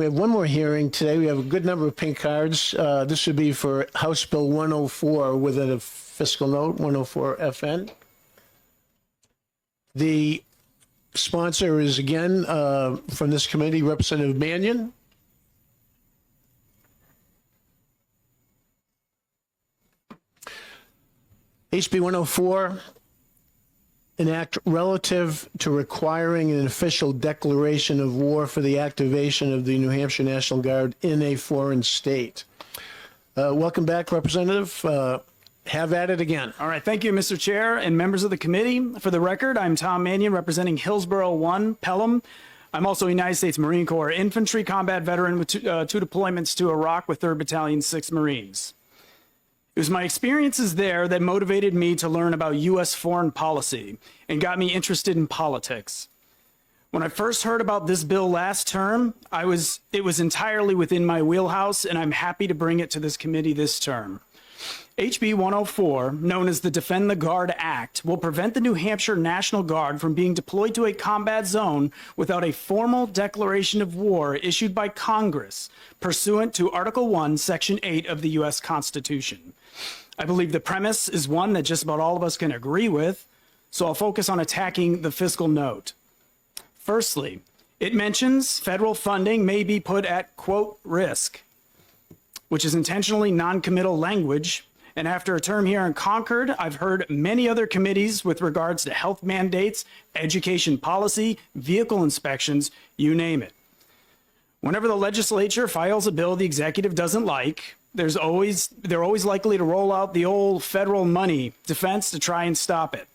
We have one more hearing today. We have a good number of pink cards. This would be for House Bill 104 with a fiscal note, 104 FN. The sponsor is, again, from this committee, Representative Mannion. HB 104, an act relative to requiring an official declaration of war for the activation of the New Hampshire National Guard in a foreign state. Welcome back, Representative. Have at it again. All right. Thank you, Mr. Chair and members of the committee. For the record, I'm Tom Mannion, representing Hillsborough 1, Pelham. I'm also a United States Marine Corps infantry combat veteran with two deployments to Iraq with 3rd Battalion, 6th Marines. It was my experiences there that motivated me to learn about U.S. foreign policy and got me interested in politics. When I first heard about this bill last term, it was entirely within my wheelhouse, and I'm happy to bring it to this committee this term. HB 104, known as the Defend the Guard Act, will prevent the New Hampshire National Guard from being deployed to a combat zone without a formal declaration of war issued by Congress pursuant to Article 1, Section 8 of the U.S. Constitution. I believe the premise is one that just about all of us can agree with, so I'll focus on attacking the fiscal note. Firstly, it mentions federal funding may be put at, quote, risk, which is intentionally non-committal language. And after a term here in Concord, I've heard many other committees with regards to health mandates, education policy, vehicle inspections, you name it. Whenever the legislature files a bill the executive doesn't like, they're always likely to roll out the old federal money defense to try and stop it.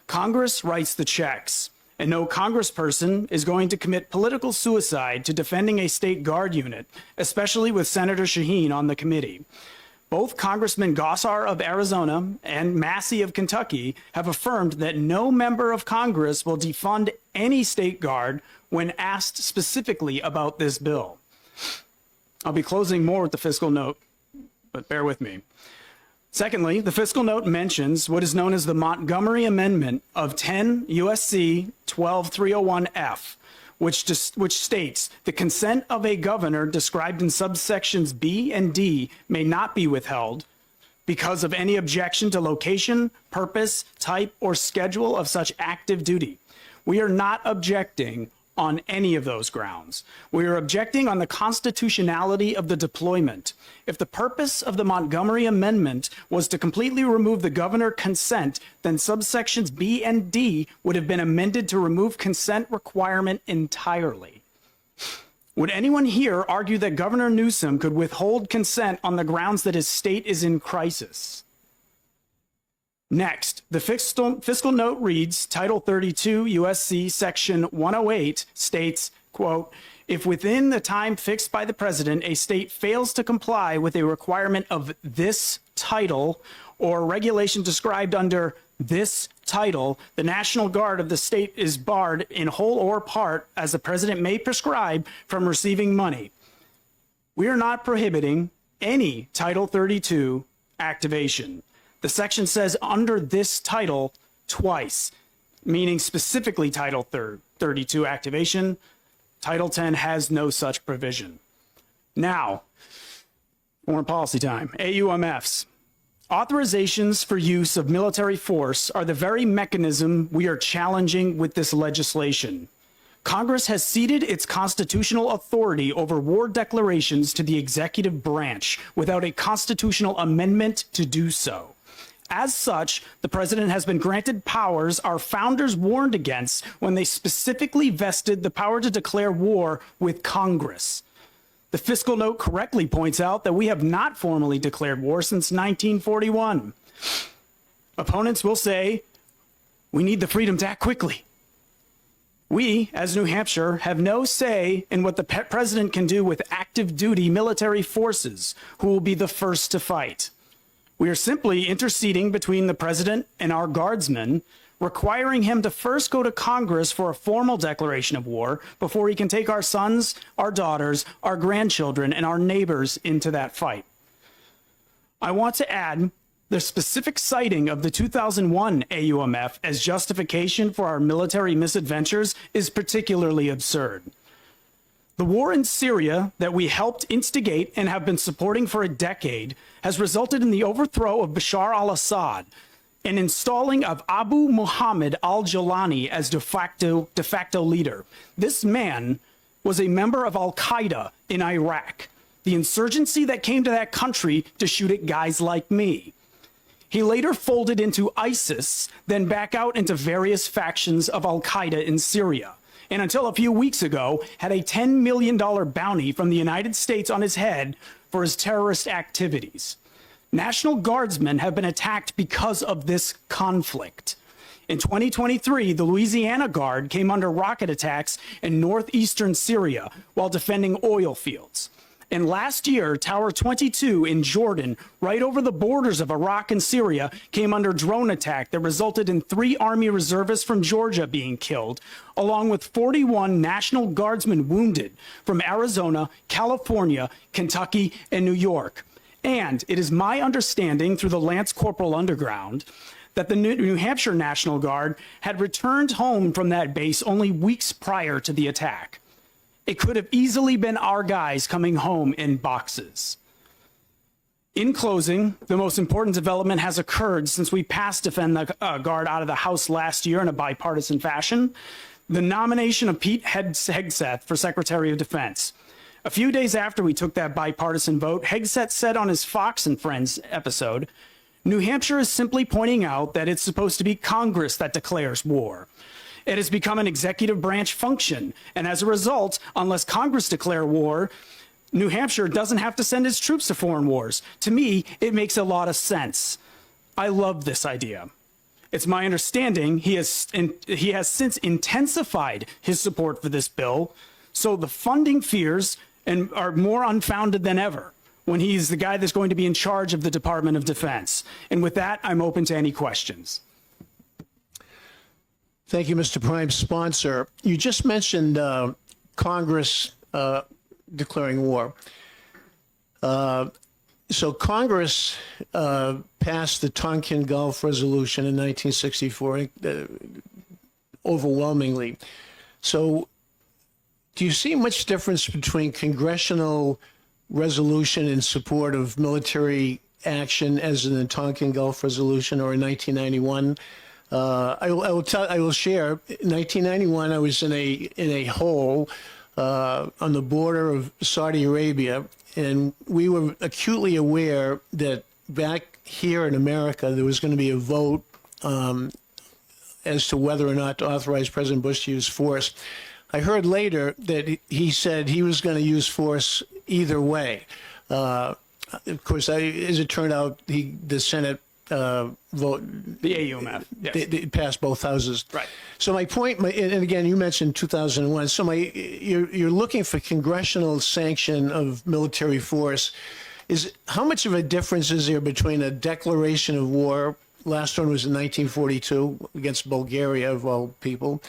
Congress writes the checks, and no congressperson is going to commit political suicide to defending a state guard unit, especially with Senator Shaheen on the committee. Both Congressman Gosar of Arizona and Massey of Kentucky have affirmed that no member of Congress will defund any state guard when asked specifically about this bill. I'll be closing more with the fiscal note, but bear with me. Secondly, the fiscal note mentions what is known as the Montgomery Amendment of 10 U.S.C. 12301F, which states the consent of a governor described in subsections B and D may not be withheld because of any objection to location, purpose, type, or schedule of such active duty. We are not objecting on any of those grounds. We are objecting on the constitutionality of the deployment. If the purpose of the Montgomery Amendment was to completely remove the governor consent, then subsections B and D would have been amended to remove consent requirement entirely. Would anyone here argue that Governor Newsom could withhold consent on the grounds that his state is in crisis? Next, the fiscal note reads, Title 32 U.S.C. Section 108 states, quote, if within the time fixed by the president, a state fails to comply with a requirement of this title or regulation described under this title, the National Guard of the state is barred in whole or part, as the president may prescribe, from receiving money. We are not prohibiting any Title 32 activation. The section says under this title twice, meaning specifically Title 32 activation. Title 10 has no such provision. Now, foreign policy time. AUMFs. Authorizations for use of military force are the very mechanism we are challenging with this legislation. Congress has ceded its constitutional authority over war declarations to the executive branch without a constitutional amendment to do so. As such, the president has been granted powers our founders warned against when they specifically vested the power to declare war with Congress. The fiscal note correctly points out that we have not formally declared war since 1941. Opponents will say, we need the freedom to act quickly. We, as New Hampshire, have no say in what the president can do with active duty military forces who will be the first to fight. We are simply interceding between the president and our guardsmen, requiring him to first go to Congress for a formal declaration of war before he can take our sons, our daughters, our grandchildren, and our neighbors into that fight. I want to add the specific citing of the 2001 AUMF as justification for our military misadventures is particularly absurd. The war in Syria that we helped instigate and have been supporting for a decade has resulted in the overthrow of Bashar al-Assad and installing of Abu Muhammad al-Jawlani as de facto leader. This man was a member of al-Qaeda in Iraq, the insurgency that came to that country to shoot at guys like me. He later folded into ISIS, then back out into various factions of al-Qaeda in Syria, and until a few weeks ago had a $10 million bounty from the United States on his head for his terrorist activities. National Guardsmen have been attacked because of this conflict. In 2023, the Louisiana Guard came under rocket attacks in northeastern Syria while defending oil fields. And last year, Tower 22 in Jordan, right over the borders of Iraq and Syria, came under drone attack that resulted in 3 Army reservists from Georgia being killed, along with 41 National Guardsmen wounded from Arizona, California, Kentucky, and New York. And it is my understanding through the Lance Corporal Underground that the New Hampshire National Guard had returned home from that base only weeks prior to the attack. It could have easily been our guys coming home in boxes. In closing, the most important development has occurred since we passed Defend the Guard out of the House last year in a bipartisan fashion: the nomination of Pete Hegseth for Secretary of Defense. A few days after we took that bipartisan vote, Hegseth said on his Fox and Friends episode, "New Hampshire is simply pointing out that it's supposed to be Congress that declares war. It has become an executive branch function, and as a result, unless Congress declare war, New Hampshire doesn't have to send its troops to foreign wars. To me, it makes a lot of sense." I love this idea. It's my understanding he has since intensified his support for this bill, so the funding fears are more unfounded than ever when he's the guy that's going to be in charge of the Department of Defense. And with that, I'm open to any questions. Thank you, Mr. Prime Sponsor. You just mentioned Congress declaring war. So Congress passed the Tonkin Gulf Resolution in 1964 overwhelmingly. So do you see much difference between congressional resolution in support of military action as in the Tonkin Gulf Resolution or in 1991? I will share. In 1991, I was in a hole on the border of Saudi Arabia, and we were acutely aware that back here in America there was going to be a vote as to whether or not to authorize President Bush to use force. I heard later that he said he was going to use force either way. Of course, as it turned out, the Senate vote, the AUMF, yes. It passed both houses. Right. So my point, and again, you mentioned 2001. So you're looking for congressional sanction of military force. How much of a difference is there between a declaration of war? Last one was in 1942 against Bulgaria, of all people.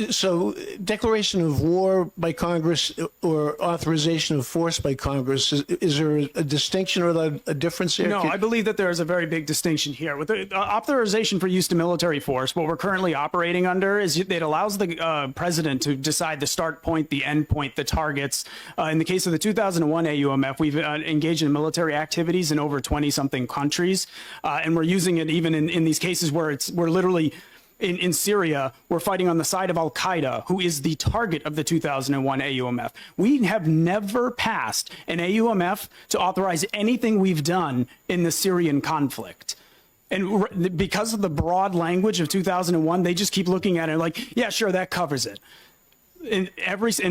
So declaration of war by Congress or authorization of force by Congress, is there a distinction or a difference here? No, I believe that there is a very big distinction here. With the authorization for use to military force, what we're currently operating under is it allows the president to decide the start point, the end point, the targets. In the case of the 2001 AUMF, we've engaged in military activities in over 20-something countries, and we're using it even in these cases where we're literally in Syria, we're fighting on the side of al-Qaeda, who is the target of the 2001 AUMF. We have never passed an AUMF to authorize anything we've done in the Syrian conflict. And because of the broad language of 2001, they just keep looking at it like, yeah, sure, that covers it. And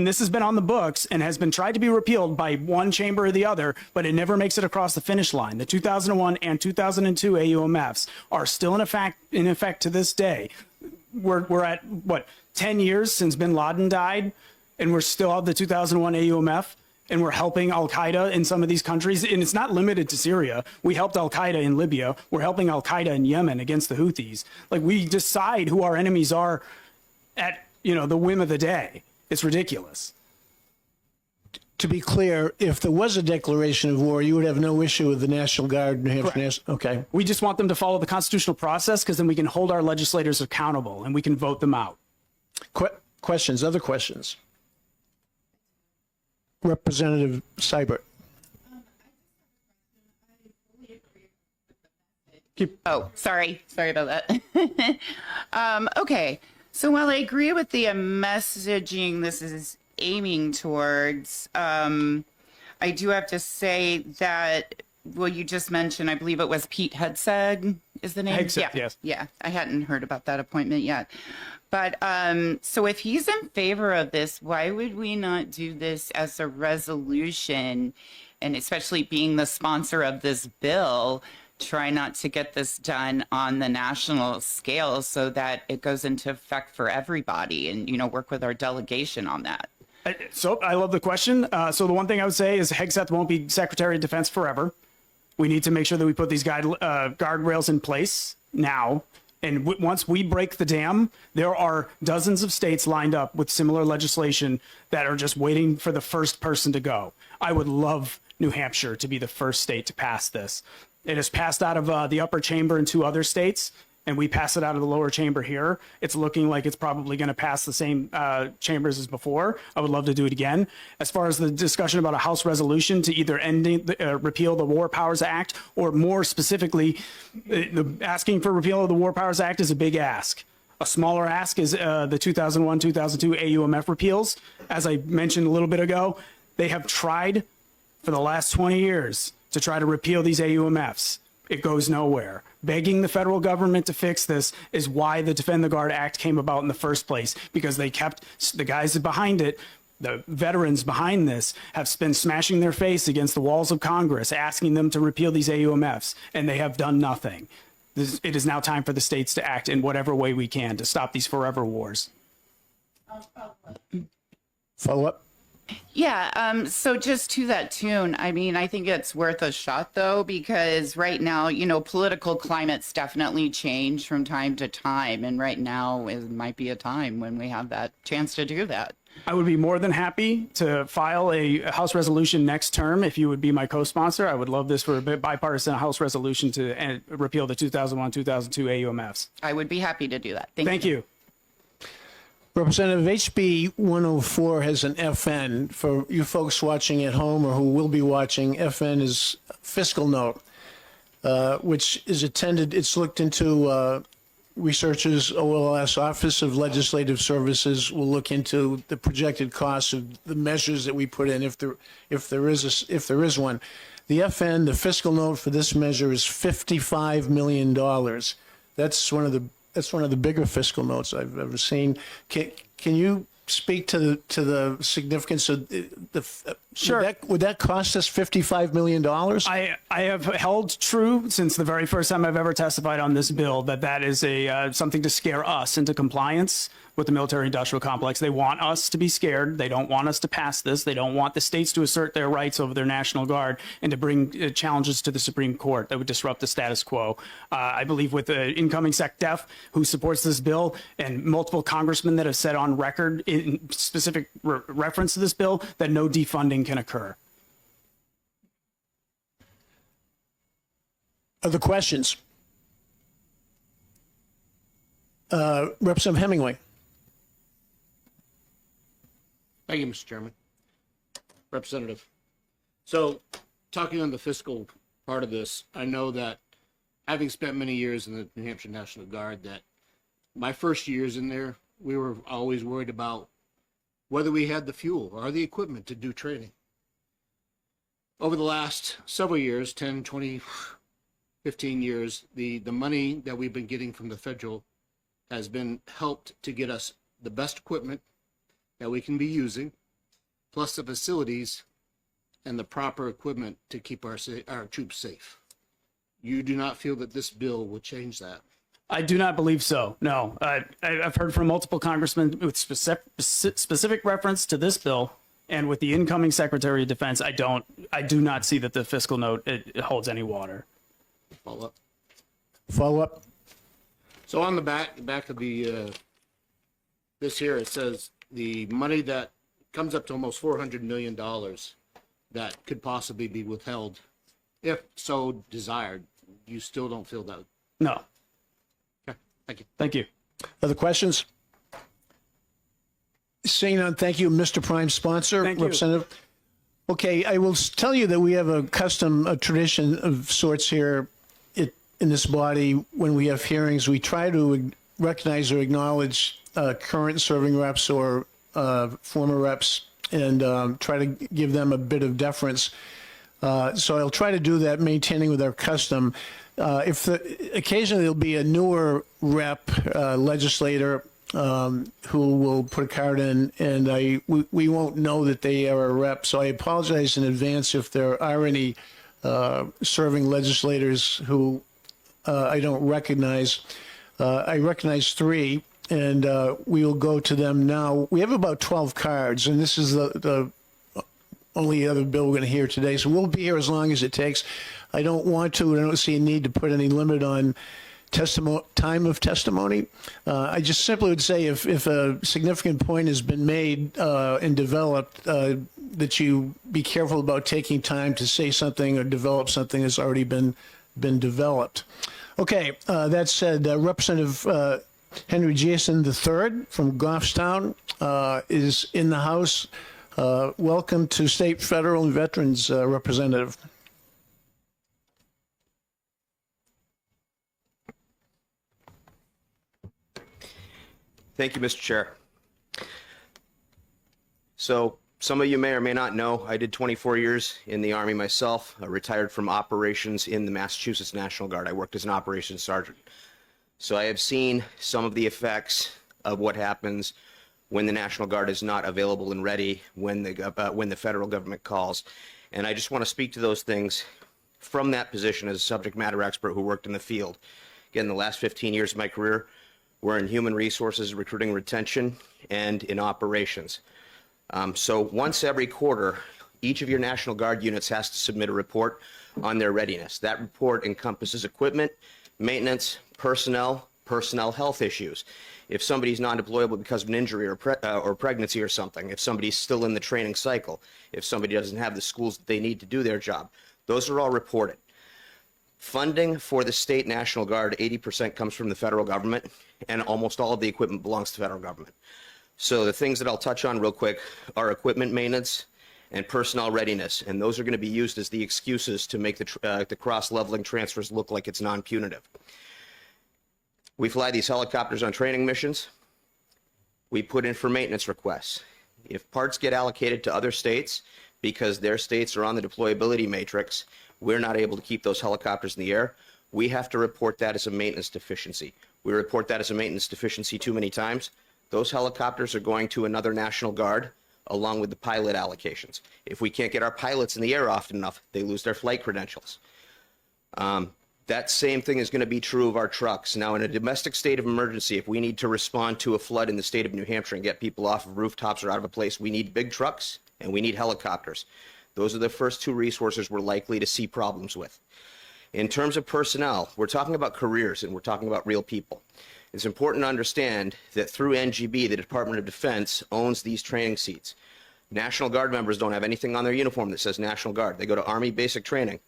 this has been on the books and has been tried to be repealed by one chamber or the other, but it never makes it across the finish line. The 2001 and 2002 AUMFs are still in effect to this day. We're at, what, 10 years since bin Laden died, and we're still at the 2001 AUMF, and we're helping al-Qaeda in some of these countries. And it's not limited to Syria. We helped al-Qaeda in Libya. We're helping al-Qaeda in Yemen against the Houthis. Like, we decide who our enemies are at the whim of the day. It's ridiculous. To be clear, if there was a declaration of war, you would have no issue with the National Guard, New Hampshire National. Okay. We just want them to follow the constitutional process, because then we can hold our legislators accountable and we can vote them out. Questions? Other questions? Representative Seibert. Oh, sorry about that. Okay, so while I agree with the messaging this is aiming towards, I do have to say that, well, you just mentioned, I believe it was Pete Hegseth is the name? Hegseth, yes. Yeah, I hadn't heard about that appointment yet. But so if he's in favor of this, why would we not do this as a resolution? And especially being the sponsor of this bill, try not to get this done on the national scale so that it goes into effect for everybody and, you know, work with our delegation on that. So I love the question. So the one thing I would say is Hegseth won't be Secretary of Defense forever. We need to make sure that we put these guardrails in place now. And once we break the dam, there are dozens of states lined up with similar legislation that are just waiting for the first person to go. I would love New Hampshire to be the first state to pass this. It has passed out of the upper chamber in 2 other states, and we pass it out of the lower chamber here. It's looking like it's probably going to pass the same chambers as before. I would love to do it again. As far as the discussion about a House resolution to either repeal the War Powers Act, or more specifically, asking for repeal of the War Powers Act is a big ask. A smaller ask is the 2001-2002 AUMF repeals. As I mentioned a little bit ago, they have tried for the last 20 years to try to repeal these AUMFs. It goes nowhere. Begging the federal government to fix this is why the Defend the Guard Act came about in the first place, because they kept the guys behind it, the veterans behind this, have been smashing their face against the walls of Congress, asking them to repeal these AUMFs, and they have done nothing. It is now time for the states to act in whatever way we can to stop these forever wars. Follow up. Yeah, so just to that tune, I mean, I think it's worth a shot, though, because right now, you know, political climates definitely change from time to time. And right now, it might be a time when we have that chance to do that. I would be more than happy to file a House resolution next term if you would be my co-sponsor. I would love this for a bipartisan House resolution to repeal the 2001-2002 AUMFs. I would be happy to do that. Thank you. Representative HB 104 has an FN. For you folks watching at home or who will be watching, FN is fiscal note, which is attended. It's looked into. Researchers, OLS, Office of Legislative Services, will look into the projected costs of the measures that we put in, if there is one. The FN, the fiscal note for this measure, is $55 million. That's one of the bigger fiscal notes I've ever seen. Can you speak to the significance of the? Sure. Would that cost us $55 million? I have held true since the very first time I've ever testified on this bill that is something to scare us into compliance with the military-industrial complex. They want us to be scared. They don't want us to pass this. They don't want the states to assert their rights over their National Guard and to bring challenges to the Supreme Court that would disrupt the status quo. I believe with the incoming SecDef who supports this bill and multiple congressmen that have said on record in specific reference to this bill that no defunding can occur. Other questions? Representative Hemingway. Thank you, Mr. Chairman. Representative. So, talking on the fiscal part of this, I know that having spent many years in the New Hampshire National Guard, that my first years in there, we were always worried about whether we had the fuel or the equipment to do training. Over the last several years, 10, 20, 15 years, the money that we've been getting from the federal has been helped to get us the best equipment that we can be using, plus the facilities and the proper equipment to keep our troops safe. You do not feel that this bill will change that? I do not believe so. No, I've heard from multiple congressmen with specific reference to this bill, and with the incoming Secretary of Defense, I do not see that the fiscal note it holds any water. Follow up. Follow up. So on the back of the this here, it says the money that comes up to almost $400 million that could possibly be withheld, if so desired. You still don't feel that? No. Okay. Thank you. Thank you. Other questions? Seeing none, thank you, Mr. Prime Sponsor. Thank you. Representative. Okay, I will tell you that we have a tradition of sorts here in this body. When we have hearings, we try to recognize or acknowledge current serving reps or former reps and try to give them a bit of deference. So I'll try to do that, maintaining with our custom. Occasionally there'll be a newer rep, legislator, who will put a card in, and we won't know that they are a rep. So I apologize in advance if there are any serving legislators who I don't recognize. I recognize 3, and we will go to them now. We have about 12 cards, and this is the only other bill we're going to hear today. So we'll be here as long as it takes. I don't want to, and I don't see a need to put any limit on time of testimony. I just simply would say if a significant point has been made and developed, that you be careful about taking time to say something or develop something that's already been developed. Okay, that said, Representative Henry Jason III from Goffstown is in the House. Welcome to State, Federal, and Veterans, Representative. Thank you, Mr. Chair. So some of you may or may not know, I did 24 years in the Army myself. I retired from operations in the Massachusetts National Guard. I worked as an operations sergeant. So I have seen some of the effects of what happens when the National Guard is not available and ready when the federal government calls. And I just want to speak to those things from that position as a subject matter expert who worked in the field. Again, the last 15 years of my career were in human resources, recruiting, retention, and in operations. So once every quarter, each of your National Guard units has to submit a report on their readiness. That report encompasses equipment, maintenance, personnel health issues. If somebody's non-deployable because of an injury or pregnancy or something, if somebody's still in the training cycle, if somebody doesn't have the skills that they need to do their job, those are all reported. Funding for the state National Guard, 80% comes from the federal government, and almost all of the equipment belongs to the federal government. So the things that I'll touch on real quick are equipment maintenance and personnel readiness, and those are going to be used as the excuses to make the cross-leveling transfers look like it's non-punitive. We fly these helicopters on training missions. We put in for maintenance requests. If parts get allocated to other states because their states are on the deployability matrix, we're not able to keep those helicopters in the air. We have to report that as a maintenance deficiency. We report that as a maintenance deficiency too many times. Those helicopters are going to another National Guard along with the pilot allocations. If we can't get our pilots in the air often enough, they lose their flight credentials. That same thing is going to be true of our trucks. Now, in a domestic state of emergency, if we need to respond to a flood in the state of New Hampshire and get people off of rooftops or out of a place, we need big trucks and we need helicopters. Those are the first 2 resources we're likely to see problems with. In terms of personnel, we're talking about careers and we're talking about real people. It's important to understand that through NGB, the Department of Defense owns these training seats. National Guard members don't have anything on their uniform that says National Guard. They go to Army basic training.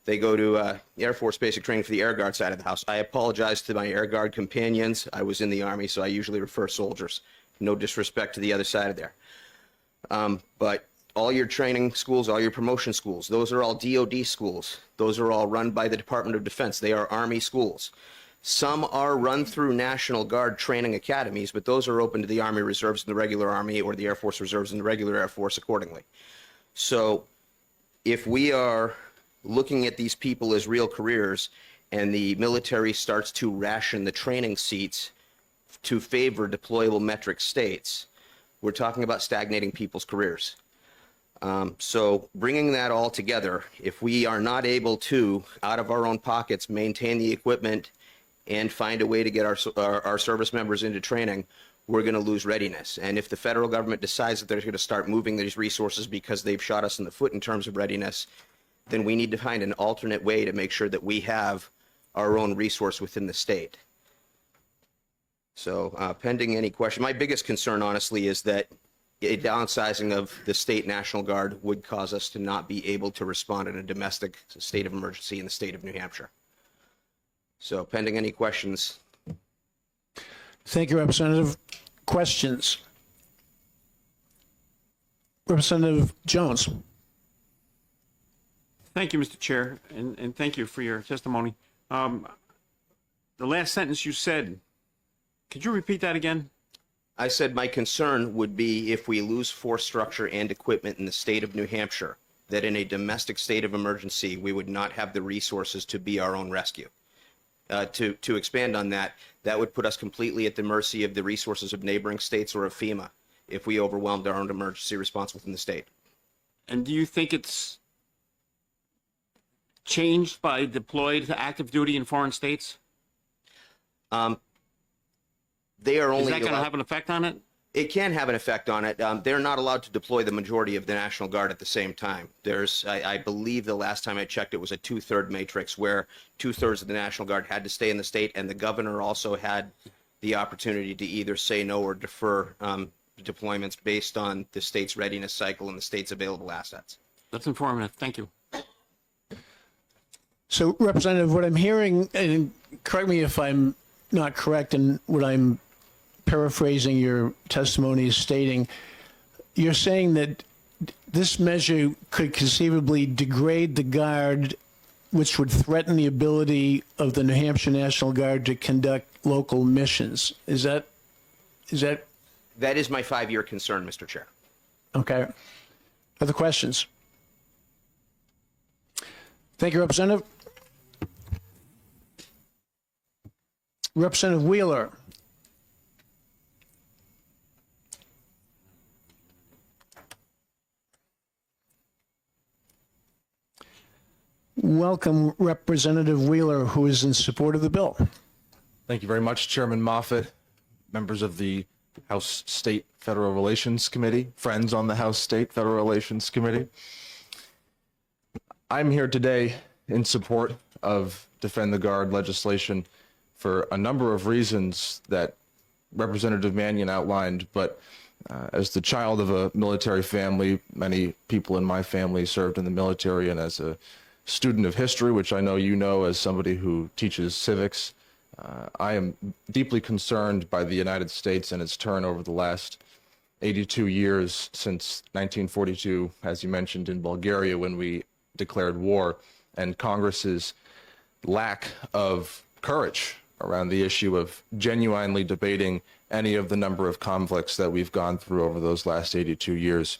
They go to Air Force basic training for the Air Guard side of the house. I apologize to my Air Guard companions. I was in the Army, so I usually refer soldiers. No disrespect to the other side of there. But all your training schools, all your promotion schools, those are all DOD schools. Those are all run by the Department of Defense. They are Army schools. Some are run through National Guard training academies, but those are open to the Army Reserves and the regular Army, or the Air Force Reserves and the regular Air Force accordingly. So if we are looking at these people as real careers and the military starts to ration the training seats to favor deployable metric states, we're talking about stagnating people's careers. So bringing that all together, if we are not able to, out of our own pockets, maintain the equipment and find a way to get our service members into training, we're going to lose readiness. And if the federal government decides that they're going to start moving these resources because they've shot us in the foot in terms of readiness, then we need to find an alternate way to make sure that we have our own resource within the state. So pending any question, my biggest concern, honestly, is that a downsizing of the state National Guard would cause us to not be able to respond in a domestic state of emergency in the state of New Hampshire. So pending any questions. Thank you, Representative. Questions? Representative Jones. Thank you, Mr. Chair, and thank you for your testimony. The last sentence you said, could you repeat that again? I said my concern would be if we lose force structure and equipment in the state of New Hampshire, that in a domestic state of emergency, we would not have the resources to be our own rescue. To expand on that, that would put us completely at the mercy of the resources of neighboring states or of FEMA if we overwhelmed our own emergency response within the state. And do you think it's changed by deployed to active duty in foreign states? They are Is only that going to allowed- have an effect on it? It can have an effect on it. They're not allowed to deploy the majority of the National Guard at the same time. I believe the last time I checked, it was a 2/3 matrix where 2/3 of the National Guard had to stay in the state, and the governor also had the opportunity to either say no or defer deployments based on the state's readiness cycle and the state's available assets. That's informative. Thank you. So, Representative, what I'm hearing, and correct me if I'm not correct in what I'm paraphrasing your testimony is stating, you're saying that this measure could conceivably degrade the Guard, which would threaten the ability of the New Hampshire National Guard to conduct local missions. Is that That is my 5-year concern, Mr. Chair. okay? Other questions? Thank you, Representative. Representative Wheeler. Welcome, Representative Wheeler, who is in support of the bill. Thank you very much, Chairman Moffett, members of the House State Federal Relations Committee, friends on the House State Federal Relations Committee. I'm here today in support of Defend the Guard legislation for a number of reasons that Representative Mannion outlined, but as the child of a military family, many people in my family served in the military, and as a student of history, which I know you know as somebody who teaches civics, I am deeply concerned by the United States and its turn over the last 82 years since 1942, as you mentioned, in Bulgaria when we declared war, and Congress's lack of courage around the issue of genuinely debating any of the number of conflicts that we've gone through over those last 82 years.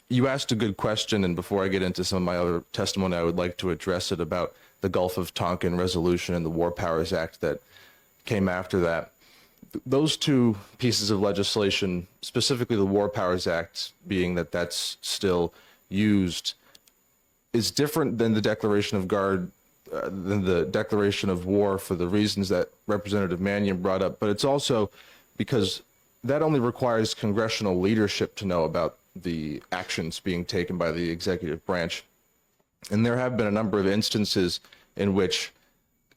You asked a good question, and before I get into some of my other testimony, I would like to address it about the Gulf of Tonkin Resolution and the War Powers Act that came after that. Those two pieces of legislation, specifically the War Powers Act, being that that's still used, is different than the declaration of guard, than the declaration of war for the reasons that Representative Mannion brought up, but it's also because that only requires congressional leadership to know about the actions being taken by the executive branch. And there have been a number of instances in which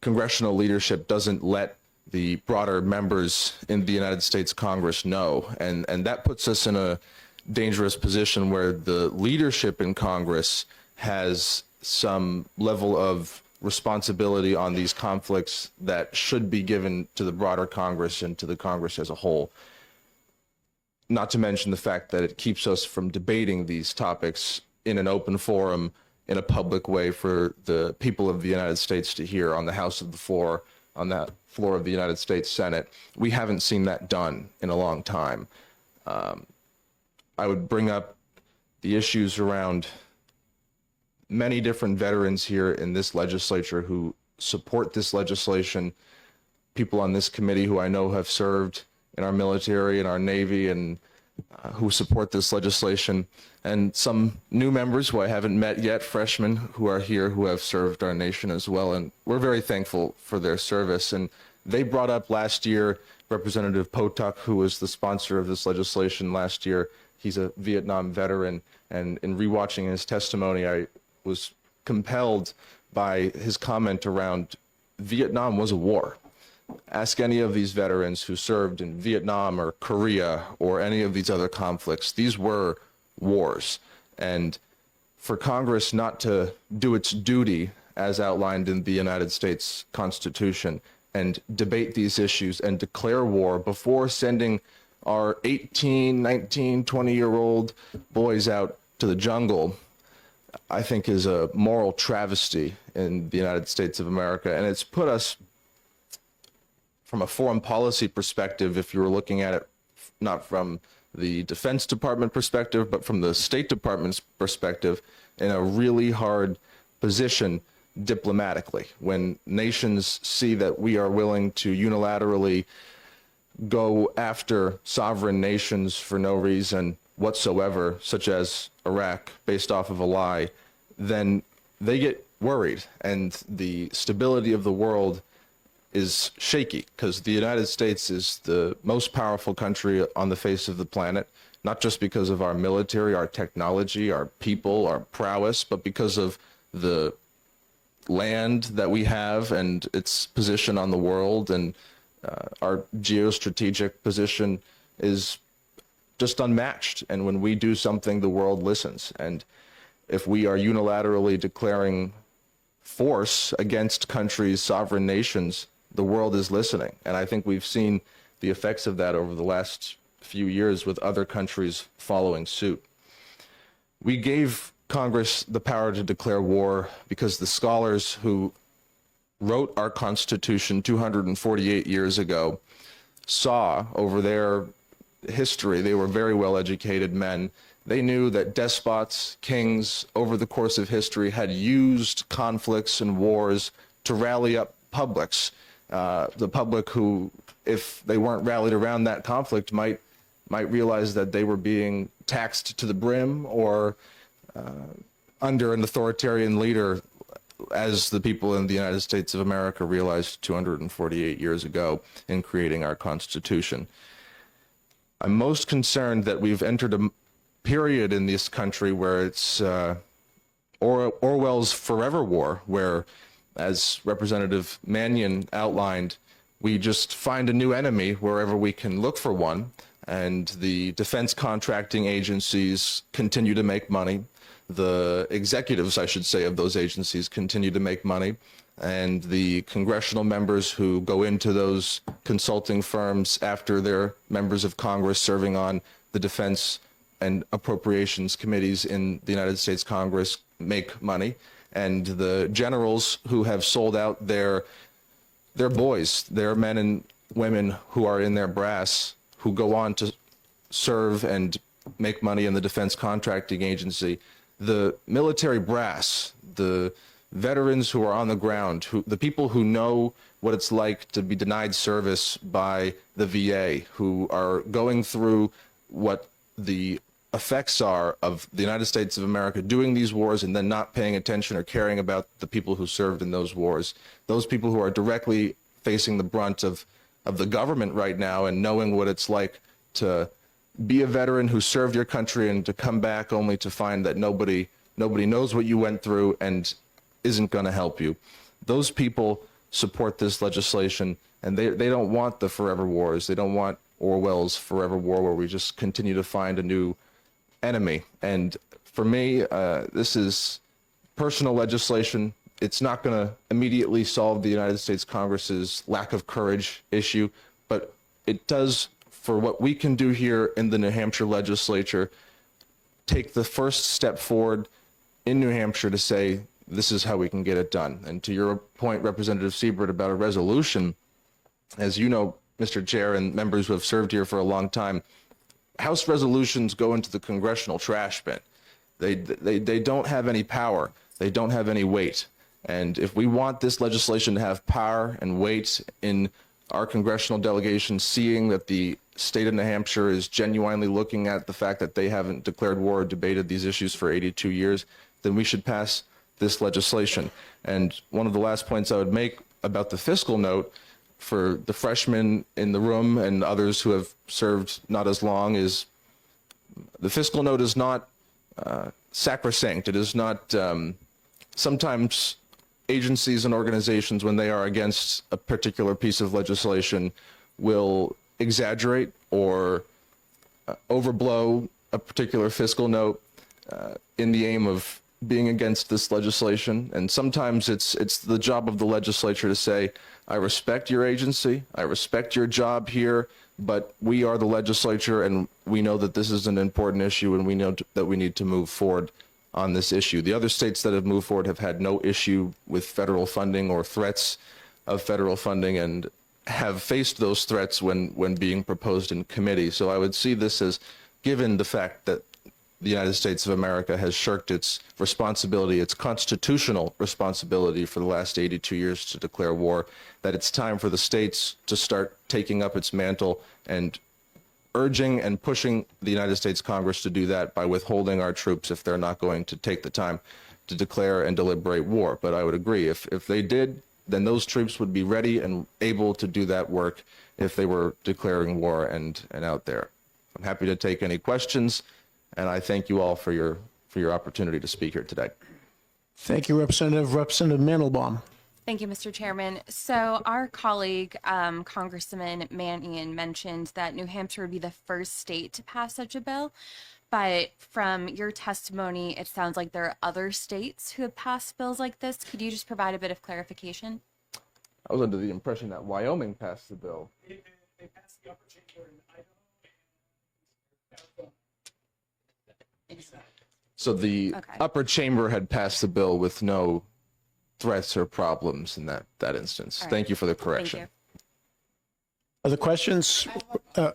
congressional leadership doesn't let the broader members in the United States Congress know. And that puts us in a dangerous position where the leadership in Congress has some level of responsibility on these conflicts that should be given to the broader Congress and to the Congress as a whole. Not to mention the fact that it keeps us from debating these topics in an open forum, in a public way for the people of the United States to hear on the House of the floor, on that floor of the United States Senate. We haven't seen that done in a long time. I would bring up the issues around many different veterans here in this legislature who support this legislation, people on this committee who I know have served in our military and our Navy and who support this legislation, and some new members who I haven't met yet, freshmen who are here who have served our nation as well, and we're very thankful for their service. And they brought up last year Representative Potok, who was the sponsor of this legislation last year. He's a Vietnam veteran, and in rewatching his testimony, I was compelled by his comment around Vietnam was a war. Ask any of these veterans who served in Vietnam or Korea or any of these other conflicts. These were wars. And for Congress not to do its duty as outlined in the United States Constitution and debate these issues and declare war before sending our 18, 19, 20-year-old boys out to the jungle, I think is a moral travesty in the United States of America. And it's put us, from a foreign policy perspective, if you were looking at it not from the Defense Department perspective, but from the State Department's perspective, in a really hard position diplomatically. When nations see that we are willing to unilaterally go after sovereign nations for no reason whatsoever, such as Iraq, based off of a lie, then they get worried, and the stability of the world is shaky, because the United States is the most powerful country on the face of the planet, not just because of our military, our technology, our people, our prowess, but because of the land that we have and its position on the world, and our geostrategic position is just unmatched. And when we do something, the world listens. And if we are unilaterally declaring force against countries, sovereign nations, the world is listening. And I think we've seen the effects of that over the last few years with other countries following suit. We gave Congress the power to declare war because the scholars who wrote our Constitution 248 years ago saw over their history, they were very well educated men. They knew that despots, kings, over the course of history had used conflicts and wars to rally up publics. The public who, if they weren't rallied around that conflict, might realize that they were being taxed to the brim or under an authoritarian leader, as the people in the United States of America realized 248 years ago in creating our Constitution. I'm most concerned that we've entered a period in this country where it's Orwell's Forever War, where, as Representative Mannion outlined, we just find a new enemy wherever we can look for one, and the defense contracting agencies continue to make money. The executives, I should say, of those agencies continue to make money, and the congressional members who go into those consulting firms after they're members of Congress serving on the defense and appropriations committees in the United States Congress make money. And the generals who have sold out their boys, their men and women who are in their brass, who go on to serve and make money in the defense contracting agency, the military brass, the veterans who are on the ground, the people who know what it's like to be denied service by the VA, who are going through what the effects are of the United States of America doing these wars and then not paying attention or caring about the people who served in those wars. Those people who are directly facing the brunt of the government right now and knowing what it's like to be a veteran who served your country and to come back only to find that nobody knows what you went through and isn't going to help you. Those people support this legislation, and they don't want the forever wars. They don't want Orwell's Forever War where we just continue to find a new enemy. And for me, this is personal legislation. It's not going to immediately solve the United States Congress's lack of courage issue, but it does, for what we can do here in the New Hampshire legislature, take the first step forward in New Hampshire to say, this is how we can get it done. And to your point, Representative Siebert, about a resolution, as you know, Mr. Chair, and members who have served here for a long time, House resolutions go into the congressional trash bin. They don't have any power. They don't have any weight. And if we want this legislation to have power and weight in our congressional delegation, seeing that the state of New Hampshire is genuinely looking at the fact that they haven't declared war or debated these issues for 82 years, then we should pass this legislation. And one of the last points I would make about the fiscal note for the freshmen in the room and others who have served not as long is the fiscal note is not sacrosanct. It is not, sometimes agencies and organizations, when they are against a particular piece of legislation, will exaggerate or overblow a particular fiscal note in the aim of being against this legislation. And sometimes it's the job of the legislature to say, I respect your agency, I respect your job here, but we are the legislature and we know that this is an important issue and we know that we need to move forward on this issue. The other states that have moved forward have had no issue with federal funding or threats of federal funding, and have faced those threats when being proposed in committee. So I would see this as, given the fact that the United States of America has shirked its responsibility, its constitutional responsibility for the last 82 years to declare war, that it's time for the states to start taking up its mantle and urging and pushing the United States Congress to do that by withholding our troops if they're not going to take the time to declare and deliberate war. But I would agree, if they did, then those troops would be ready and able to do that work if they were declaring war and out there. I'm happy to take any questions, and I thank you all for your opportunity to speak here today. Thank you, Representative. Representative Mandelbaum. Thank you, Mr. Chairman. So our colleague, Congressman Mannion, mentioned that New Hampshire would be the first state to pass such a bill. But from your testimony, it sounds like there are other states who have passed bills like this. Could you just provide a bit of clarification? I was under the impression that Wyoming passed the bill. They passed the upper chamber in Idaho. So the Okay. upper chamber had passed the bill with no threats or problems in that instance. All right. Thank you for the Thank correction. you. Other questions? Go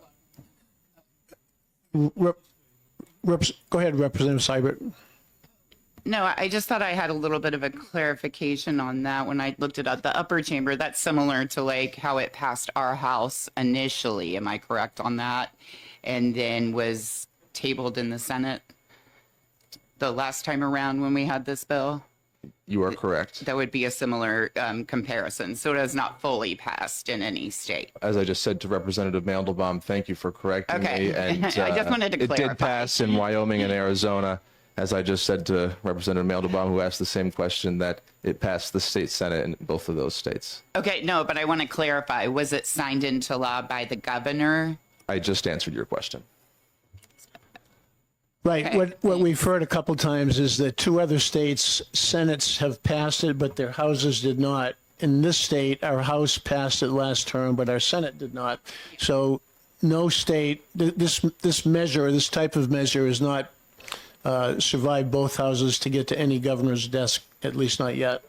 ahead, Representative Seibert. No, I just thought I had a little bit of a clarification on that when I looked it up. The upper chamber, that's similar to like how it passed our house initially. Am I correct on that? And then was tabled in the Senate the last time around when we had this bill? You are correct. That would be a similar comparison. So it has not fully passed in any state. As I just said to Representative Mandelbaum, thank you for correcting Okay. me. And I just wanted to it clarify. did pass in Wyoming and Arizona, as I just said to Representative Mandelbaum, who asked the same question, that it passed the state Senate in both of those states. Okay, no, but I want to clarify. Was it signed into law by the governor? I just answered your question. Right. Okay. What we've heard a couple times is that two other states' senates have passed it, but their houses did not. In this state, our House passed it last term, but our Senate did not. So no state, this measure, this type of measure has not survived both houses to get to any governor's desk, at least not yet.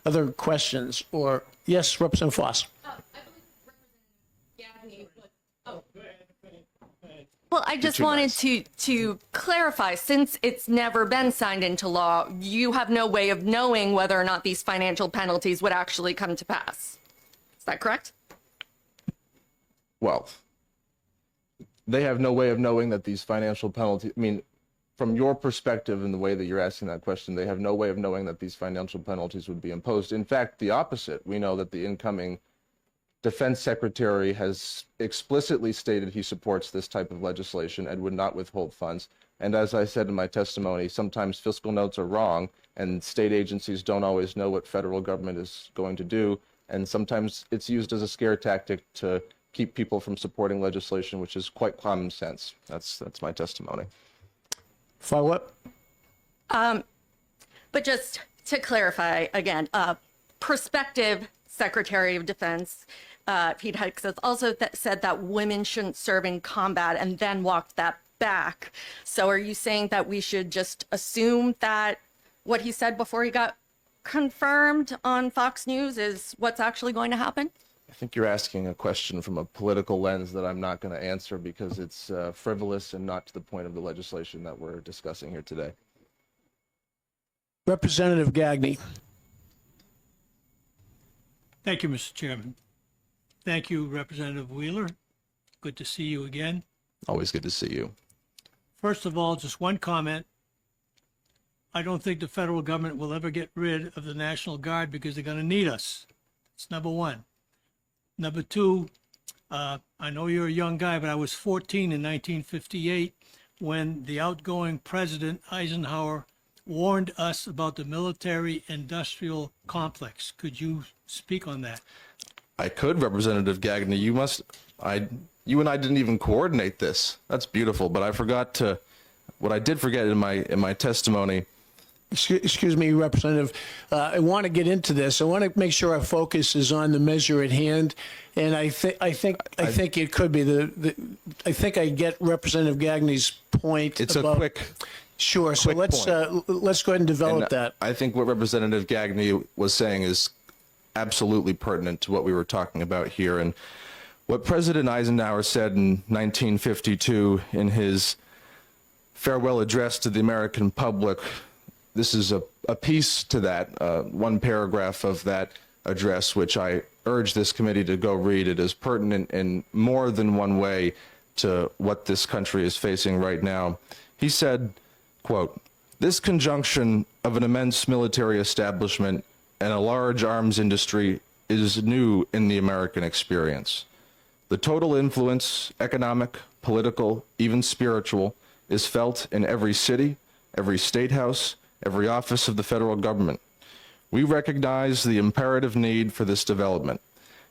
Other questions? Or, yes, Representative Foss. Well, I just wanted to clarify, since it's never been signed into law, you have no way of knowing whether or not these financial penalties would actually come to pass. Is that correct? Well, they have no way of knowing that these financial penalties, I mean, from your perspective and the way that you're asking that question, they have no way of knowing that these financial penalties would be imposed. In fact, the opposite. We know that the incoming Defense Secretary has explicitly stated he supports this type of legislation and would not withhold funds. And as I said in my testimony, sometimes fiscal notes are wrong and state agencies don't always know what federal government is going to do. And sometimes it's used as a scare tactic to keep people from supporting legislation, which is quite common sense. That's my testimony. Follow up? But just to clarify again, prospective Secretary of Defense Pete Hikes has also said that women shouldn't serve in combat and then walked that back. So are you saying that we should just assume that what he said before he got confirmed on Fox News is what's actually going to happen? I think you're asking a question from a political lens that I'm not going to answer because it's frivolous and not to the point of the legislation that we're discussing here today. Representative Gagne. Thank you, Mr. Chairman. Thank you, Representative Wheeler. Good to see you again. Always good to see you. First of all, just one comment. I don't think the federal government will ever get rid of the National Guard because they're going to need us. It's number one. Number two, I know you're a young guy, but I was 14 in 1958 when the outgoing President Eisenhower warned us about the military-industrial complex. Could you speak on that? I could, Representative Gagne. You and I didn't even coordinate this. That's beautiful, but what I did forget in my testimony. Excuse me, Representative. I want to get into this. I want to make sure our focus is on the measure at hand, and I think it could be I think I get Representative Gagne's point. It's about, a quick. Sure. So quick let's point. let's go ahead and develop And that. I think what Representative Gagné was saying is absolutely pertinent to what we were talking about here. And what President Eisenhower said in 1952 in his farewell address to the American public, this is a piece to that, one paragraph of that address, which I urge this committee to go read. It is pertinent in more than one way to what this country is facing right now. He said, quote, "This conjunction of an immense military establishment and a large arms industry is new in the American experience. The total influence, economic, political, even spiritual, is felt in every city, every state house, every office of the federal government. We recognize the imperative need for this development,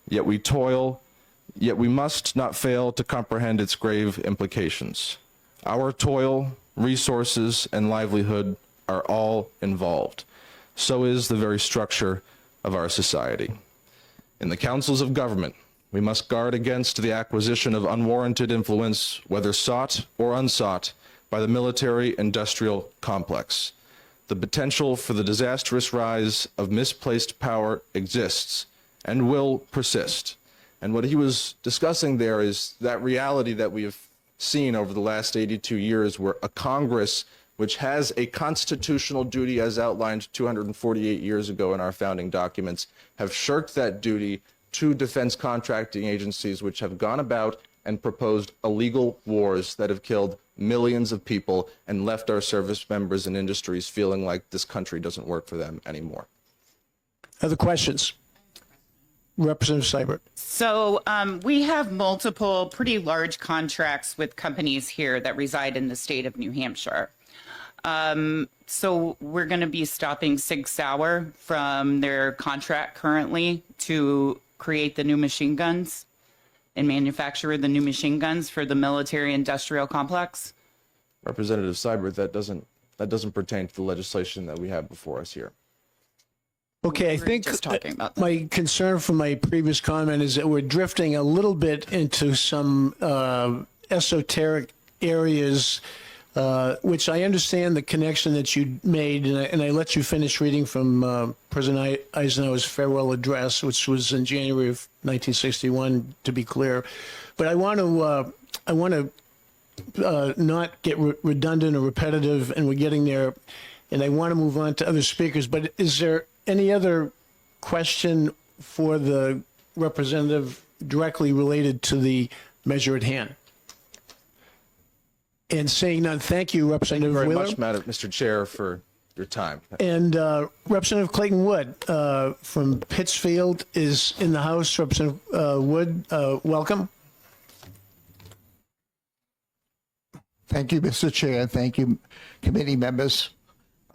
yet we toil, yet we must not fail to comprehend its grave implications. Our toil, resources, and livelihood are all involved. So is the very structure of our society. In the councils of government, we must guard against the acquisition of unwarranted influence, whether sought or unsought, by the military-industrial complex. The potential for the disastrous rise of misplaced power exists and will persist." And what he was discussing there is that reality that we have seen over the last 82 years, where a Congress which has a constitutional duty as outlined 248 years ago in our founding documents, have shirked that duty to defense contracting agencies which have gone about and proposed illegal wars that have killed millions of people and left our service members and industries feeling like this country doesn't work for them anymore. Other questions? Representative Seibert. So we have multiple pretty large contracts with companies here that reside in the state of New Hampshire. So we're going to be stopping Sig Sauer from their contract currently to create the new machine guns and manufacture the new machine guns for the military industrial complex. Representative Seibert, that doesn't pertain to the legislation that we have before us here. Okay, I were think just talking about that. my concern from my previous comment is that we're drifting a little bit into some esoteric areas, which I understand the connection that you made, and I let you finish reading from President Eisenhower's farewell address, which was in January of 1961, to be clear. But I want to not get redundant or repetitive, and we're getting there, and I want to move on to other speakers. But is there any other question for the representative directly related to the measure at hand? And saying none, thank you, Representative Very Wheeler. much, Mr. Chair, for your time. And Representative Clayton Wood from Pittsfield is in the House. Representative Wood, welcome. Thank you, Mr. Chair. Thank you, committee members.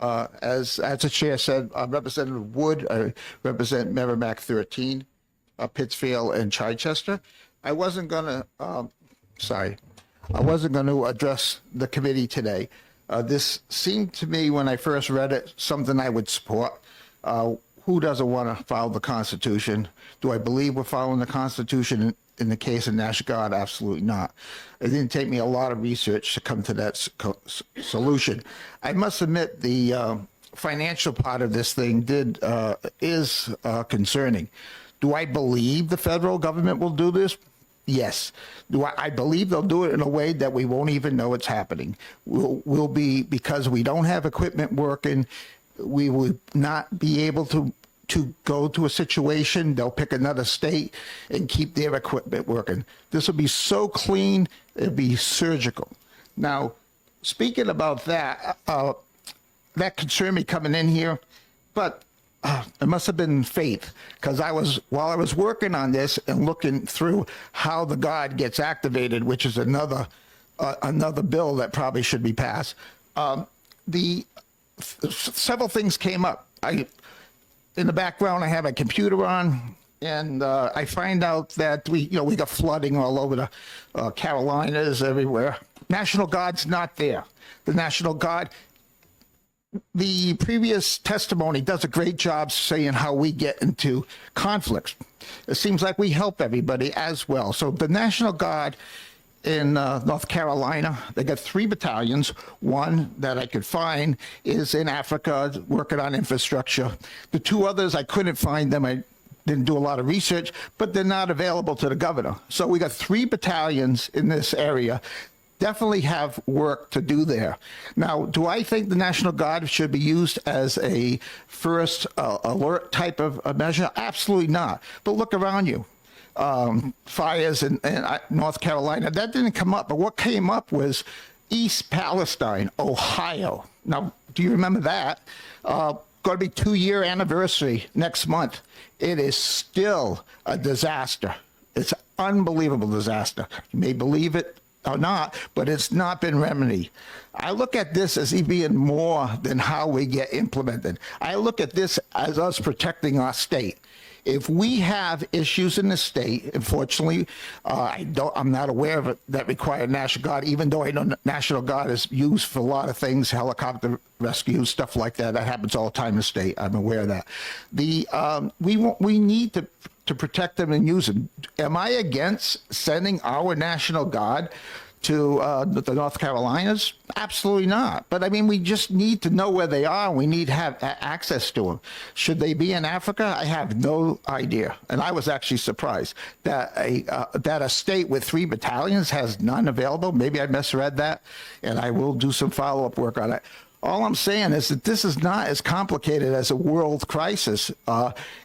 As the chair said, I'm Representative Wood. I represent Merrimack 13, Pittsfield, and Chichester. I wasn't going to address the committee today. This seemed to me, when I first read it, something I would support. Who doesn't want to follow the Constitution? Do I believe we're following the Constitution in the case of National Guard? Absolutely not. It didn't take me a lot of research to come to that solution. I must admit the financial part of this thing is concerning. Do I believe the federal government will do this? Yes. Do I believe they'll do it in a way that we won't even know it's happening? We'll be, because we don't have equipment working, we would not be able to go to a situation. They'll pick another state and keep their equipment working. This will be so clean, it'll be surgical. Now, speaking about that, that concerned me coming in here, but it must have been faith, because while I was working on this and looking through how the Guard gets activated, which is another bill that probably should be passed, several things came up. In the background, I have a computer on, and I find out that we got flooding all over the Carolinas, everywhere. National Guard's not there. The National Guard, the previous testimony does a great job saying how we get into conflicts. It seems like we help everybody as well. So the National Guard in North Carolina. They got 3 battalions. One that I could find is in Africa, working on infrastructure. The 2 others, I couldn't find them. I didn't do a lot of research, but they're not available to the governor. So we got 3 battalions in this area. Definitely have work to do there. Now, do I think the National Guard should be used as a first alert type of a measure? Absolutely not. But look around you. Fires in North Carolina, that didn't come up. But what came up was East Palestine, Ohio. Now, do you remember that? Going to be 2-year anniversary next month. It is still a disaster. It's an unbelievable disaster. You may believe it or not, but it's not been remedied. I look at this as being more than how we get implemented. I look at this as us protecting our state. If we have issues in the state, unfortunately, I'm not aware of it that require National Guard, even though I know National Guard is used for a lot of things, helicopter rescues, stuff like that. That happens all the time in the state. I'm aware of that. We need to protect them and use them. Am I against sending our National Guard to the North Carolinas? Absolutely not. But I mean, we just need to know where they are. We need to have access to them. Should they be in Africa? I have no idea. And I was actually surprised that a state with 3 battalions has none available. Maybe I misread that, and I will do some follow-up work on it. All I'm saying is that this is not as complicated as a world crisis.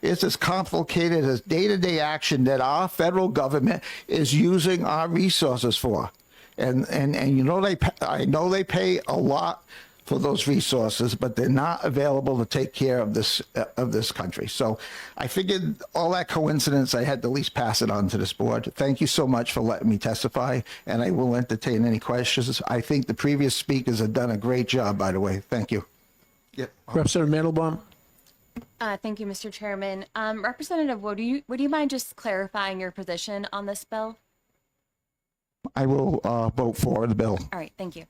It's as complicated as day-to-day action that our federal government is using our resources for. And you know, I know they pay a lot for those resources, but they're not available to take care of this country. So I figured all that coincidence, I had to at least pass it on to this board. Thank you so much for letting me testify, and I will entertain any questions. I think the previous speakers have done a great job, by the way. Thank you. Yep. Representative Mandelbaum. Thank you, Mr. Chairman. Representative, would you mind just clarifying your position on this bill? I will vote for the bill. All right, thank you.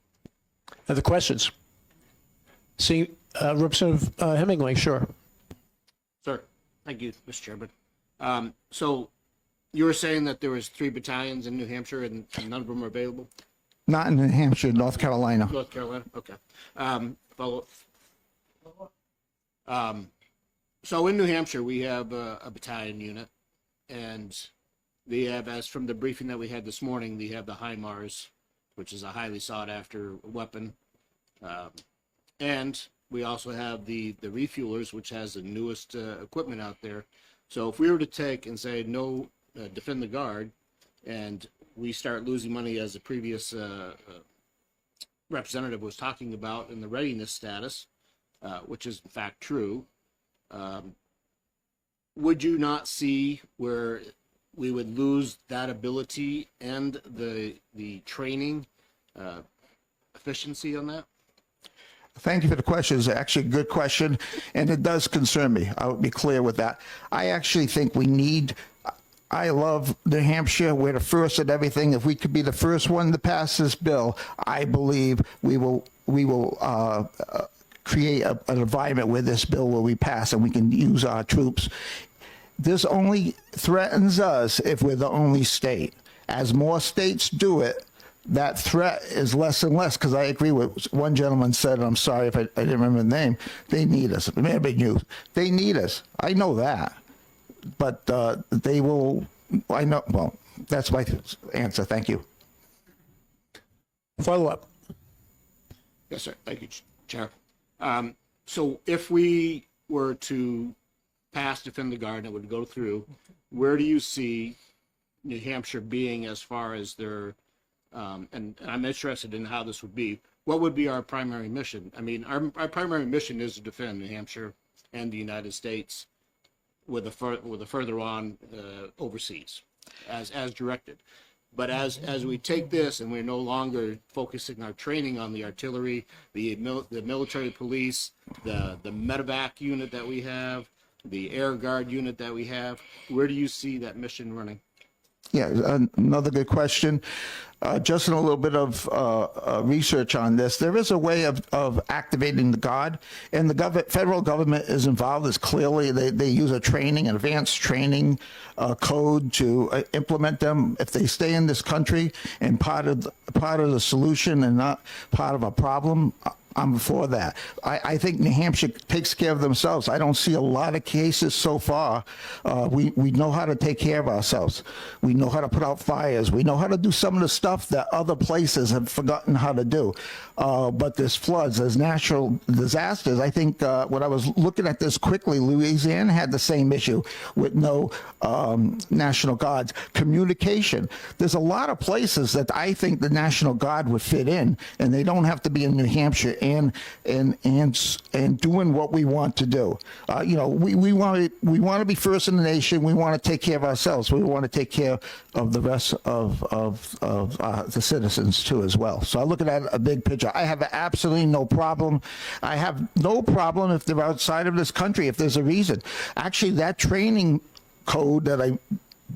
Other questions? See, Representative Hemingway, sure. Sir, thank you, Mr. Chairman. So you were saying that there was 3 battalions in New Hampshire and none of them are available? Not in New Hampshire, North Carolina. North Carolina, okay. Follow up. So in New Hampshire, we have a battalion unit, and they have, as from the briefing that we had this morning, we have the HIMARS, which is a highly sought after weapon. And we also have the refuelers, which has the newest equipment out there. So if we were to take and say, no, defend the guard, and we start losing money, as the previous representative was talking about, in the readiness status, which is in fact true, would you not see where we would lose that ability and the training efficiency on that? Thank you for the question. It's actually a good question, and it does concern me. I will be clear with that. I actually think I love New Hampshire. We're the first at everything. If we could be the first one to pass this bill, I believe we will create an environment where this bill will be passed and we can use our troops. This only threatens us if we're the only state. As more states do it, that threat is less and less, because I agree with one gentleman said, and I'm sorry if I didn't remember the name, they need us. It may have been you. They need us. I know that. But they will, I know, well, that's my answer. Thank you. Follow up. Yes, sir. Thank you, Chair. So if we were to pass Defend the Guard and it would go through, where do you see New Hampshire being as far as their, and I'm interested in how this would be, what would be our primary mission? I mean, our primary mission is to defend New Hampshire and the United States with a further on overseas, as directed. But as we take this and we're no longer focusing our training on the artillery, the military police, the medevac unit that we have, the air guard unit that we have, where do you see that mission running? Yeah, another good question. Just in a little bit of research on this, there is a way of activating the Guard, and the federal government is involved. As clearly, they use an advanced training code to implement them. If they stay in this country and part of the solution and not part of a problem, I'm for that. I think New Hampshire takes care of themselves. I don't see a lot of cases so far. We know how to take care of ourselves. We know how to put out fires. We know how to do some of the stuff that other places have forgotten how to do. But there's floods, there's natural disasters. I think when I was looking at this quickly, Louisiana had the same issue with no National Guards. Communication. There's a lot of places that I think the National Guard would fit in, and they don't have to be in New Hampshire and doing what we want to do. We want to be first in the nation. We want to take care of ourselves. We want to take care of the rest of the citizens too as well. So I look at that a big picture. I have absolutely no problem. I have no problem if they're outside of this country, if there's a reason. Actually, that training code that I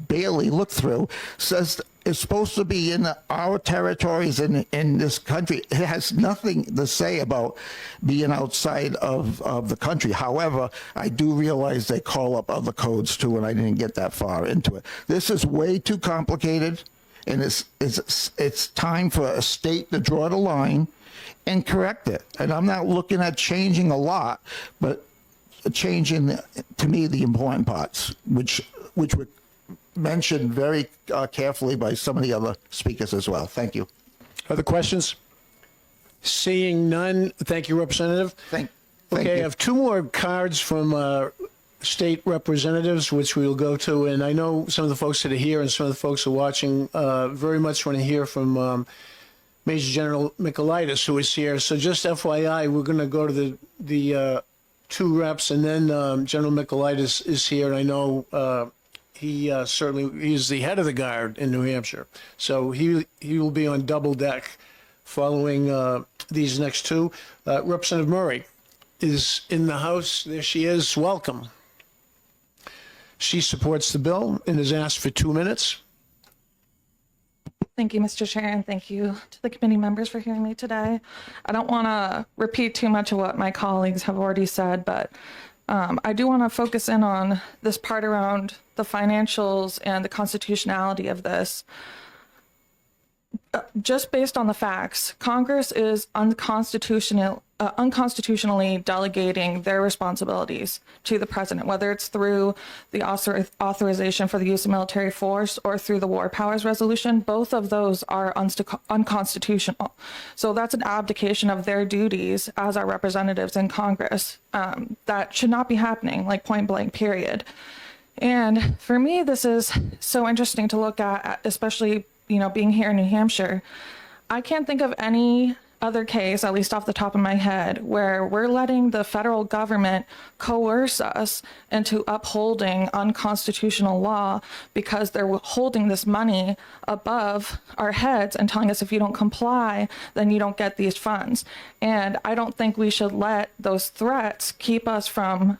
barely looked through says it's supposed to be in our territories in this country. It has nothing to say about being outside of the country. However, I do realize they call up other codes too, and I didn't get that far into it. This is way too complicated, and it's time for a state to draw the line and correct it. And I'm not looking at changing a lot, but changing, to me, the important parts, which were mentioned very carefully by some of the other speakers as well. Thank you. Other questions? Seeing none, thank you, Representative. Thank Okay, I you. have two more cards from state representatives, which we will go to. And I know some of the folks that are here and some of the folks who are watching very much want to hear from Major General Michaelitis, who is here. So just FYI, we're going to go to the two reps, and then General Michaelitis is here. And I know he is the head of the Guard in New Hampshire. So he will be on double deck following these next two. Representative Murray is in the House. There she is. Welcome. She supports the bill and has asked for 2 minutes. Thank you, Mr. Chair, and thank you to the committee members for hearing me today. I don't want to repeat too much of what my colleagues have already said, but I do want to focus in on this part around the financials and the constitutionality of this. Just based on the facts, Congress is unconstitutionally delegating their responsibilities to the president, whether it's through the authorization for the use of military force or through the War Powers Resolution. Both of those are unconstitutional. So that's an abdication of their duties as our representatives in Congress. That should not be happening, like point blank, period. And for me, this is so interesting to look at, especially being here in New Hampshire. I can't think of any other case, at least off the top of my head, where we're letting the federal government coerce us into upholding unconstitutional law because they're holding this money above our heads and telling us if you don't comply, then you don't get these funds. And I don't think we should let those threats keep us from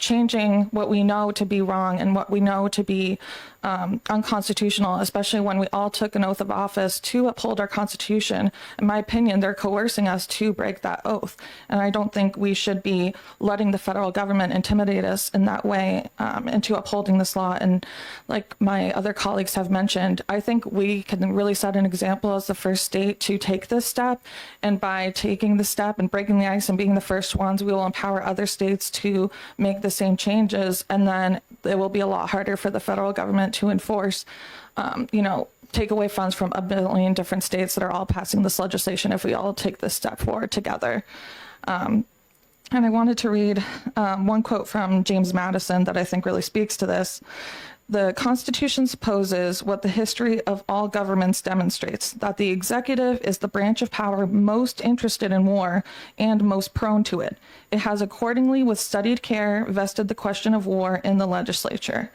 changing what we know to be wrong and what we know to be unconstitutional, especially when we all took an oath of office to uphold our Constitution. In my opinion, they're coercing us to break that oath. And I don't think we should be letting the federal government intimidate us in that way into upholding this law. And like my other colleagues have mentioned, I think we can really set an example as the first state to take this step. And by taking the step and breaking the ice and being the first ones, we will empower other states to make the same changes. And then it will be a lot harder for the federal government to enforce, take away funds from a billion different states that are all passing this legislation if we all take this step forward together. And I wanted to read one quote from James Madison that I think really speaks to this. The Constitution supposes what the history of all governments demonstrates, that the executive is the branch of power most interested in war and most prone to it. It has accordingly, with studied care, vested the question of war in the legislature.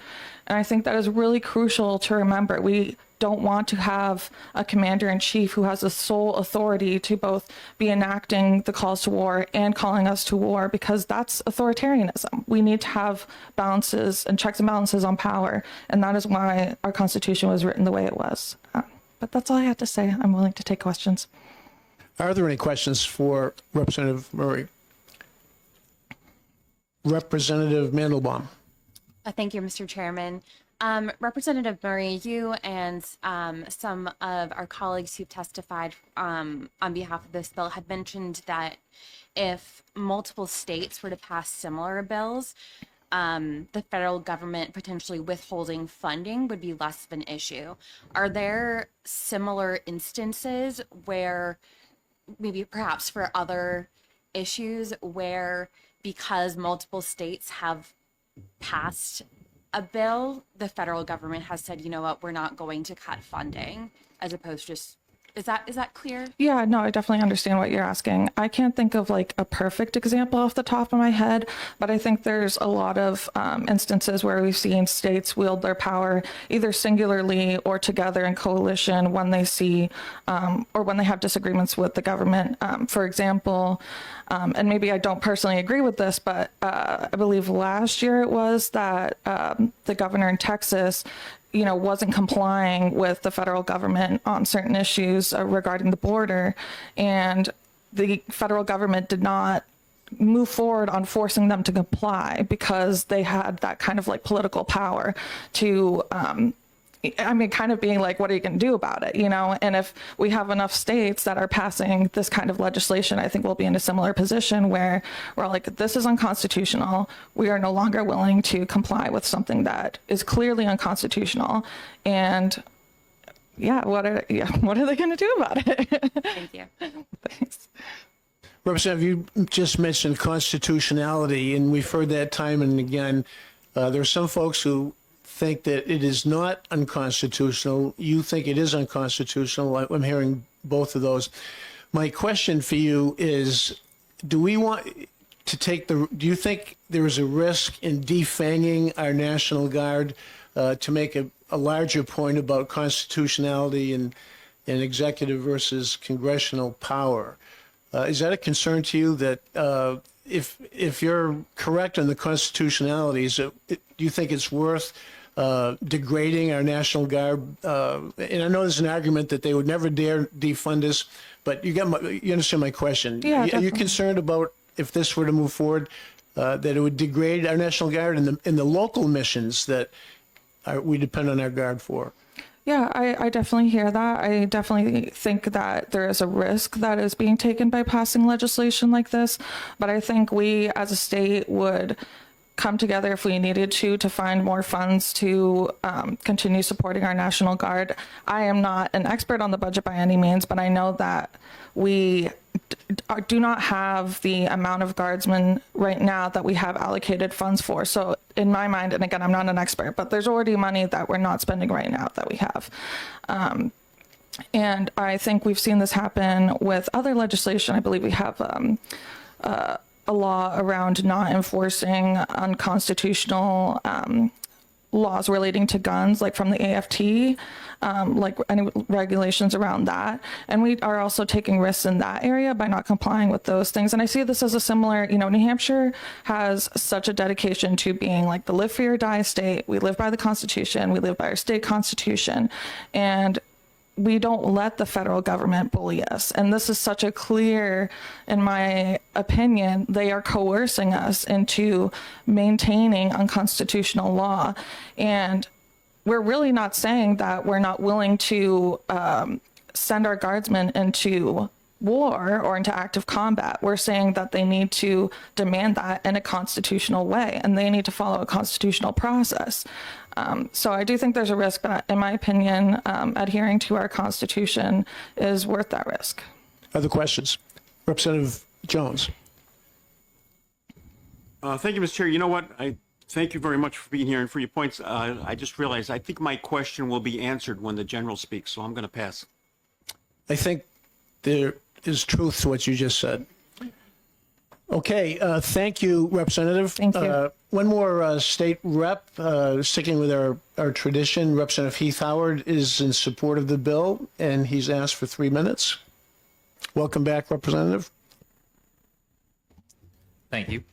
And I think that is really crucial to remember. We don't want to have a commander-in-chief who has the sole authority to both be enacting the calls to war and calling us to war, because that's authoritarianism. We need to have balances and checks and balances on power, and that is why our Constitution was written the way it was. But that's all I had to say. I'm willing to take questions. Are there any questions for Representative Murray? Representative Mandelbaum. Thank you, Mr. Chairman. Representative Murray, you and some of our colleagues who've testified on behalf of this bill had mentioned that if multiple states were to pass similar bills, the federal government potentially withholding funding would be less of an issue. Are there similar instances where maybe perhaps for other issues where because multiple states have passed a bill, the federal government has said, you know what, we're not going to cut funding, as opposed to just, is that clear? Yeah, no, I definitely understand what you're asking. I can't think of like a perfect example off the top of my head, but I think there's a lot of instances where we've seen states wield their power either singularly or together in coalition when they see or when they have disagreements with the government. For example, and maybe I don't personally agree with this, but I believe last year it was that the governor in Texas wasn't complying with the federal government on certain issues regarding the border. And the federal government did not move forward on forcing them to comply because they had that kind of like political power to, kind of being like, what are you going to do about it? And if we have enough states that are passing this kind of legislation, I think we'll be in a similar position where we're like, this is unconstitutional. We are no longer willing to comply with something that is clearly unconstitutional. And what are they going to do about it? Thank you. Thanks. Representative, you just mentioned constitutionality, and we've heard that time and again. There are some folks who think that it is not unconstitutional. You think it is unconstitutional. I'm hearing both of those. My question for you is, do you think there is a risk in defanging our National Guard to make a larger point about constitutionality and executive versus congressional power? Is that a concern to you that if you're correct on the constitutionalities, do you think it's worth degrading our National Guard? And I know there's an argument that they would never dare defund us, but you understand my question. Yeah, Are you definitely. concerned about if this were to move forward, that it would degrade our National Guard and the local missions that we depend on our Guard for? Yeah, I definitely hear that. I definitely think that there is a risk that is being taken by passing legislation like this. But I think we as a state would come together if we needed to find more funds to continue supporting our National Guard. I am not an expert on the budget by any means, but I know that we do not have the amount of guardsmen right now that we have allocated funds for. So in my mind, and again, I'm not an expert, but there's already money that we're not spending right now that we have. And I think we've seen this happen with other legislation. I believe we have a law around not enforcing unconstitutional laws relating to guns, like from the AFT, like any regulations around that. And we are also taking risks in that area by not complying with those things. And I see this as a similar, New Hampshire has such a dedication to being like the live free or die state. We live by the Constitution. We live by our state constitution. And we don't let the federal government bully us. And this is such a clear, in my opinion, they are coercing us into maintaining unconstitutional law. And we're really not saying that we're not willing to send our guardsmen into war or into active combat. We're saying that they need to demand that in a constitutional way, and they need to follow a constitutional process. So I do think there's a risk, but in my opinion, adhering to our Constitution is worth that risk. Other questions? Representative Jones. Thank you, Mr. Chair. You know what? I thank you very much for being here and for your points. I just realized I think my question will be answered when the general speaks, so I'm going to pass. I think there is truth to what you just said. Okay, thank you, Representative. Thank you. one more state rep, sticking with our tradition. Representative Heath Howard is in support of the bill, and he's asked for 3 minutes. Welcome back, Representative. Thank you.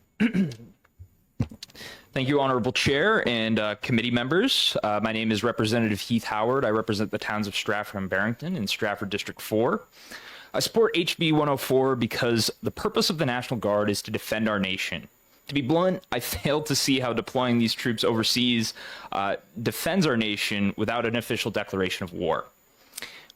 Thank you, Honorable Chair and committee members. My name is Representative Heath Howard. I represent the towns of Stratford and Barrington in Stratford District 4. I support HB 104 because the purpose of the National Guard is to defend our nation. To be blunt, I fail to see how deploying these troops overseas defends our nation without an official declaration of war.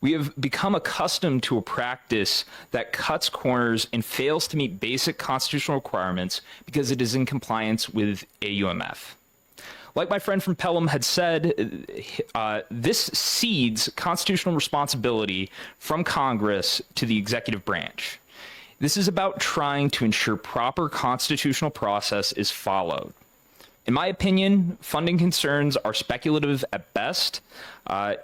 We have become accustomed to a practice that cuts corners and fails to meet basic constitutional requirements because it is in compliance with AUMF. Like my friend from Pelham had said, this cedes constitutional responsibility from Congress to the executive branch. This is about trying to ensure proper constitutional process is followed. In my opinion, funding concerns are speculative at best.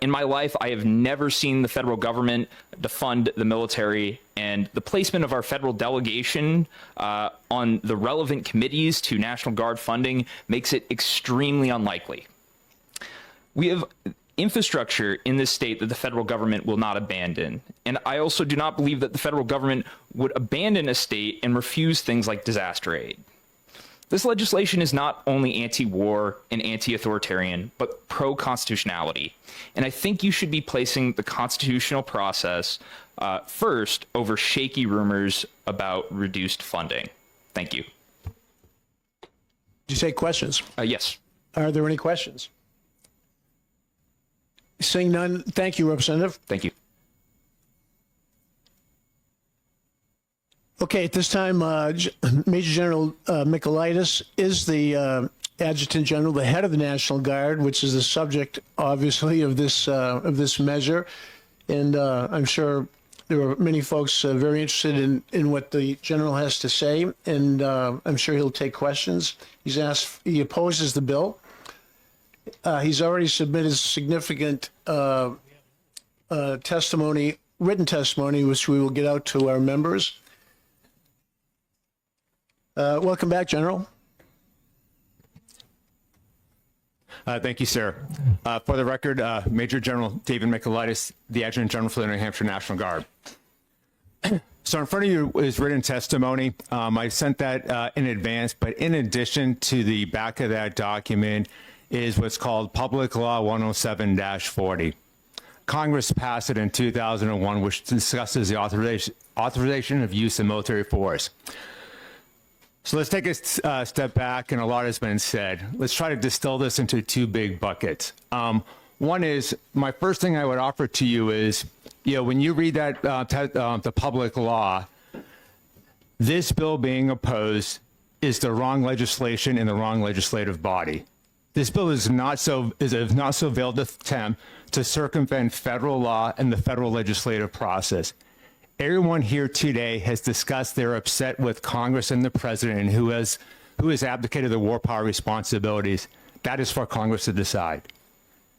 In my life, I have never seen the federal government defund the military, and the placement of our federal delegation on the relevant committees to National Guard funding makes it extremely unlikely. We have infrastructure in this state that the federal government will not abandon, and I also do not believe that the federal government would abandon a state and refuse things like disaster aid. This legislation is not only anti-war and anti-authoritarian, but pro-constitutionality. And I think you should be placing the constitutional process first over shaky rumors about reduced funding. Thank you. Did you say questions? Yes. Are there any questions? Seeing none, thank you, Representative. Thank you. Okay, at this time, Major General Michaelitis is the Adjutant General, the head of the National Guard, which is the subject, obviously, of this measure. And I'm sure there are many folks very interested in what the general has to say, and I'm sure he'll take questions. He opposes the bill. He's already submitted significant testimony, written testimony, which we will get out to our members. Welcome back, General. Thank you, sir. For the record, Major General David Michaelitis, the Adjutant General for the New Hampshire National Guard. So in front of you is written testimony. I sent that in advance, but in addition to the back of that document is what's called Public Law 107-40. Congress passed it in 2001, which discusses the authorization of use of military force. So let's take a step back, and a lot has been said. Let's try to distill this into two big buckets. One is, my first thing I would offer to you is, when you read that the public law, this bill being opposed is the wrong legislation in the wrong legislative body. This bill is not so veiled attempt to circumvent federal law and the federal legislative process. Everyone here today has discussed they're upset with Congress and the president and who has abdicated the war power responsibilities. That is for Congress to decide.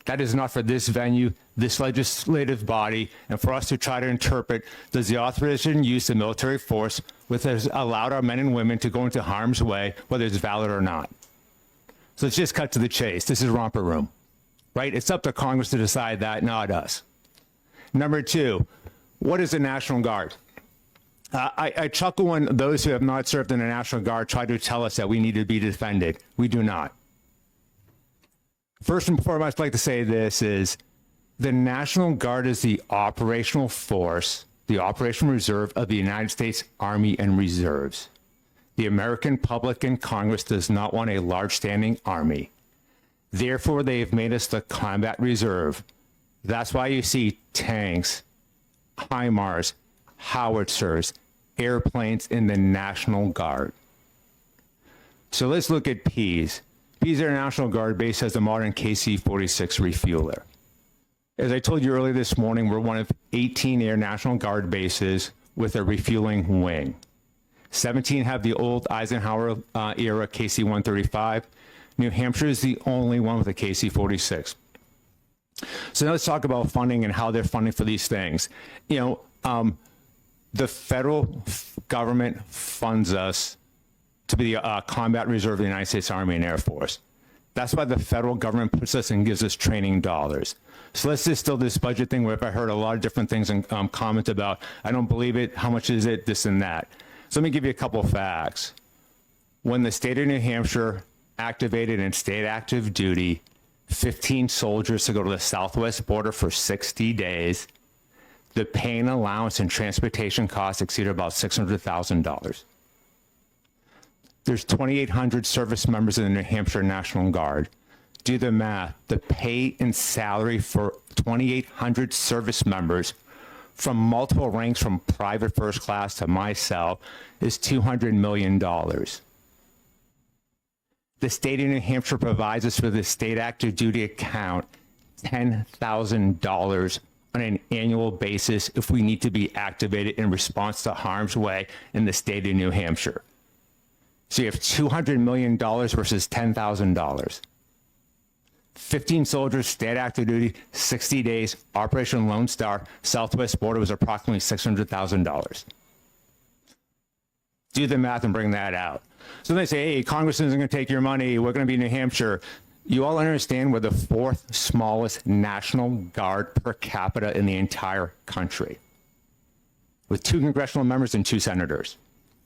That is not for this venue, this legislative body, and for us to try to interpret, does the authorization use of military force, which has allowed our men and women to go into harm's way, whether it's valid or not. So let's just cut to the chase. This is romper room, right? It's up to Congress to decide that, not us. Number two, what is the National Guard? I chuckle when those who have not served in the National Guard try to tell us that we need to be defended. We do not. First and foremost, I'd like to say this is the National Guard is the operational force, the operational reserve of the United States Army and Reserves. The American public and Congress does not want a large standing army. Therefore, they've made us the combat reserve. That's why you see tanks, HIMARS, howitzers, airplanes in the National Guard. So let's look at Pease. Pease Air National Guard base has a modern KC-46 refueler. As I told you earlier this morning, we're one of 18 Air National Guard bases with a refueling wing. 17 have the old Eisenhower era KC-135. New Hampshire is the only one with a KC-46. So now let's talk about funding and how they're funding for these things. The federal government funds us to be the combat reserve of the United States Army and Air Force. That's why the federal government puts us and gives us training dollars. So let's distill this budget thing where I heard a lot of different things and comment about, I don't believe it, how much is it, this and that. So let me give you a couple of facts. When the state of New Hampshire activated in state active duty 15 soldiers to go to the southwest border for 60 days, the pay and allowance and transportation costs exceeded about $600,000. There's 2,800 service members in the New Hampshire National Guard. Do the math. The pay and salary for 2,800 service members from multiple ranks from private first class to myself is $200 million. The state of New Hampshire provides us with a state active duty account $10,000 on an annual basis if we need to be activated in response to harm's way in the state of New Hampshire. So you have $200 million versus $10,000. 15 soldiers, state active duty, 60 days, Operation Lone Star, Southwest border was approximately $600,000. Do the math and bring that out. So they say, hey, Congress isn't going to take your money. We're going to be New Hampshire. You all understand we're the 4th smallest National Guard per capita in the entire country, with 2 congressional members and 2 senators.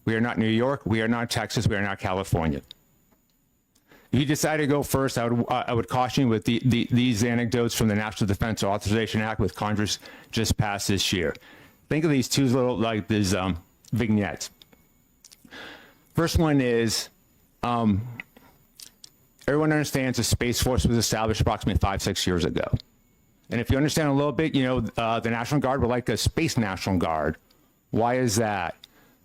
We are not New York. We are not Texas. We are not California. If you decide to go first, I would caution you with these anecdotes from the National Defense Authorization Act, with Congress just passed this year. Think of these 2 little, like these vignettes. First one is, everyone understands the Space Force was established approximately 5-6 years ago. And if you understand a little bit, you know, the National Guard were like a Space National Guard. Why is that?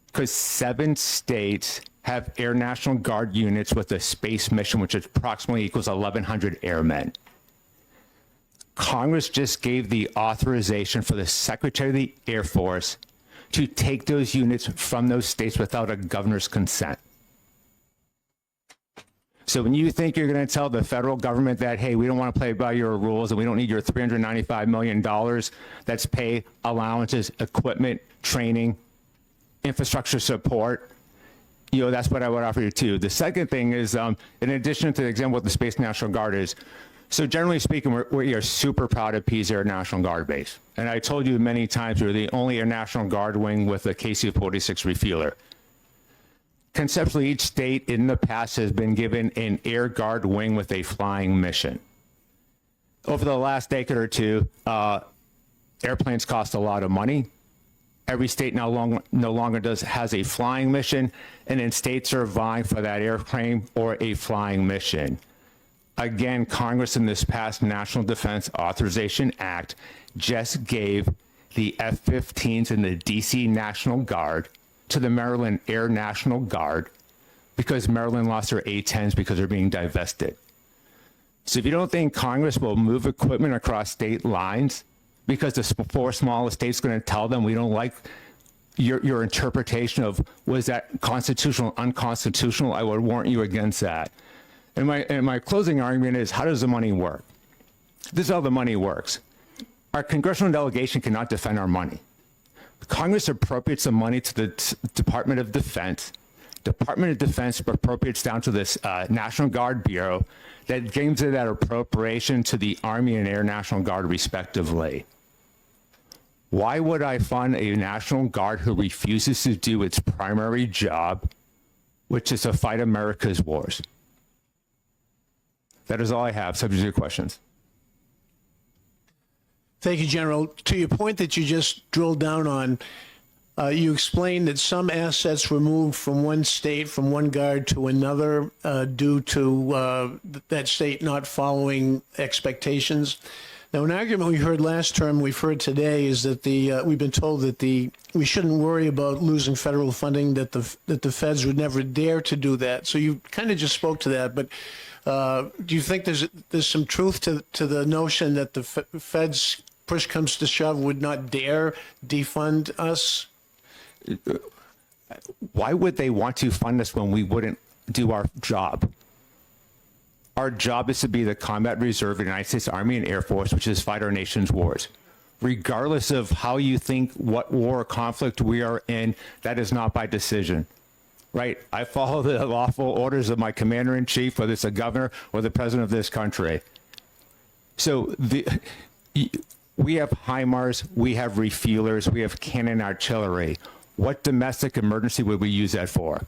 Because 7 states have Air National Guard units with a space mission, which approximately equals 1,100 airmen. Congress just gave the authorization for the Secretary of the Air Force to take those units from those states without a governor's consent. So when you think you're going to tell the federal government that, hey, we don't want to play by your rules and we don't need your $395 million, that's pay, allowances, equipment, training, infrastructure support, you know, that's what I would offer you too. The second thing is, in addition to the example what the Space National Guard is, so generally speaking, we are super proud of Pease Air National Guard Base. And I told you many times, we're the only Air National Guard wing with a KC-46 refueler. Conceptually, each state in the past has been given an Air Guard wing with a flying mission. Over the last decade or two, airplanes cost a lot of money. Every state no longer has a flying mission, and then states are vying for that airplane or a flying mission. Again, Congress in this past National Defense Authorization Act just gave the F-15s in the DC National Guard to the Maryland Air National Guard because Maryland lost their A-10s because they're being divested. So if you don't think Congress will move equipment across state lines because the 4 smallest states are going to tell them we don't like your interpretation of was that constitutional, unconstitutional, I would warn you against that. And my closing argument is, how does the money work? This is how the money works. Our congressional delegation cannot defend our money. Congress appropriates the money to the Department of Defense. Department of Defense appropriates down to this National Guard Bureau that gives it that appropriation to the Army and Air National Guard respectively. Why would I fund a National Guard who refuses to do its primary job, which is to fight America's wars? That is all I have, subject to your questions. Thank you, General. To your point that you just drilled down on, you explained that some assets were moved from one state, from one guard to another, due to that state not following expectations. Now, an argument we heard last term, we've heard today, is that we've been told that we shouldn't worry about losing federal funding, that the feds would never dare to do that. So you kind of just spoke to that, but do you think there's some truth to the notion that the feds, push comes to shove, would not dare defund us? Why would they want to fund us when we wouldn't do our job? Our job is to be the combat reserve of the United States Army and Air Force, which is fight our nation's wars. Regardless of how you think, what war or conflict we are in, that is not by decision. right? I follow the lawful orders of my commander in chief, whether it's the governor or the president of this country. So we have HIMARS, we have refuelers, we have cannon artillery. What domestic emergency would we use that for?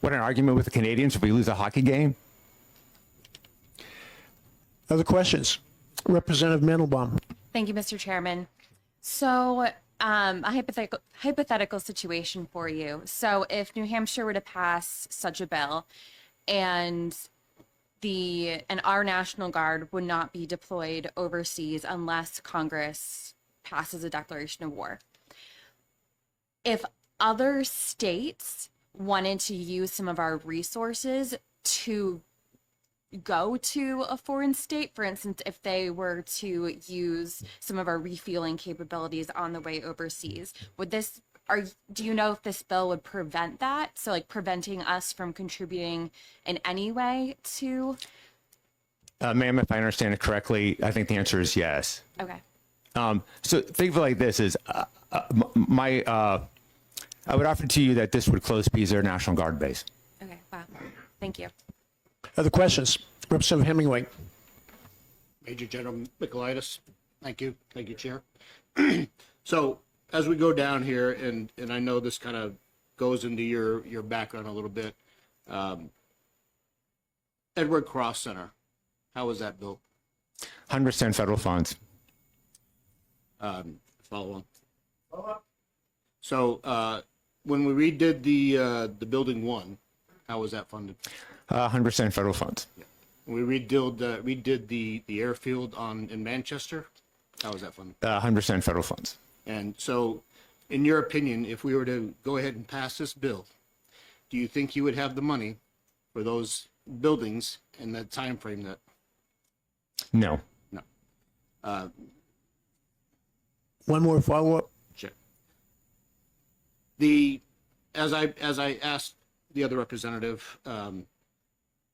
What, an argument with the Canadians if we lose a hockey game? Other questions? Representative Mandelbaum. Thank you, Mr. Chairman. So, a hypothetical situation for you. So, if New Hampshire were to pass such a bill, and our National Guard would not be deployed overseas unless Congress passes a declaration of war. If other states wanted to use some of our resources to go to a foreign state, for instance, if they were to use some of our refueling capabilities on the way overseas, do you know if this bill would prevent that? So, like, preventing us from contributing in any way to? Ma'am, if I understand it correctly, I think the answer is yes. Okay. So think of it like this: I would offer to you that this would close Pease Air National Guard base. Okay. Wow. Thank you. Other questions? Representative Hemingway. Major General Michaelitis. Thank you. Thank you, Chair. So as we go down here, and I know this kind of goes into your background a little bit, Edward Cross Center, how was that built? 100% federal funds. Follow on. So when we redid the building one, how was that funded? 100% federal funds. Yeah. When we redid the airfield in Manchester, how was that funded? 100% federal funds. And so, in your opinion, if we were to go ahead and pass this bill, do you think you would have the money for those buildings in that time frame that? No. No. One more follow-up. Sure. As I asked the other representative,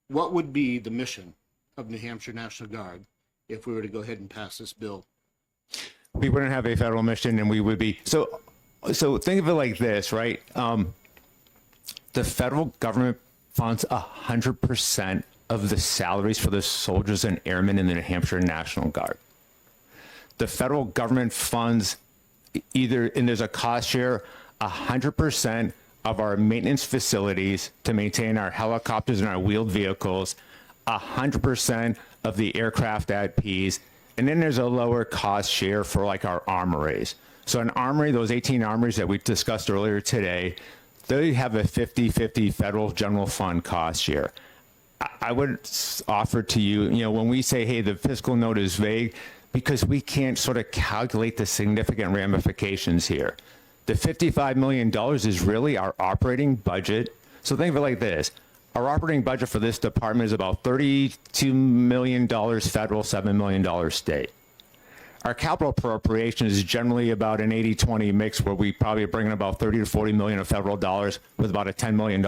what would be the mission of New Hampshire National Guard if we were to go ahead and pass this bill? We wouldn't have a federal mission, and we would be so think of it like this, right? The federal government funds 100% of the salaries for the soldiers and airmen in the New Hampshire National Guard. The federal government funds and there's a cost share, 100% of our maintenance facilities to maintain our helicopters and our wheeled vehicles, 100% of the aircraft at Pease, and then there's a lower cost share for like our armories. So an armory, those 18 armories that we discussed earlier today, they have a 50-50 federal general fund cost share. I would offer to you, when we say, hey, the fiscal note is vague, because we can't sort of calculate the significant ramifications here. The $55 million is really our operating budget. So think of it like this. Our operating budget for this department is about $32 million federal, $7 million state. Our capital appropriation is generally about an 80-20 mix where we probably bring in about 30 to 40 million of federal dollars with about a $10 million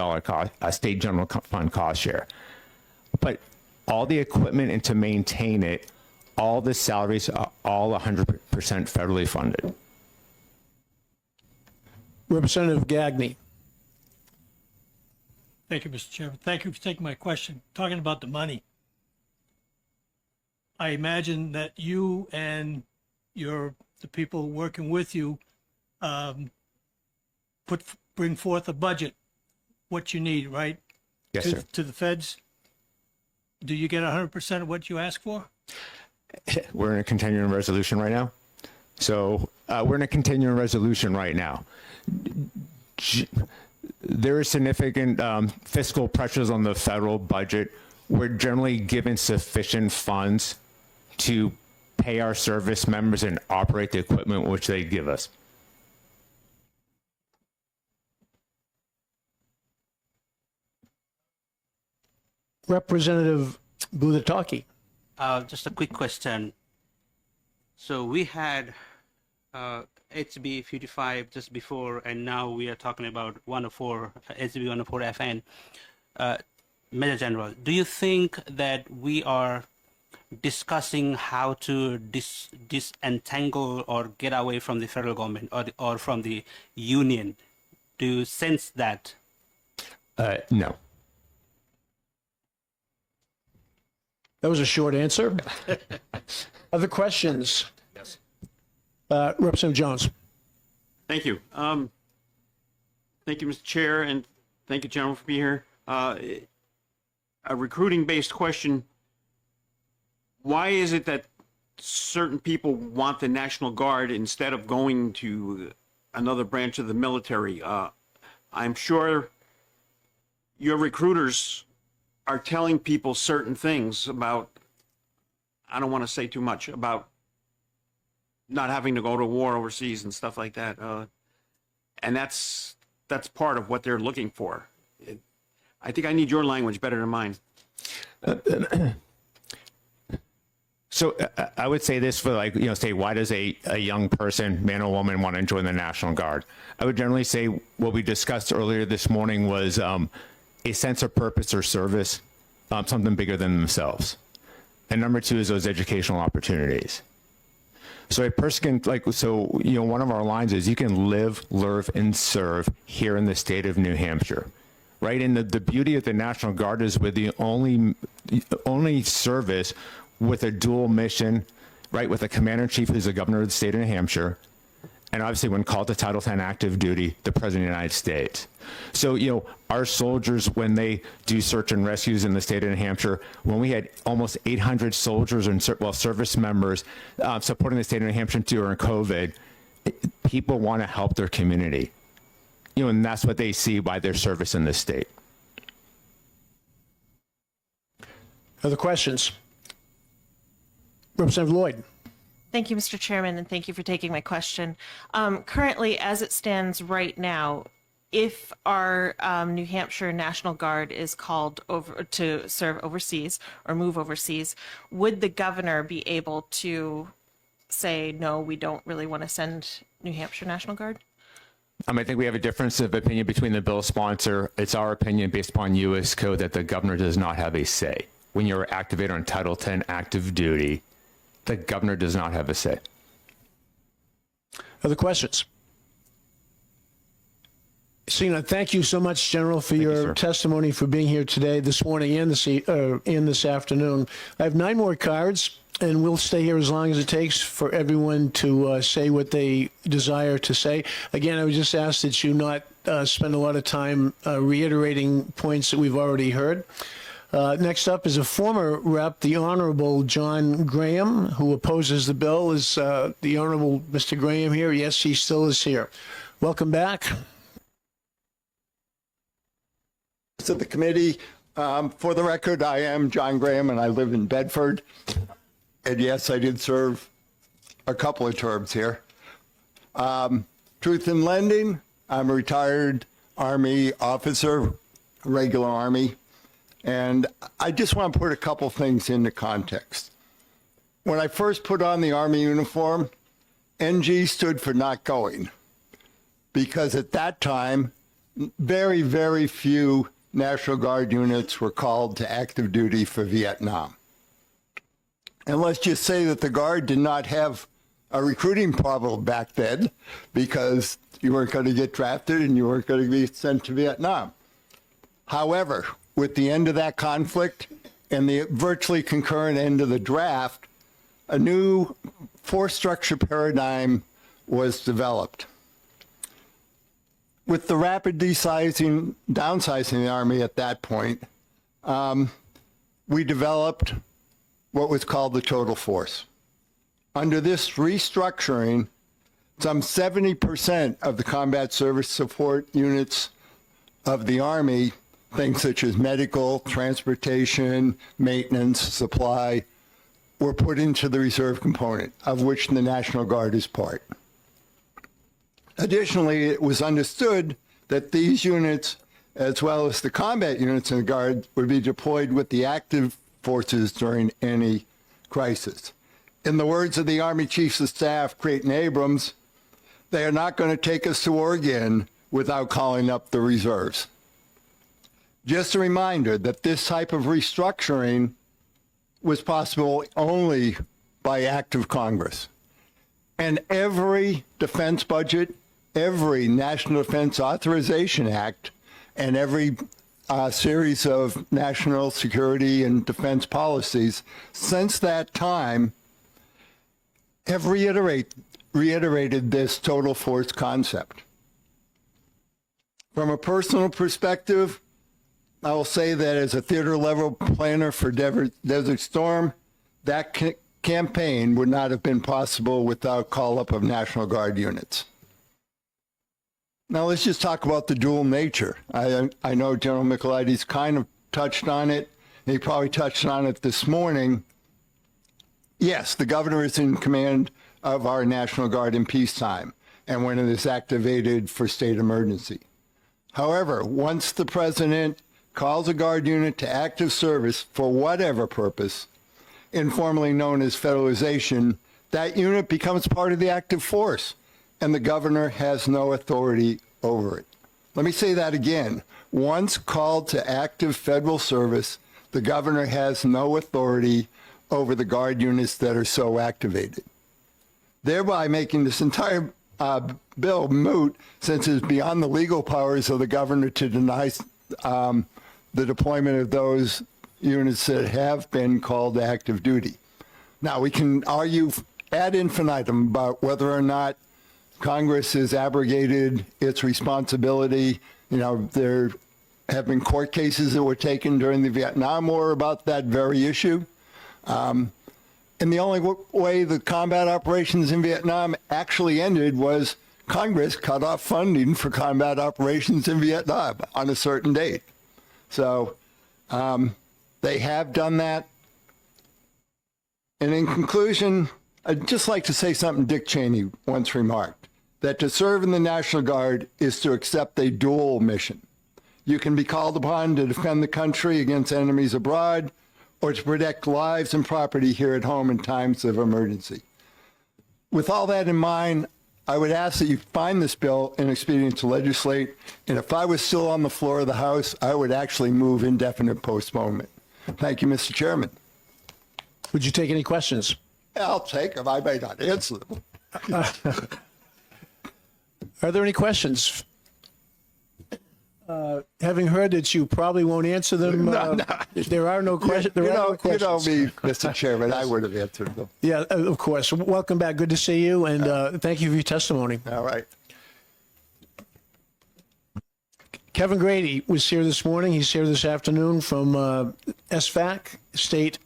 state general fund cost share. But all the equipment and to maintain it, all the salaries are all 100% federally funded. Representative Gagne. Thank you, Mr. Chairman. Thank you for taking my question. Talking about the money, I imagine that you and the people working with you bring forth a budget, what you need, right? Yes, sir. To the feds. Do you get 100% of what you ask for? We're in a continuing resolution right now. So we're in a continuing resolution right now. There are significant fiscal pressures on the federal budget. We're generally given sufficient funds to pay our service members and operate the equipment which they give us. Representative Budataki. Just a quick question. So we had HB 55 just before, and now we are talking about 104, HB 104 FN. Major General, do you think that we are discussing how to disentangle or get away from the federal government or from the union? Do you sense that? No. That was a short answer. Other questions? Yes. Representative Jones. Thank you. Thank you, Mr. Chair, and thank you, gentlemen, for being here. A recruiting-based question. Why is it that certain people want the National Guard instead of going to another branch of the military? I'm sure your recruiters are telling people certain things about, I don't want to say too much, about not having to go to war overseas and stuff like that. And that's part of what they're looking for. I think I need your language better than mine. So I would say this for say, why does a young person, man or woman, want to join the National Guard? I would generally say what we discussed earlier this morning was a sense of purpose or service, something bigger than themselves. And number two is those educational opportunities. So a person can, one of our lines is you can live, learn, and serve here in the state of New Hampshire, right? And the beauty of the National Guard is we're the only service with a dual mission, right? With a commander-in-chief who's the governor of the state of New Hampshire, and obviously when called to Title X active duty, the President of the United States. So, our soldiers, when they do search and rescues in the state of New Hampshire, when we had almost 800 soldiers and service members supporting the state of New Hampshire during COVID, people want to help their community. And that's what they see by their service in this state. Other questions? Representative Lloyd. Thank you, Mr. Chairman, and thank you for taking my question. Currently, as it stands right now, if our New Hampshire National Guard is called over to serve overseas or move overseas, would the governor be able to say, no, we don't really want to send New Hampshire National Guard? I think we have a difference of opinion between the bill sponsor. It's our opinion based upon U.S. code that the governor does not have a say. When you're activated on Title X active duty, the governor does not have a say. Other questions? Sina, thank you so much, General, for your testimony, for being here today, this morning, and this afternoon. I have 9 more cards, and we'll stay here as long as it takes for everyone to say what they desire to say. Again, I would just ask that you not spend a lot of time reiterating points that we've already heard. Next up is a former rep, the Honorable John Graham, who opposes the bill. Is the Honorable Mr. Graham here? Yes, he still is here. Welcome back. To the committee, for the record, I am John Graham and I live in Bedford. And yes, I did serve a couple of terms here. Truth in lending, I'm a retired Army officer, regular Army. And I just want to put a couple things into context. When I first put on the Army uniform, NG stood for not going, because at that time, very, very few National Guard units were called to active duty for Vietnam. And let's just say that the Guard did not have a recruiting problem back then, because you weren't going to get drafted and you weren't going to be sent to Vietnam. However, with the end of that conflict and the virtually concurrent end of the draft, a new force structure paradigm was developed. With the rapid downsizing the Army at that point, we developed what was called the total force. Under this restructuring, some 70% of the combat service support units of the Army, things such as medical, transportation, maintenance, supply, were put into the reserve component, of which the National Guard is part. Additionally, it was understood that these units, as well as the combat units in the Guard, would be deployed with the active forces during any crisis. In the words of the Army Chiefs of Staff, Creighton Abrams, they are not going to take us to war again without calling up the reserves. Just a reminder that this type of restructuring was possible only by act of Congress. And every defense budget, every National Defense Authorization Act, and every series of national security and defense policies since that time have reiterated this total force concept. From a personal perspective, I will say that as a theater level planner for Desert Storm, that campaign would not have been possible without call up of National Guard units. Now let's just talk about the dual nature. I know General Michaelides kind of touched on it. He probably touched on it this morning. Yes, the governor is in command of our National Guard in peacetime and when it is activated for state emergency. However, once the president calls a Guard unit to active service for whatever purpose, informally known as federalization, that unit becomes part of the active force, and the governor has no authority over it. Let me say that again. Once called to active federal service, the governor has no authority over the Guard units that are so activated, thereby making this entire bill moot, since it's beyond the legal powers of the governor to deny the deployment of those units that have been called to active duty. Now, we can argue ad infinitum about whether or not Congress has abrogated its responsibility. You know, there have been court cases that were taken during the Vietnam War about that very issue. And the only way the combat operations in Vietnam actually ended was Congress cut off funding for combat operations in Vietnam on a certain date. So they have done that. And in conclusion, I'd just like to say something Dick Cheney once remarked, that to serve in the National Guard is to accept a dual mission. You can be called upon to defend the country against enemies abroad, or to protect lives and property here at home in times of emergency. With all that in mind, I would ask that you find this bill inexpedient to legislate, and if I was still on the floor of the House, I would actually move indefinite postponement. Thank you, Mr. Chairman. Would you take any questions? I'll take them. I may not answer them. Are there any questions? Having heard that you probably won't answer them, there are no questions. You know me, Mr. Chairman, I would have answered them. Yeah, of course. Welcome back. Good to see you, and thank you for your testimony. All right. Kevin Grady was here this morning. He's here this afternoon from SVAC, State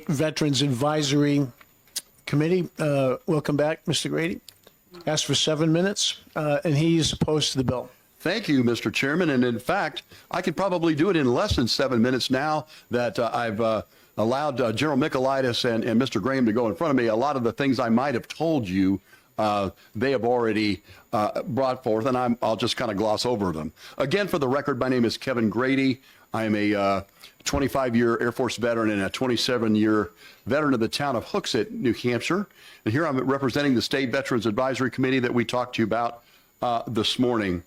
Veterans Advisory Committee. Welcome back, Mr. Grady. Asked for 7 minutes, and he's opposed to the bill. Thank you, Mr. Chairman. And in fact, I could probably do it in less than 7 minutes now that I've allowed General Michaelides and Mr. Graham to go in front of me. A lot of the things I might have told you, they have already brought forth, and I'll just kind of gloss over them. Again, for the record, my name is Kevin Grady. I am a 25-year Air Force veteran and a 27-year veteran of the town of Hooksett, New Hampshire. And here I'm representing the State Veterans Advisory Committee that we talked to you about this morning.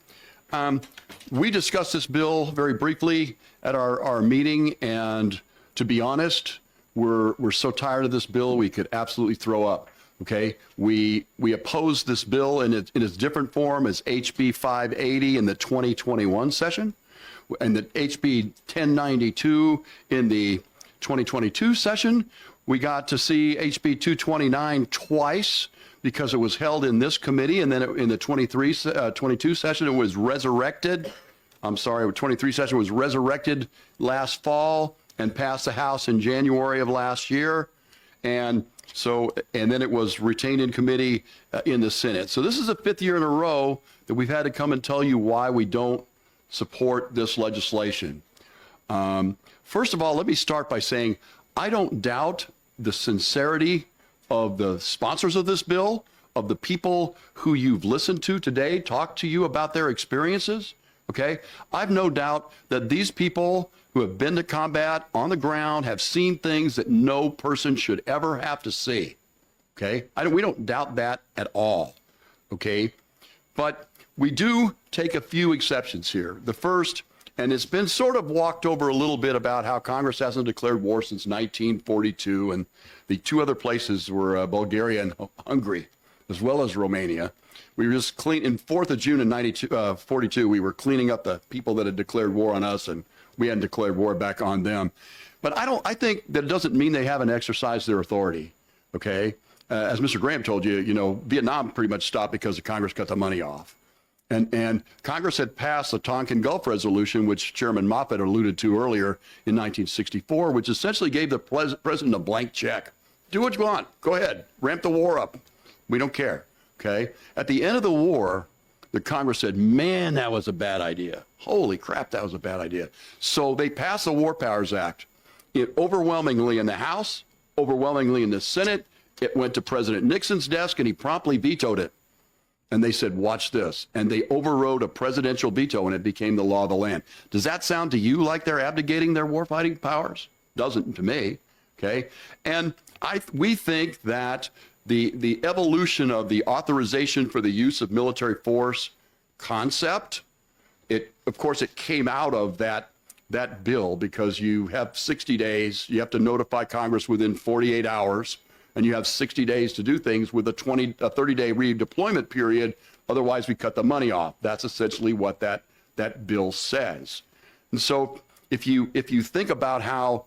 We discussed this bill very briefly at our meeting, and to be honest, we're so tired of this bill we could absolutely throw up. Okay, we opposed this bill in its different form as HB 580 in the 2021 session, and the HB 1092 in the 2022 session. We got to see HB 229 twice because it was held in this committee, and then in the 22 session it was resurrected. I'm sorry, 23 session was resurrected last fall and passed the House in January of last year, and then it was retained in committee in the Senate. So this is the 5th year in a row that we've had to come and tell you why we don't support this legislation. First of all, let me start by saying I don't doubt the sincerity of the sponsors of this bill, of the people who you've listened to today talk to you about their experiences. Okay, I've no doubt that these people who have been to combat on the ground have seen things that no person should ever have to see. Okay, we don't doubt that at all. Okay, but we do take a few exceptions here. The first, and it's been sort of walked over a little bit about how Congress hasn't declared war since 1942, and the two other places were Bulgaria and Hungary. as well as Romania. We were just in 4th of June in 42, we were cleaning up the people that had declared war on us, and we hadn't declared war back on them. But I think that it doesn't mean they haven't exercised their authority, okay? As Mr. Graham told you, Vietnam pretty much stopped because the Congress cut the money off. And Congress had passed the Tonkin Gulf Resolution, which Chairman Moffett alluded to earlier in 1964, which essentially gave the president a blank check. Do what you want. Go ahead. Ramp the war up. We don't care, okay? At the end of the war, the Congress said, man, that was a bad idea. Holy crap, that was a bad idea. So they passed the War Powers Act. Overwhelmingly in the House, overwhelmingly in the Senate. It went to President Nixon's desk, and he promptly vetoed it. And they said, watch this. And they overrode a presidential veto, and it became the law of the land. Does that sound to you like they're abdicating their warfighting powers? Doesn't to me, okay? And we think that the evolution of the authorization for the use of military force concept, of course, it came out of that bill because you have 60 days, you have to notify Congress within 48 hours, and you have 60 days to do things with a 30-day redeployment period. Otherwise, we cut the money off. That's essentially what that bill says. And so if you think about how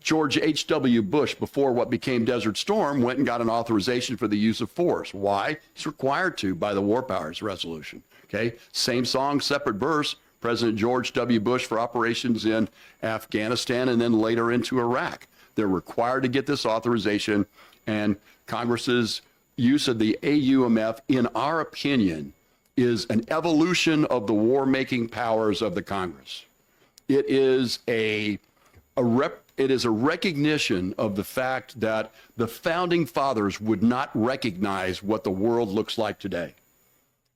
George H.W. Bush, before what became Desert Storm, went and got an authorization for the use of force. Why? He's required to by the War Powers Resolution. Okay? Same song, separate verse. President George W. Bush for operations in Afghanistan and then later into Iraq. They're required to get this authorization, and Congress's use of the AUMF, in our opinion, is an evolution of the war-making powers of the Congress. It is a recognition of the fact that the founding fathers would not recognize what the world looks like today.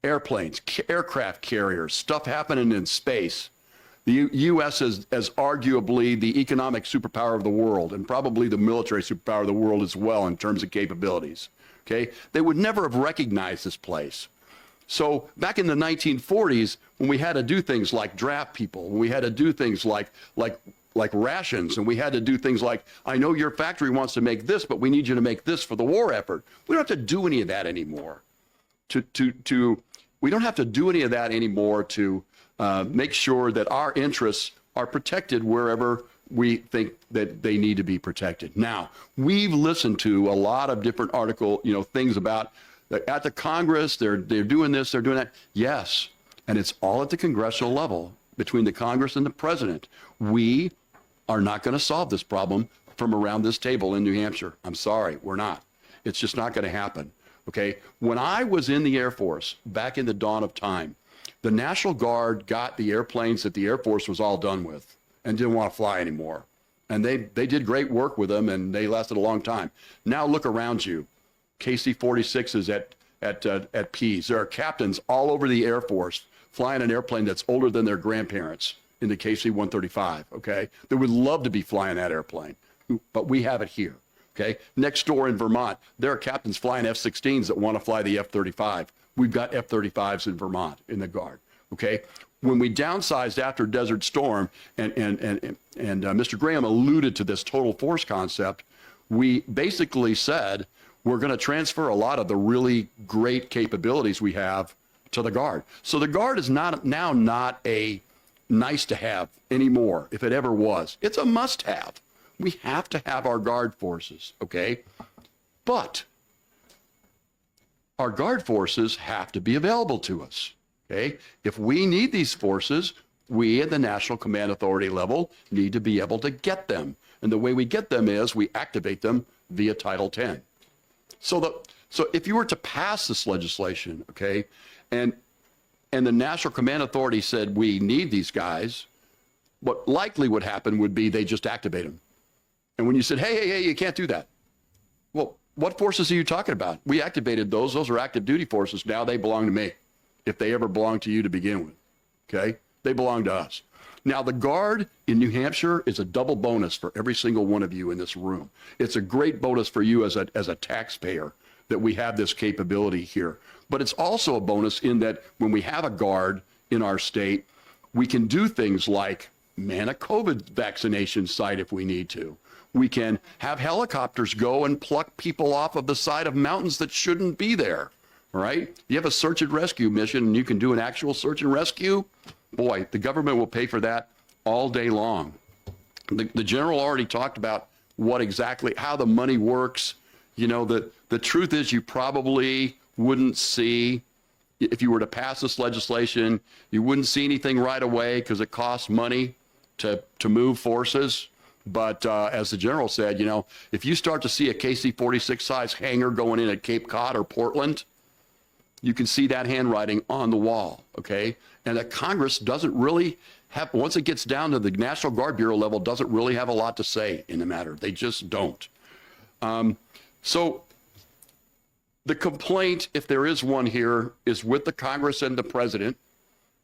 Airplanes, aircraft carriers, stuff happening in space. The U.S. is as arguably the economic superpower of the world and probably the military superpower of the world as well in terms of capabilities. Okay? They would never have recognized this place. So back in the 1940s, when we had to do things like draft people, when we had to do things like rations, and we had to do things like, I know your factory wants to make this, but we need you to make this for the war effort. We don't have to do any of that anymore. We don't have to do any of that anymore to make sure that our interests are protected wherever we think that they need to be protected. Now, we've listened to a lot of different things about at the Congress, they're doing this, they're doing that. Yes, and it's all at the congressional level between the Congress and the president. We are not going to solve this problem from around this table in New Hampshire. I'm sorry, we're not. It's just not going to happen. Okay, when I was in the Air Force back in the dawn of time, the National Guard got the airplanes that the Air Force was all done with and didn't want to fly anymore. And they did great work with them, and they lasted a long time. Now look around you. KC-46s at Pease. There are captains all over the Air Force flying an airplane that's older than their grandparents in the KC-135, okay? They would love to be flying that airplane, but we have it here. Okay. Next door in Vermont, there are captains flying F-16s that want to fly the F-35. We've got F-35s in Vermont in the Guard. Okay. When we downsized after Desert Storm, and Mr. Graham alluded to this total force concept, we basically said we're going to transfer a lot of the really great capabilities we have to the Guard. So the Guard is not a nice to have anymore, if it ever was. It's a must have. We have to have our Guard forces, okay? But our Guard forces have to be available to us, okay? If we need these forces, we at the National Command Authority level need to be able to get them. And the way we get them is we activate them via Title 10. So if you were to pass this legislation, okay, and the National Command Authority said we need these guys, what likely would happen would be they just activate them. And when you said, hey, you can't do that. Well, what forces are you talking about? We activated those. Those are active duty forces. Now they belong to me, if they ever belonged to you to begin with. Okay? They belong to us. Now, the Guard in New Hampshire is a double bonus for every single one of you in this room. It's a great bonus for you as a taxpayer that we have this capability here. But it's also a bonus in that when we have a Guard in our state, we can do things like man a COVID vaccination site if we need to. We can have helicopters go and pluck people off of the side of mountains that shouldn't be there. All right? You have a search and rescue mission and you can do an actual search and rescue. Boy, the government will pay for that all day long. The general already talked about what exactly, how the money works. You know, the truth is you probably wouldn't see, if you were to pass this legislation, you wouldn't see anything right away because it costs money to move forces. But as the general said, you know, if you start to see a KC-46 size hangar going in at Cape Cod or Portland, you can see that handwriting on the wall, okay? And that Congress doesn't really have, once it gets down to the National Guard Bureau level, doesn't really have a lot to say in the matter. They just don't. So the complaint, if there is one here, is with the Congress and the president.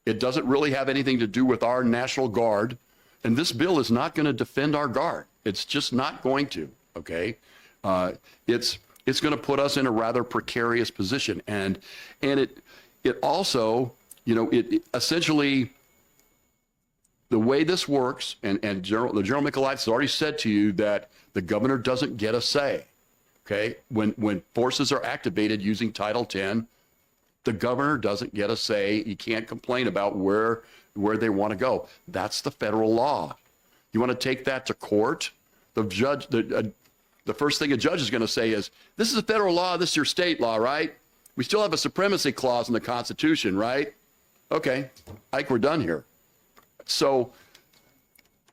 It doesn't really have anything to do with our National Guard. And this bill is not going to defend our Guard. It's just not going to, okay? It's going to put us in a rather precarious position. And it also, you know, it essentially, the way this works, and General Mikolaitis has already said to you that the governor doesn't get a say, okay? When forces are activated using Title 10, the governor doesn't get a say. He can't complain about where they want to go. That's the federal law. You want to take that to court? The judge, the first thing a judge is going to say is, this is a federal law, this is your state law, right? We still have a supremacy clause in the Constitution, right? Okay, Ike, we're done here. So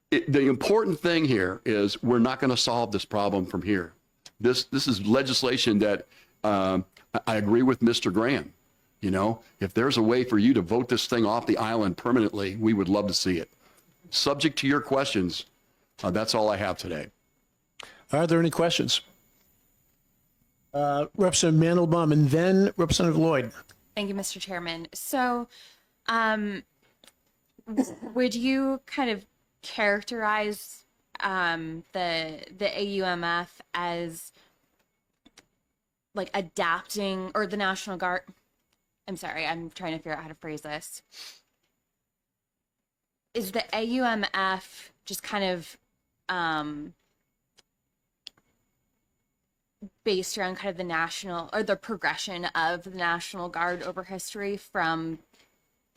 the important thing here is we're not going to solve this problem from here. This is legislation that I agree with Mr. Graham. You know, if there's a way for you to vote this thing off the island permanently, we would love to see it. Subject to your questions, that's all I have today. Are there any questions? Representative Mandelbaum and then Representative Lloyd. Thank you, Mr. Chairman. So, would you kind of characterize the AUMF as like adapting, or the National Guard? I'm sorry, I'm trying to figure out how to phrase this. Is the AUMF just kind of based around kind of the national, or the progression of the National Guard over history from,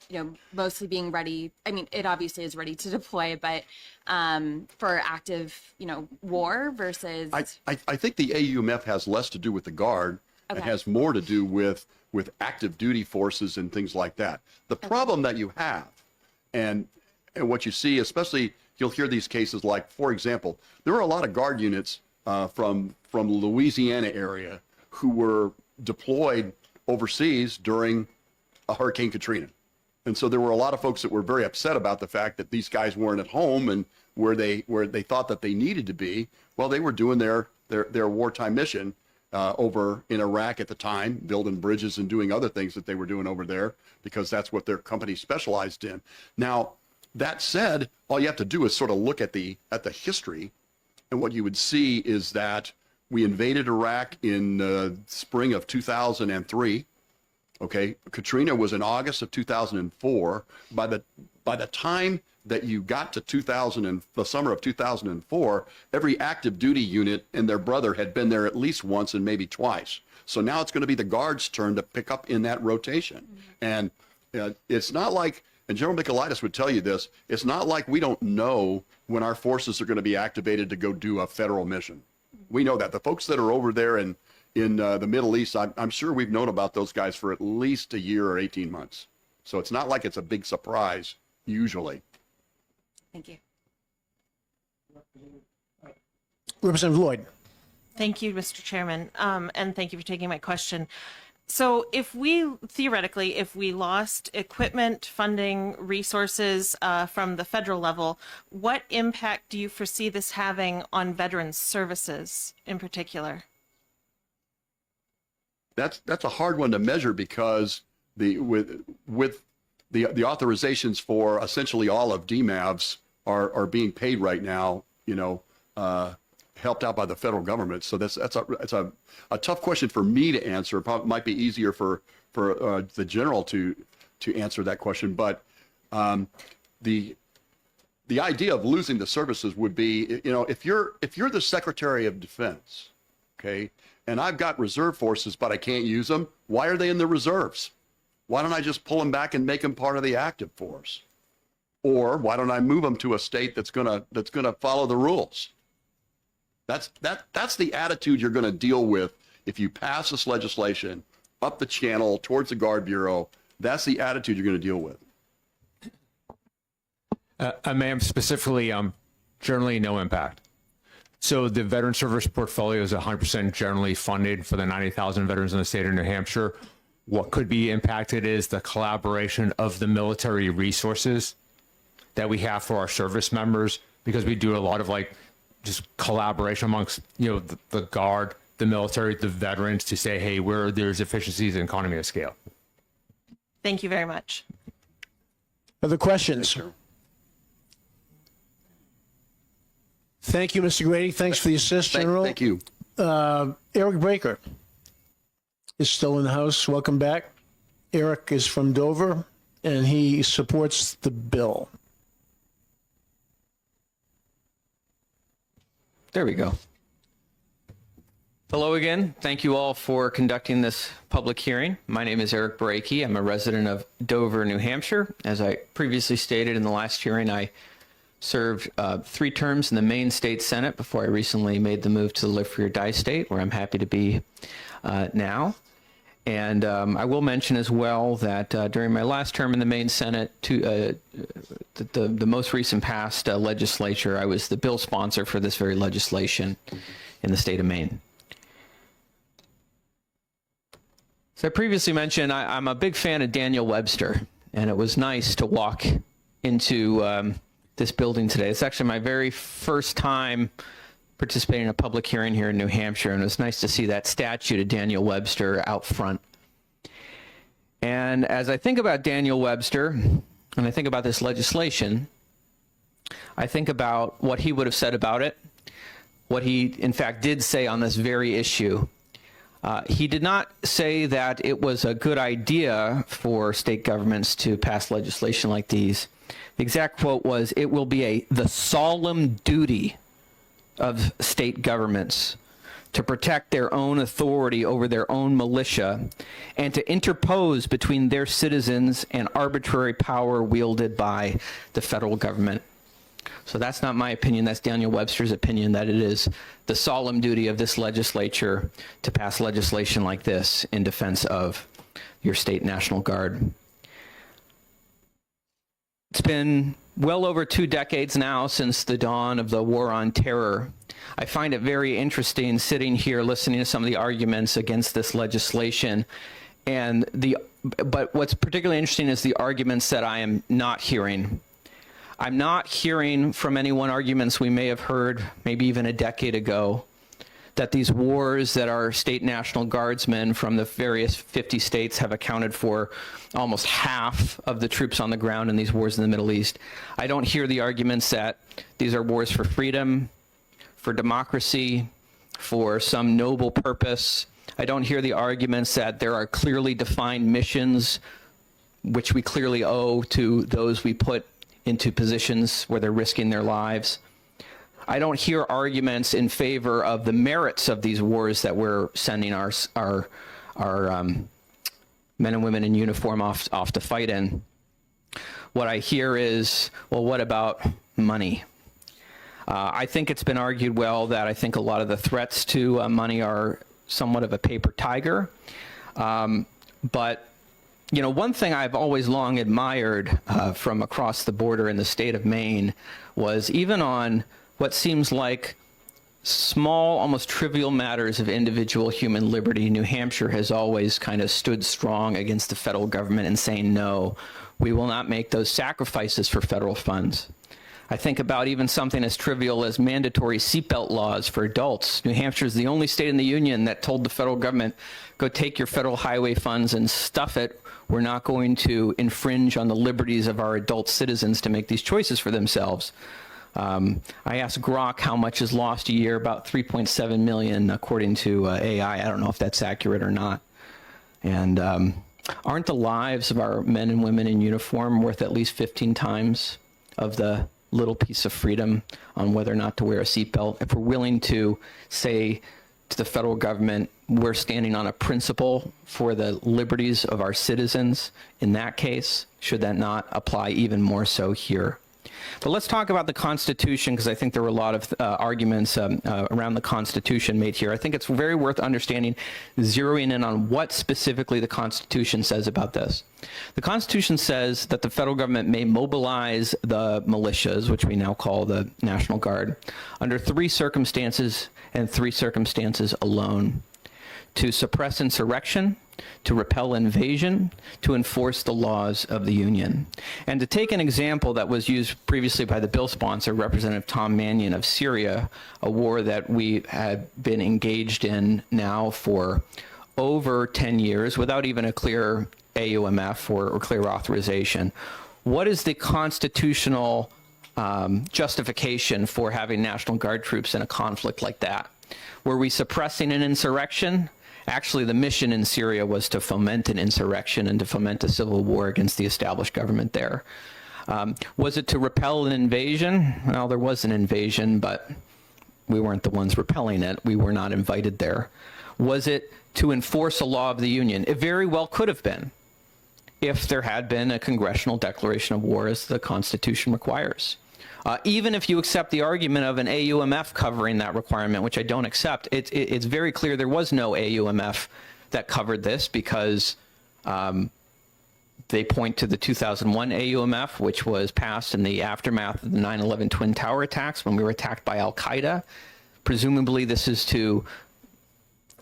you know, mostly being ready? I mean, it obviously is ready to deploy, but for active, you know, war versus... I think the AUMF has less to do with the Guard. Okay. It has more to do with active duty forces and things like that. The problem that you have, and what you see, especially, you'll hear these cases like, for example, there were a lot of Guard units from Louisiana area who were deployed overseas during Hurricane Katrina. And so there were a lot of folks that were very upset about the fact that these guys weren't at home and where they thought that they needed to be. Well, they were doing their wartime mission over in Iraq at the time, building bridges and doing other things that they were doing over there, because that's what their company specialized in. Now, that said, all you have to do is sort of look at the history, and what you would see is that we invaded Iraq in the spring of 2003. Okay, Katrina was in August of 2004. By the time that you got to the summer of 2004, every active duty unit and their brother had been there at least once and maybe twice. So now it's going to be the Guard's turn to pick up in that rotation. And it's not like, and General Mikolaitis would tell you this, it's not like we don't know when our forces are going to be activated to go do a federal mission. We know that. The folks that are over there in the Middle East, I'm sure we've known about those guys for at least a year or 18 months. So it's not like it's a big surprise, usually. Thank you. Representative Lloyd. Thank you, Mr. Chairman, and thank you for taking my question. So if we lost equipment, funding, resources from the federal level, what impact do you foresee this having on veterans services in particular? That's a hard one to measure, because with the authorizations for essentially all of DMAVs are being paid right now, you know, helped out by the federal government. So that's a tough question for me to answer. It probably might be easier for the general to answer that question. But the idea of losing the services would be, you know, if you're the Secretary of Defense, okay, and I've got reserve forces, but I can't use them, why are they in the reserves? Why don't I just pull them back and make them part of the active force? Or why don't I move them to a state that's gonna follow the rules? That's the attitude you're going to deal with if you pass this legislation up the channel towards the Guard Bureau. That's the attitude you're going to deal with. Ma'am, specifically, generally no impact. So the veteran service portfolio is 100% generally funded for the 90,000 veterans in the state of New Hampshire. What could be impacted is the collaboration of the military resources that we have for our service members, because we do a lot of just collaboration amongst, the Guard, the military, the veterans, to say, hey, where there's efficiencies and economy of scale. Thank you very much. Other questions? Thank you, Mr. Grady. Thanks for the assist, General. Thank you. Eric Breaker is still in the House. Welcome back. Eric is from Dover, and he supports the bill. There we go. Hello again. Thank you all for conducting this public hearing. My name is Eric Barakey. I'm a resident of Dover, New Hampshire. As I previously stated in the last hearing, I served 3 terms in the Maine State Senate before I recently made the move to the Live Free or Die state, where I'm happy to be now. And I will mention as well that during my last term in the Maine Senate, the most recent passed legislature, I was the bill sponsor for this very legislation in the state of Maine. So I previously mentioned I'm a big fan of Daniel Webster, and it was nice to walk into this building today. It's actually my very first time participating in a public hearing here in New Hampshire, and it was nice to see that statue to Daniel Webster out front. And as I think about Daniel Webster, and I think about this legislation, I think about what he would have said about it, what he in fact did say on this very issue. He did not say that it was a good idea for state governments to pass legislation like these. The exact quote was, "It will be the solemn duty of state governments to protect their own authority over their own militia and to interpose between their citizens and arbitrary power wielded by the federal government." So that's not my opinion, that's Daniel Webster's opinion, that it is the solemn duty of this legislature to pass legislation like this in defense of your state National Guard. It's been well over 2 decades now since the dawn of the War on Terror. I find it very interesting sitting here listening to some of the arguments against this legislation. But what's particularly interesting is the arguments that I am not hearing. I'm not hearing from anyone arguments we may have heard maybe even a decade ago, that these wars that our state National Guardsmen from the various 50 states have accounted for almost half of the troops on the ground in these wars in the Middle East. I don't hear the arguments that these are wars for freedom, for democracy, for some noble purpose. I don't hear the arguments that there are clearly defined missions which we clearly owe to those we put into positions where they're risking their lives. I don't hear arguments in favor of the merits of these wars that we're sending our men and women in uniform off to fight in. What I hear is, well, what about money? I think it's been argued well that I think a lot of the threats to money are somewhat of a paper tiger. But one thing I've always long admired from across the border in the state of Maine was, even on what seems like small, almost trivial matters of individual human liberty, New Hampshire has always kind of stood strong against the federal government and saying, no, we will not make those sacrifices for federal funds. I think about even something as trivial as mandatory seatbelt laws for adults. New Hampshire is the only state in the union that told the federal government, go take your federal highway funds and stuff it. We're not going to infringe on the liberties of our adult citizens to make these choices for themselves. I asked Grok how much is lost a year, about 3.7 million according to AI. I don't know if that's accurate or not. And aren't the lives of our men and women in uniform worth at least 15 times of the little piece of freedom on whether or not to wear a seatbelt, if we're willing to say to the federal government, we're standing on a principle for the liberties of our citizens, in that case, should that not apply even more so here? But let's talk about the Constitution, because I think there were a lot of arguments around the Constitution made here. I think it's very worth understanding, zeroing in on what specifically the Constitution says about this. The Constitution says that the federal government may mobilize the militias, which we now call the National Guard, under 3 circumstances and 3 circumstances alone: to suppress insurrection, to repel invasion, to enforce the laws of the Union. And to take an example that was used previously by the bill sponsor, Representative Tom Mannion of Syria, a war that we had been engaged in now for over 10 years without even a clear AUMF or clear authorization. What is the constitutional justification for having National Guard troops in a conflict like that? Were we suppressing an insurrection? Actually, the mission in Syria was to foment an insurrection and to foment a civil war against the established government there. Was it to repel an invasion? Well, there was an invasion, but we weren't the ones repelling it. We were not invited there. Was it to enforce a law of the Union? It very well could have been, if there had been a congressional declaration of war as the Constitution requires. Even if you accept the argument of an AUMF covering that requirement, which I don't accept, it's very clear there was no AUMF that covered this, because they point to the 2001 AUMF, which was passed in the aftermath of the 9/11 Twin Tower attacks when we were attacked by Al-Qaeda. Presumably this is to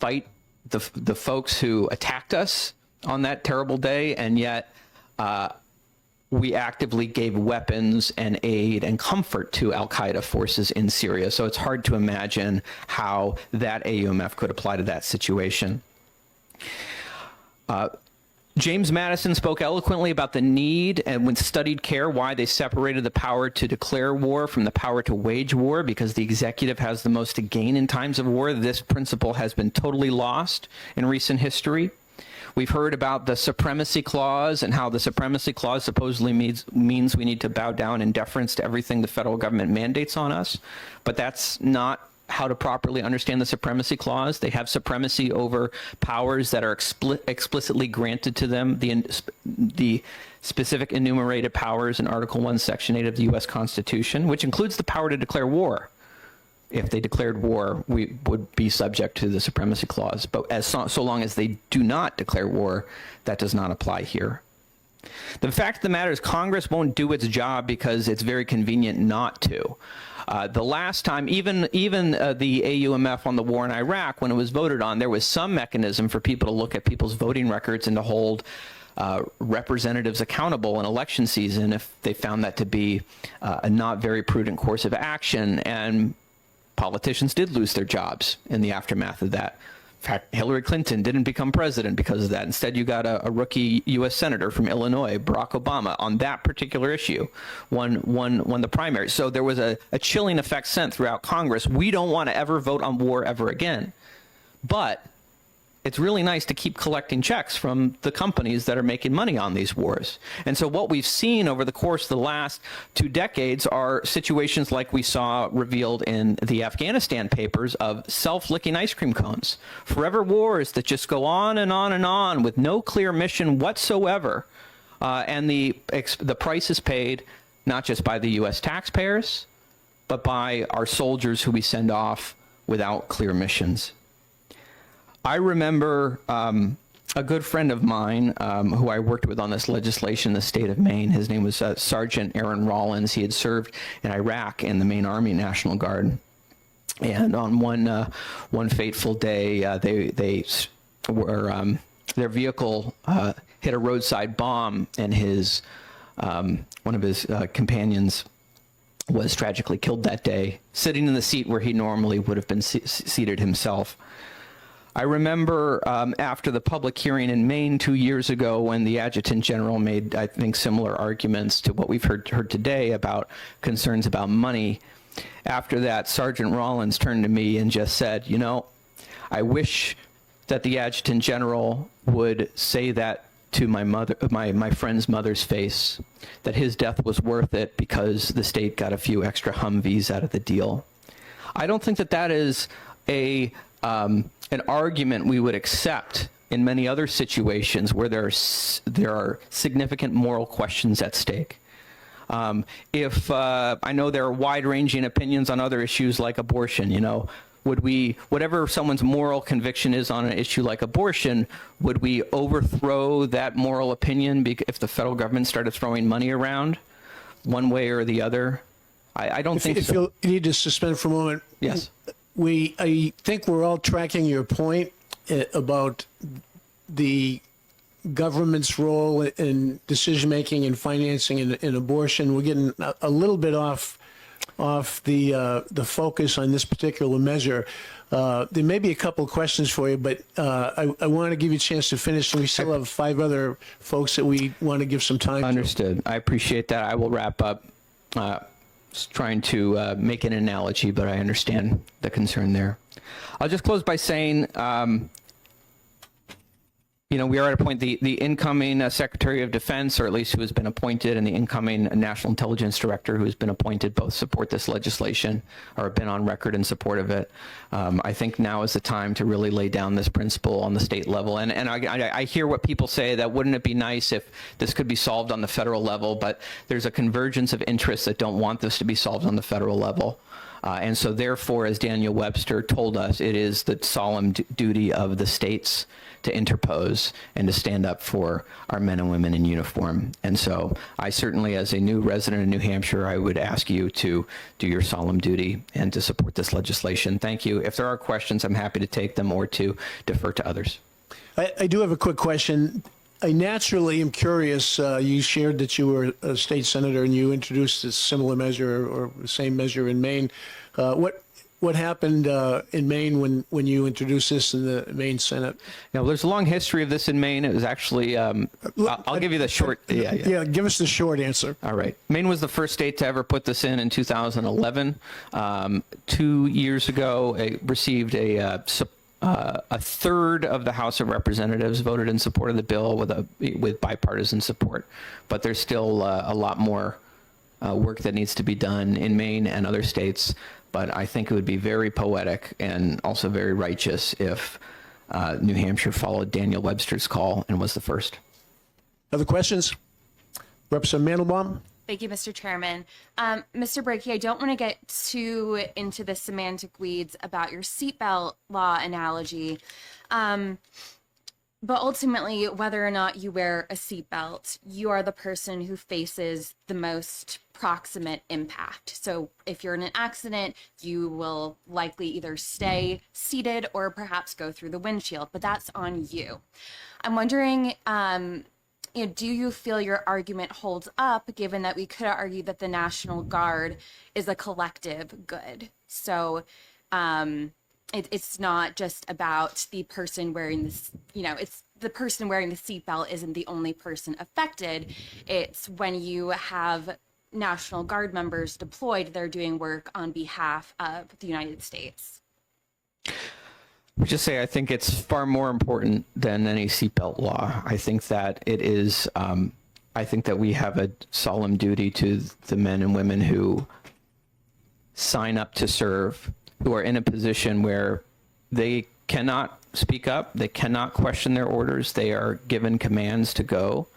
fight the folks who attacked us on that terrible day, and yet we actively gave weapons and aid and comfort to al-Qaeda forces in Syria. So it's hard to imagine how that AUMF could apply to that situation. James Madison spoke eloquently about the need, and with studied care, why they separated the power to declare war from the power to wage war, because the executive has the most to gain in times of war. This principle has been totally lost in recent history. We've heard about the Supremacy Clause and how the Supremacy Clause supposedly means we need to bow down in deference to everything the federal government mandates on us. But that's not how to properly understand the Supremacy Clause. They have supremacy over powers that are explicitly granted to them, the specific enumerated powers in Article 1, Section 8 of the U.S. Constitution, which includes the power to declare war. If they declared war, we would be subject to the Supremacy Clause. But so long as they do not declare war, that does not apply here. The fact of the matter is Congress won't do its job because it's very convenient not to. The last time, even the AUMF on the war in Iraq, when it was voted on, there was some mechanism for people to look at people's voting records and to hold representatives accountable in election season if they found that to be a not very prudent course of action. And politicians did lose their jobs in the aftermath of that. In fact, Hillary Clinton didn't become president because of that. Instead, you got a rookie U.S. senator from Illinois, Barack Obama, on that particular issue, won the primary. So there was a chilling effect sent throughout Congress. We don't want to ever vote on war ever again. But it's really nice to keep collecting checks from the companies that are making money on these wars. And so what we've seen over the course of the last 2 decades are situations like we saw revealed in the Afghanistan papers of self-licking ice cream cones. Forever wars that just go on and on and on with no clear mission whatsoever. And the price is paid not just by the U.S. taxpayers, but by our soldiers who we send off without clear missions. I remember a good friend of mine who I worked with on this legislation in the state of Maine. His name was Sergeant Aaron Rollins. He had served in Iraq in the Maine Army National Guard. And on one fateful day, they were their vehicle hit a roadside bomb, and one of his companions was tragically killed that day, sitting in the seat where he normally would have been seated himself. I remember after the public hearing in Maine 2 years ago when the Adjutant General made, I think, similar arguments to what we've heard today about concerns about money. After that, Sergeant Rollins turned to me and just said, you know, I wish that the Adjutant General would say that to my friend's mother's face that his death was worth it because the state got a few extra Humvees out of the deal. I don't think that that is an argument we would accept in many other situations where there are significant moral questions at stake. If I know there are wide-ranging opinions on other issues like abortion, would we, whatever someone's moral conviction is on an issue like abortion, would we overthrow that moral opinion if the federal government started throwing money around one way or the other? I don't think so. If you need to suspend for a moment. Yes. I think we're all tracking your point about the government's role in decision-making and financing in abortion. We're getting a little bit off the focus on this particular measure. There may be a couple of questions for you, but I want to give you a chance to finish, and we still have 5 other folks that we want to give some time Understood. I appreciate that. I will wrap up trying to make an analogy, but I understand the concern there. I'll just close by saying, we are at a point, the incoming Secretary of Defense, or at least who has been appointed, and the incoming National Intelligence Director who has been appointed both support this legislation or have been on record in support of it. I think now is the time to really lay down this principle on the state level. And I hear what people say, that wouldn't it be nice if this could be solved on the federal level, but there's a convergence of interests that don't want this to be solved on the federal level. And so therefore, as Daniel Webster told us, it is the solemn duty of the states to interpose and to stand up for our men and women in uniform. And so I certainly, as a new resident of New Hampshire, I would ask you to do your solemn duty and to support this legislation. Thank you. If there are questions, I'm happy to take them or to defer to others. I do have a quick question. I naturally am curious. You shared that you were a state senator and you introduced a similar measure or the same measure in Maine. What happened in Maine when you introduced this in the Maine Senate? Now, there's a long history of this in Maine. It was actually, I'll give you the short. Yeah, give us the short answer. All right. Maine was the first state to ever put this in 2011. 2 years ago, it received a third of the House of Representatives voted in support of the bill with bipartisan support. But there's still a lot more work that needs to be done in Maine and other states. But I think it would be very poetic and also very righteous if New Hampshire followed Daniel Webster's call and was the first. Other questions? Representative Mandelbaum? Thank you, Mr. Chairman. Mr. Brakey, I don't want to get too into the semantic weeds about your seatbelt law analogy. But ultimately, whether or not you wear a seatbelt, you are the person who faces the most proximate impact. So if you're in an accident, you will likely either stay seated or perhaps go through the windshield, but that's on you. I'm wondering, do you feel your argument holds up, given that we could argue that the National Guard is a collective good? So it's not just about the person wearing this, it's the person wearing the seatbelt isn't the only person affected. It's when you have National Guard members deployed, they're doing work on behalf of the United States. I just say I think it's far more important than any seatbelt law. I think that it is, I think that we have a solemn duty to the men and women who sign up to serve, who are in a position where they cannot speak up, they cannot question their orders, they are given commands to go.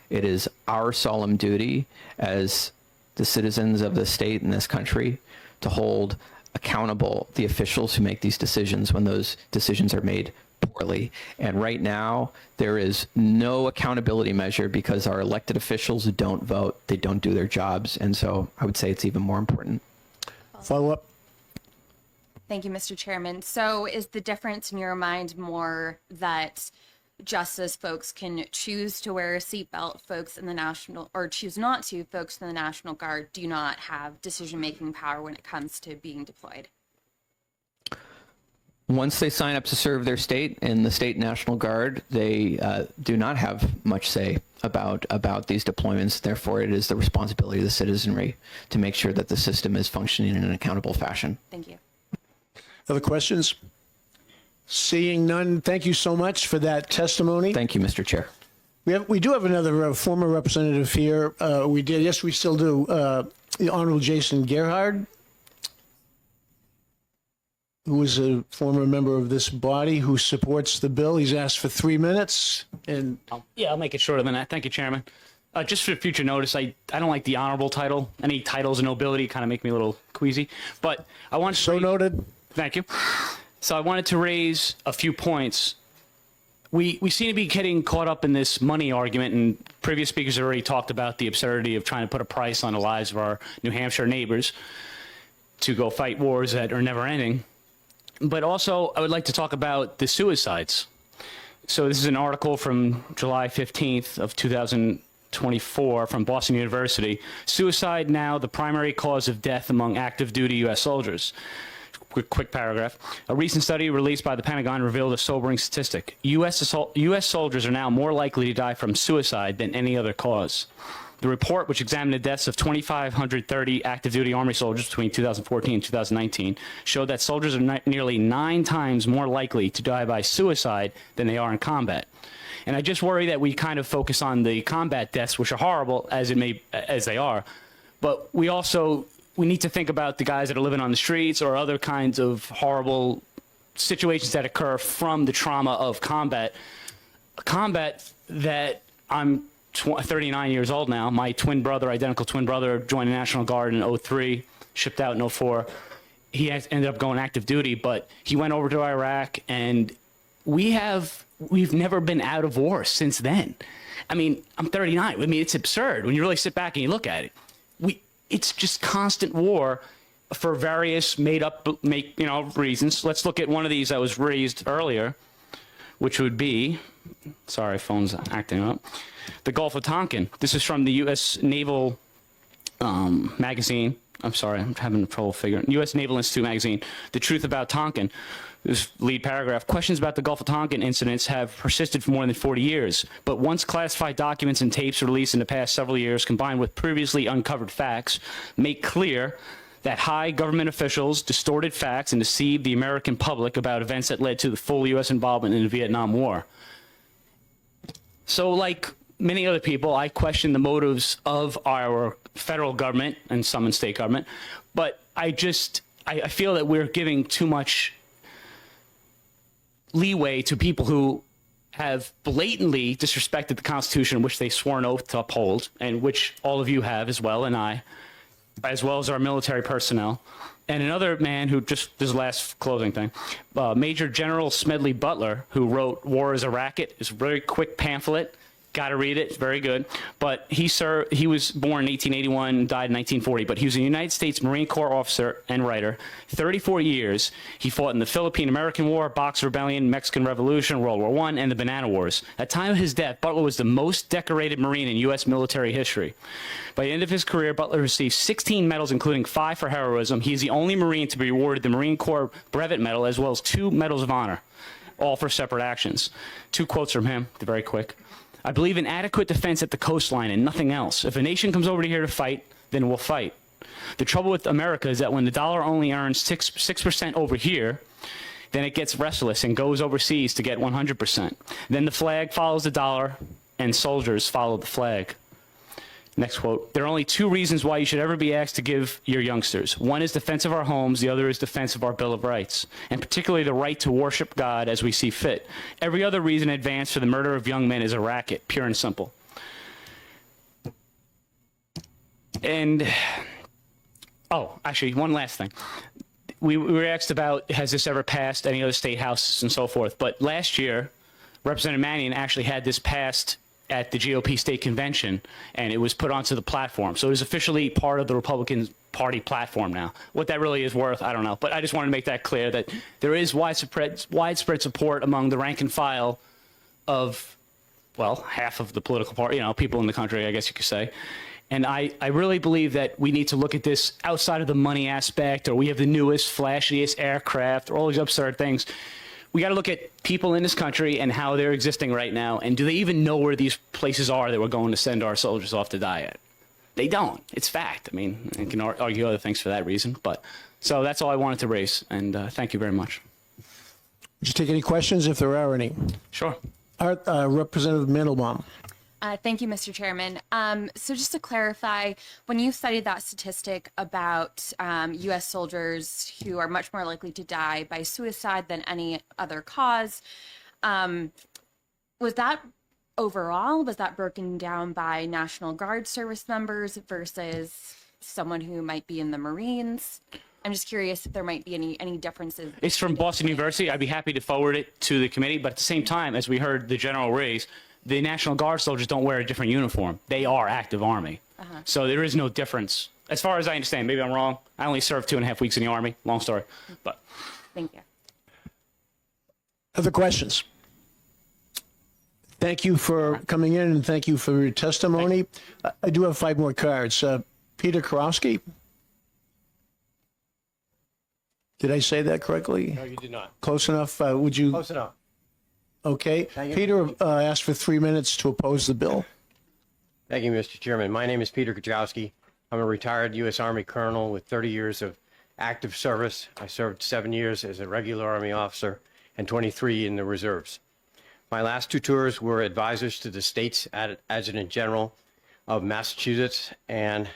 It is our solemn duty as the citizens of the state and this country to hold accountable the officials who make these decisions when those decisions are made poorly. And right now, there is no accountability measure because our elected officials don't vote, they don't do their jobs. And so I would say it's even more important. Follow up. Thank you, Mr. Chairman. So is the difference in your mind more that just as folks can choose to wear a seatbelt, folks in the National, or choose not to, folks in the National Guard do not have decision-making power when it comes to being deployed? Once they sign up to serve their state in the state National Guard, they do not have much say about these deployments. Therefore, it is the responsibility of the citizenry to make sure that the system is functioning in an accountable fashion. Thank you. Other questions? Seeing none, thank you so much for that testimony. Thank you, Mr. Chair. We do have another former representative here. Yes, we still do. The Honorable Jason Gerhard, who is a former member of this body who supports the bill. He's asked for 3 minutes. And Yeah, I'll make it shorter than that. Thank you, Chairman. Just for future notice, I don't like the honorable title. Any titles of nobility kind of make me a little queasy. But I want to noted. Thank you. So I wanted to raise a few points. We seem to be getting caught up in this money argument, and previous speakers have already talked about the absurdity of trying to put a price on the lives of our New Hampshire neighbors to go fight wars that are never ending. But also, I would like to talk about the suicides. So this is an article from July 15th of 2024 from Boston University. Suicide now the primary cause of death among active duty U.S. soldiers. Quick paragraph. A recent study released by the Pentagon revealed a sobering statistic. U.S. soldiers are now more likely to die from suicide than any other cause. The report, which examined the deaths of 2,530 active duty Army soldiers between 2014 and 2019, showed that soldiers are nearly 9 times more likely to die by suicide than they are in combat. And I just worry that we kind of focus on the combat deaths, which are horrible as they are, but we need to think about the guys that are living on the streets or other kinds of horrible situations that occur from the trauma of combat. Combat that I'm 39 years old now. My twin brother, identical twin brother, joined the National Guard in 03, shipped out in 04. He ended up going active duty, but he went over to Iraq, and we've never been out of war since then. I mean, I'm 39. I mean, it's absurd when you really sit back and you look at it. It's just constant war for various made-up reasons. Let's look at one of these that was raised earlier, which would be, sorry, phone's acting up, the Gulf of Tonkin. This is from the U.S. Naval magazine. I'm sorry, I'm having trouble figuring. U.S. Naval Institute magazine, The Truth About Tonkin. This lead paragraph, questions about the Gulf of Tonkin incidents have persisted for more than 40 years, but once classified documents and tapes released in the past several years, combined with previously uncovered facts, make clear that high government officials distorted facts and deceived the American public about events that led to the full U.S. involvement in the Vietnam War. So, like many other people, I question the motives of our federal government and some in state government, but I feel that we're giving too much leeway to people who have blatantly disrespected the Constitution, which they swore an oath to uphold, and which all of you have as well, and I, as well as our military personnel. And another man who this last closing thing, Major General Smedley Butler, who wrote War is a Racket. It's a very quick pamphlet. Got to read it. It's very good. But he was born in 1881, died in 1940, but he was a United States Marine Corps officer and writer. 34 years. He fought in the Philippine-American War, Boxer Rebellion, Mexican Revolution, World War I, and the Banana Wars. At the time of his death, Butler was the most decorated Marine in U.S. military history. By the end of his career, Butler received 16 medals, including 5 for heroism. He is the only Marine to be awarded the Marine Corps Brevet Medal, as well as 2 Medals of Honor, all for separate actions. 2 quotes from him, they're very quick. I believe in adequate defense at the coastline and nothing else. If a nation comes over here to fight, then we'll fight. The trouble with America is that when the dollar only earns 6% over here, then it gets restless and goes overseas to get 100%. Then the flag follows the dollar and soldiers follow the flag. Next quote, there are only 2 reasons why you should ever be asked to give your youngsters. One is defense of our homes, the other is defense of our Bill of Rights, and particularly the right to worship God as we see fit. Every other reason advanced for the murder of young men is a racket, pure and simple. And, actually, one last thing. We were asked about, has this ever passed any other state houses and so forth, but last year, Representative Mannion actually had this passed at the GOP state convention, and it was put onto the platform. So it is officially part of the Republican Party platform now. What that really is worth, I don't know. But I just wanted to make that clear, that there is widespread support among the rank and file of, well, half of the political party, people in the country, I guess you could say. And I really believe that we need to look at this outside of the money aspect, or we have the newest, flashiest aircraft, or all these absurd things. We got to look at people in this country and how they're existing right now, and do they even know where these places are that we're going to send our soldiers off to die at? They don't. It's fact. I mean, I can argue other things for that reason, but so that's all I wanted to raise, and thank you very much. Would you take any questions if there are any? Sure. Representative Mandelbaum. Thank you, Mr. Chairman. So just to clarify, when you studied that statistic about U.S. soldiers who are much more likely to die by suicide than any other cause, was that overall? Was that broken down by National Guard service members versus someone who might be in the Marines? I'm just curious if there might be any differences. It's from Boston University. I'd be happy to forward it to the committee. But at the same time, as we heard the general raise, the National Guard soldiers don't wear a different uniform. They are active Army. So there is no difference. As far as I understand, maybe I'm wrong. I only served 2.5 weeks in the Army. Long story. But Thank you. Other questions? Thank you for coming in and thank you for your testimony. I do have 5 more cards. Peter Karofsky. Did I say that correctly? No, you did not. Close enough? Would you? Close enough. Okay. Thank you. Peter asked for 3 minutes to oppose the bill. Thank you, Mr. Chairman. My name is Peter Kajowski. I'm a retired U.S. Army colonel with 30 years of active service. I served 7 years as a regular Army officer and 23 in the reserves. My last 2 tours were advisors to the state's Adjutant General of Massachusetts and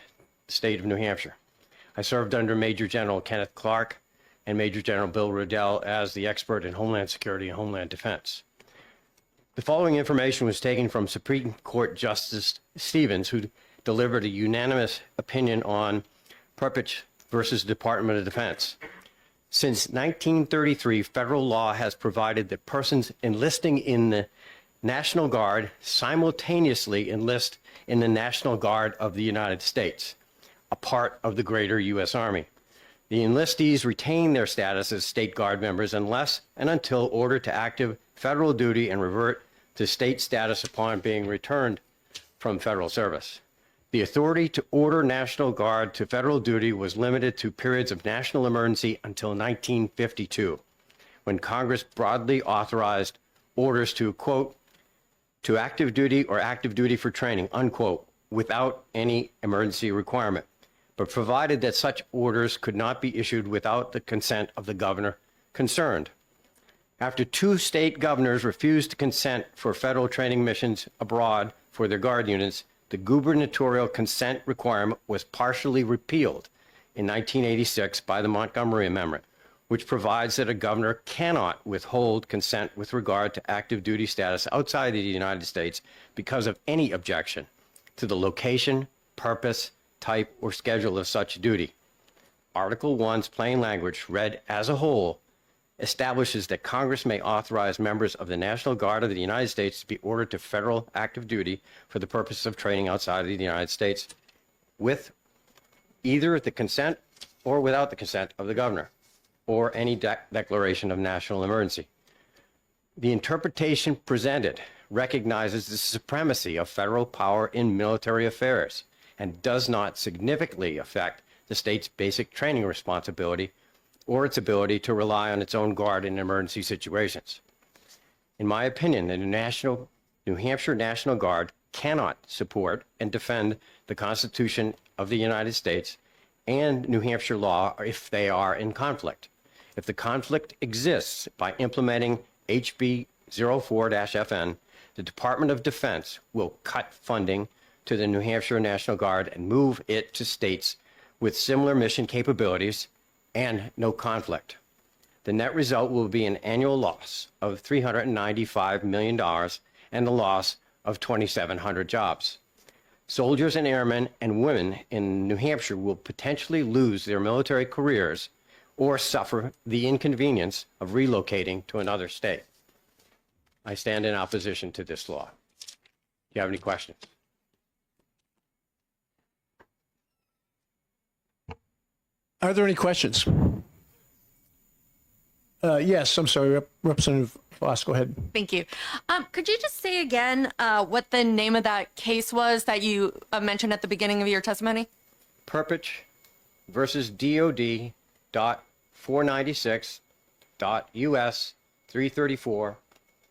the state of New Hampshire. I served under Major General Kenneth Clark and Major General Bill Riddell as the expert in Homeland Security and Homeland Defense. The following information was taken from Supreme Court Justice Stevens, who delivered a unanimous opinion on Perpich versus Department of Defense. Since 1933, federal law has provided that persons enlisting in the National Guard simultaneously enlist in the National Guard of the United States, a part of the greater U.S. Army. The enlistees retain their status as state guard members unless and until ordered to active federal duty and revert to state status upon being returned from federal service. The authority to order National Guard to federal duty was limited to periods of national emergency until 1952, when Congress broadly authorized orders to, quote, to active duty or active duty for training, unquote, without any emergency requirement, but provided that such orders could not be issued without the consent of the governor concerned. After 2 state governors refused to consent for federal training missions abroad for their Guard units, the gubernatorial consent requirement was partially repealed in 1986 by the Montgomery Amendment, which provides that a governor cannot withhold consent with regard to active duty status outside the United States because of any objection to the location, purpose, type, or schedule of such duty. Article 1's plain language, read as a whole, establishes that Congress may authorize members of the National Guard of the United States to be ordered to federal active duty for the purpose of training outside of the United States with either the consent or without the consent of the governor or any declaration of national emergency. The interpretation presented recognizes the supremacy of federal power in military affairs and does not significantly affect the state's basic training responsibility or its ability to rely on its own guard in emergency situations. In my opinion, the New Hampshire National Guard cannot support and defend the Constitution of the United States and New Hampshire law if they are in conflict. If the conflict exists by implementing HB 04-FN, the Department of Defense will cut funding to the New Hampshire National Guard and move it to states with similar mission capabilities and no conflict. The net result will be an annual loss of $395 million and the loss of 2,700 jobs. Soldiers and airmen and women in New Hampshire will potentially lose their military careers or suffer the inconvenience of relocating to another state. I stand in opposition to this law. Do you have any questions? Are there any questions? Yes, I'm sorry, Representative Foss, go ahead. Thank you. Could you just say again what the name of that case was that you mentioned at the beginning of your testimony? Perpich versus DOD.496.US 334,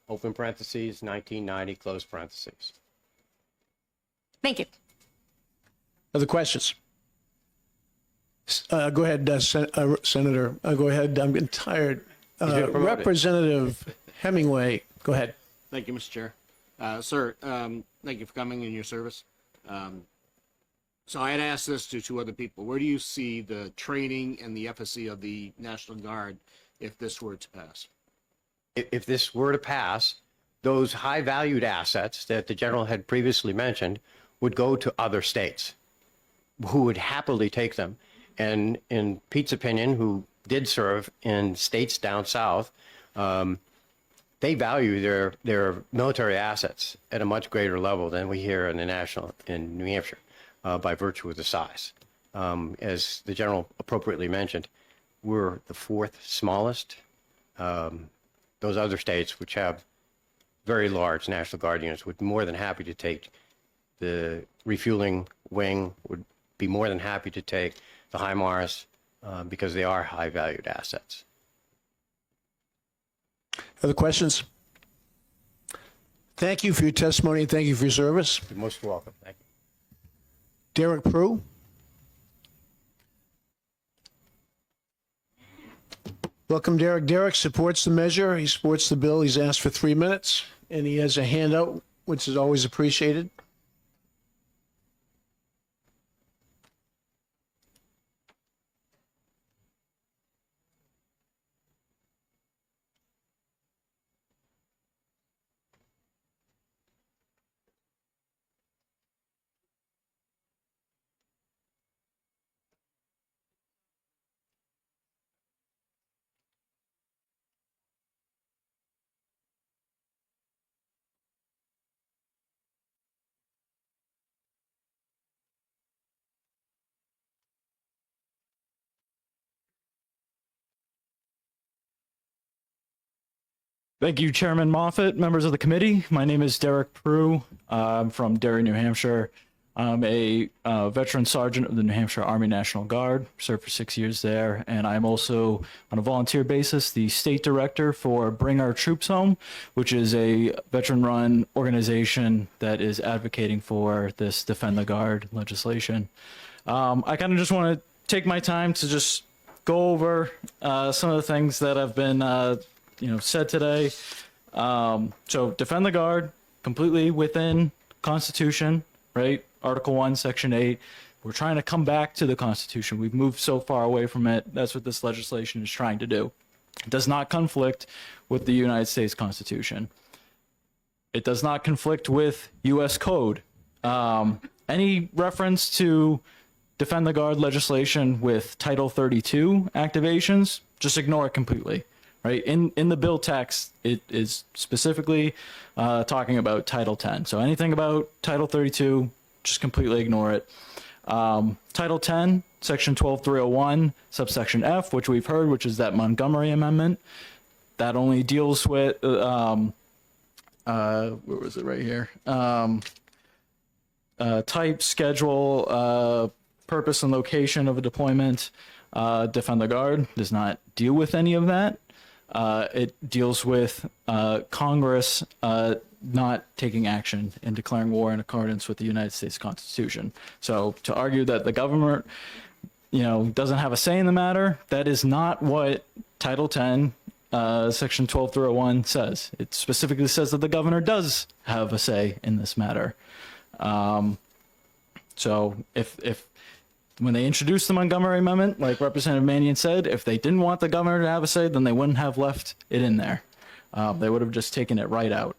open parentheses, 1990, close parentheses. Thank you. Other questions? Go ahead, Senator. Go ahead. I'm getting tired. Representative Hemingway, go ahead. Thank you, Mr. Chair. Sir, thank you for coming in your service. So I had asked this to two other people. Where do you see the training and the efficacy of the National Guard if this were to pass? If this were to pass, those high valued assets that the general had previously mentioned would go to other states who would happily take them. And in Pete's opinion, who did serve in states down south, they value their military assets at a much greater level than we here in New Hampshire, by virtue of the size. As the general appropriately mentioned, we're the fourth smallest. Those other states, which have very large National Guard units, would be more than happy to take the refueling wing, would be more than happy to take the HIMARS, because they are high valued assets. Other questions? Thank you for your testimony and thank you for your service. You're most welcome. Thank you. Derek Prue. Welcome, Derek. Derek supports the measure. He supports the bill. He's asked for 3 minutes, and he has a handout, which is always appreciated. Thank you, Chairman Moffat, members of the committee. My name is Derek Prue. I'm from Derry, New Hampshire. I'm a veteran sergeant of the New Hampshire Army National Guard, served for 6 years there, and I'm also, on a volunteer basis, the state director for Bring Our Troops Home, which is a veteran-run organization that is advocating for this Defend the Guard legislation. I kind of just want to take my time to just go over some of the things that have been said today. So Defend the Guard, completely within Constitution, right? Article 1, Section 8. We're trying to come back to the Constitution. We've moved so far away from it. That's what this legislation is trying to do. It does not conflict with the United States Constitution. It does not conflict with U.S. Code. Any reference to Defend the Guard legislation with Title 32 activations, just ignore it completely. Right, in the bill text, it is specifically talking about Title 10. So anything about Title 32, just completely ignore it. Title 10, Section 12301, subsection F, which we've heard, which is that Montgomery Amendment, that only deals with where was it right here? Type, schedule, purpose, and location of a deployment. Defend the Guard does not deal with any of that. It deals with Congress not taking action and declaring war in accordance with the United States Constitution. So to argue that the government, doesn't have a say in the matter, that is not what Title 10, Section 12301 says. It specifically says that the governor does have a say in this matter. So if when they introduced the Montgomery Amendment, like Representative Mannion said, if they didn't want the governor to have a say, then they wouldn't have left it in there. They would have just taken it right out.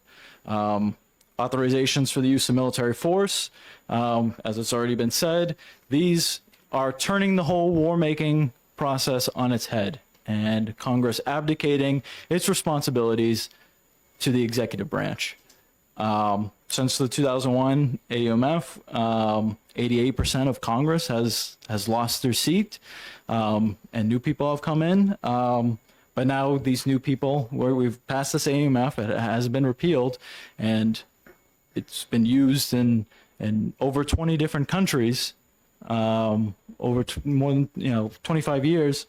Authorizations for the use of military force, as it's already been said, these are turning the whole war-making process on its head, and Congress abdicating its responsibilities to the executive branch. Since the 2001 AUMF, 88% of Congress has lost their seat, and new people have come in. But now these new people, where we've passed this AUMF, it has been repealed, and it's been used in over 20 different countries, over more than 25 years.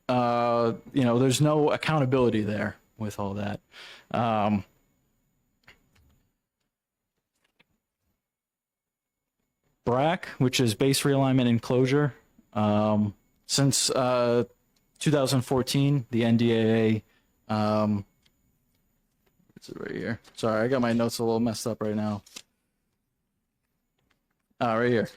There's no accountability there with all that. BRAC, which is base realignment and closure. Since 2014, the NDAA Is it right here? Sorry, I got my notes a little messed up right now. Right here.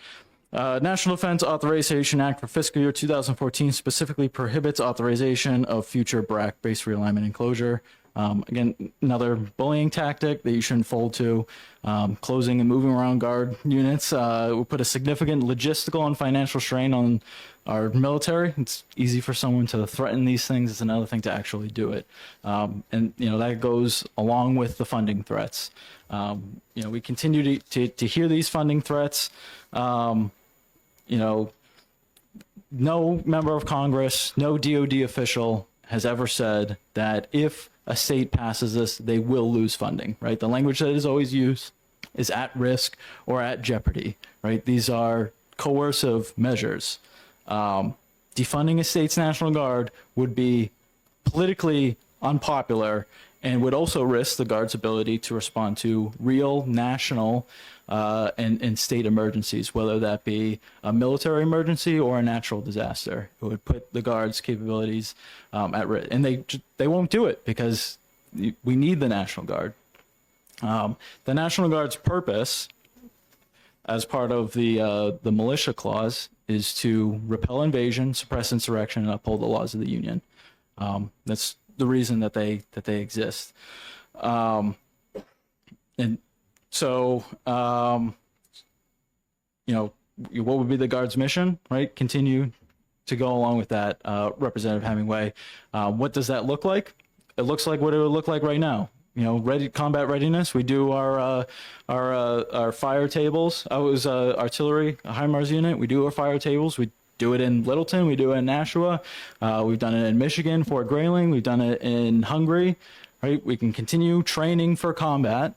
National Defense Authorization Act for fiscal year 2014 specifically prohibits authorization of future BRAC base realignment and closure. Again, another bullying tactic that you shouldn't fold to. Closing and moving around guard units will put a significant logistical and financial strain on our military. It's easy for someone to threaten these things. It's another thing to actually do it. And, that goes along with the funding threats. We continue to hear these funding threats. No member of Congress, no DOD official has ever said that if a state passes this, they will lose funding, right? The language that is always used is at risk or at jeopardy, right? These are coercive measures. Defunding a state's National Guard would be politically unpopular and would also risk the Guard's ability to respond to real national and state emergencies, whether that be a military emergency or a natural disaster. It would put the Guard's capabilities at risk. And they won't do it because we need the National Guard. The National Guard's purpose, as part of the militia clause, is to repel invasion, suppress insurrection, and uphold the laws of the Union. That's the reason that they exist. And so, what would be the Guard's mission, right? Continue to go along with that, Representative Hemingway. What does that look like? It looks like what it would look like right now. Combat readiness. We do our fire tables. I was artillery, a HIMARS unit. We do our fire tables. We do it in Littleton. We do it in Nashua. We've done it in Michigan, Fort Grayling. We've done it in Hungary. Right? We can continue training for combat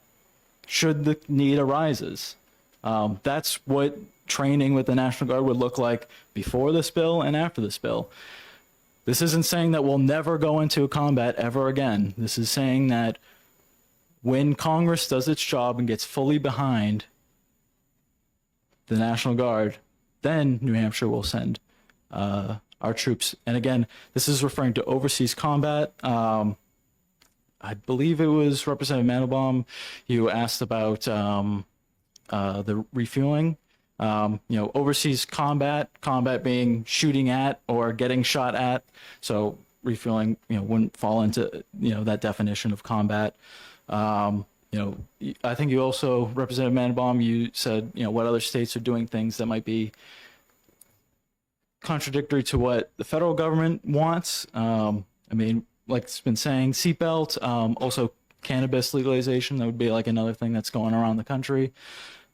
should the need arises. That's what training with the National Guard would look like before this bill and after this bill. This isn't saying that we'll never go into combat ever again. This is saying that when Congress does its job and gets fully behind the National Guard, then New Hampshire will send our troops. And again, this is referring to overseas combat. I believe it was Representative Mandelbaum. You asked about the refueling. Overseas combat being shooting at or getting shot at. So refueling, wouldn't fall into, that definition of combat. I think you also, Representative Mandelbaum, you said, what other states are doing things that might be contradictory to what the federal government wants. Like it's been saying, seatbelt, also cannabis legalization. That would be like another thing that's going around the country.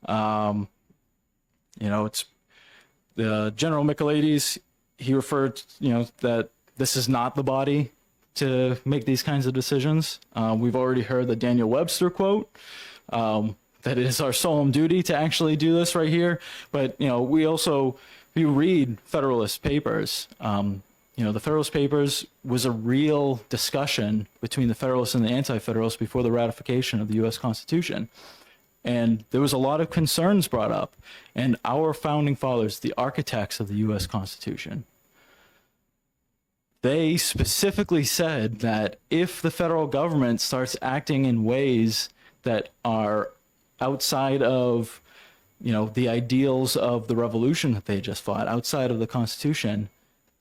It's the General Michaelides. He referred, that this is not the body to make these kinds of decisions. We've already heard the Daniel Webster quote, that it is our solemn duty to actually do this right here. But, we also, if you read Federalist Papers, the Federalist Papers was a real discussion between the Federalists and the Anti-Federalists before the ratification of the U.S. Constitution. And there was a lot of concerns brought up. And our founding fathers, the architects of the U.S. Constitution, they specifically said that if the federal government starts acting in ways that are outside of, the ideals of the revolution that they just fought, outside of the Constitution,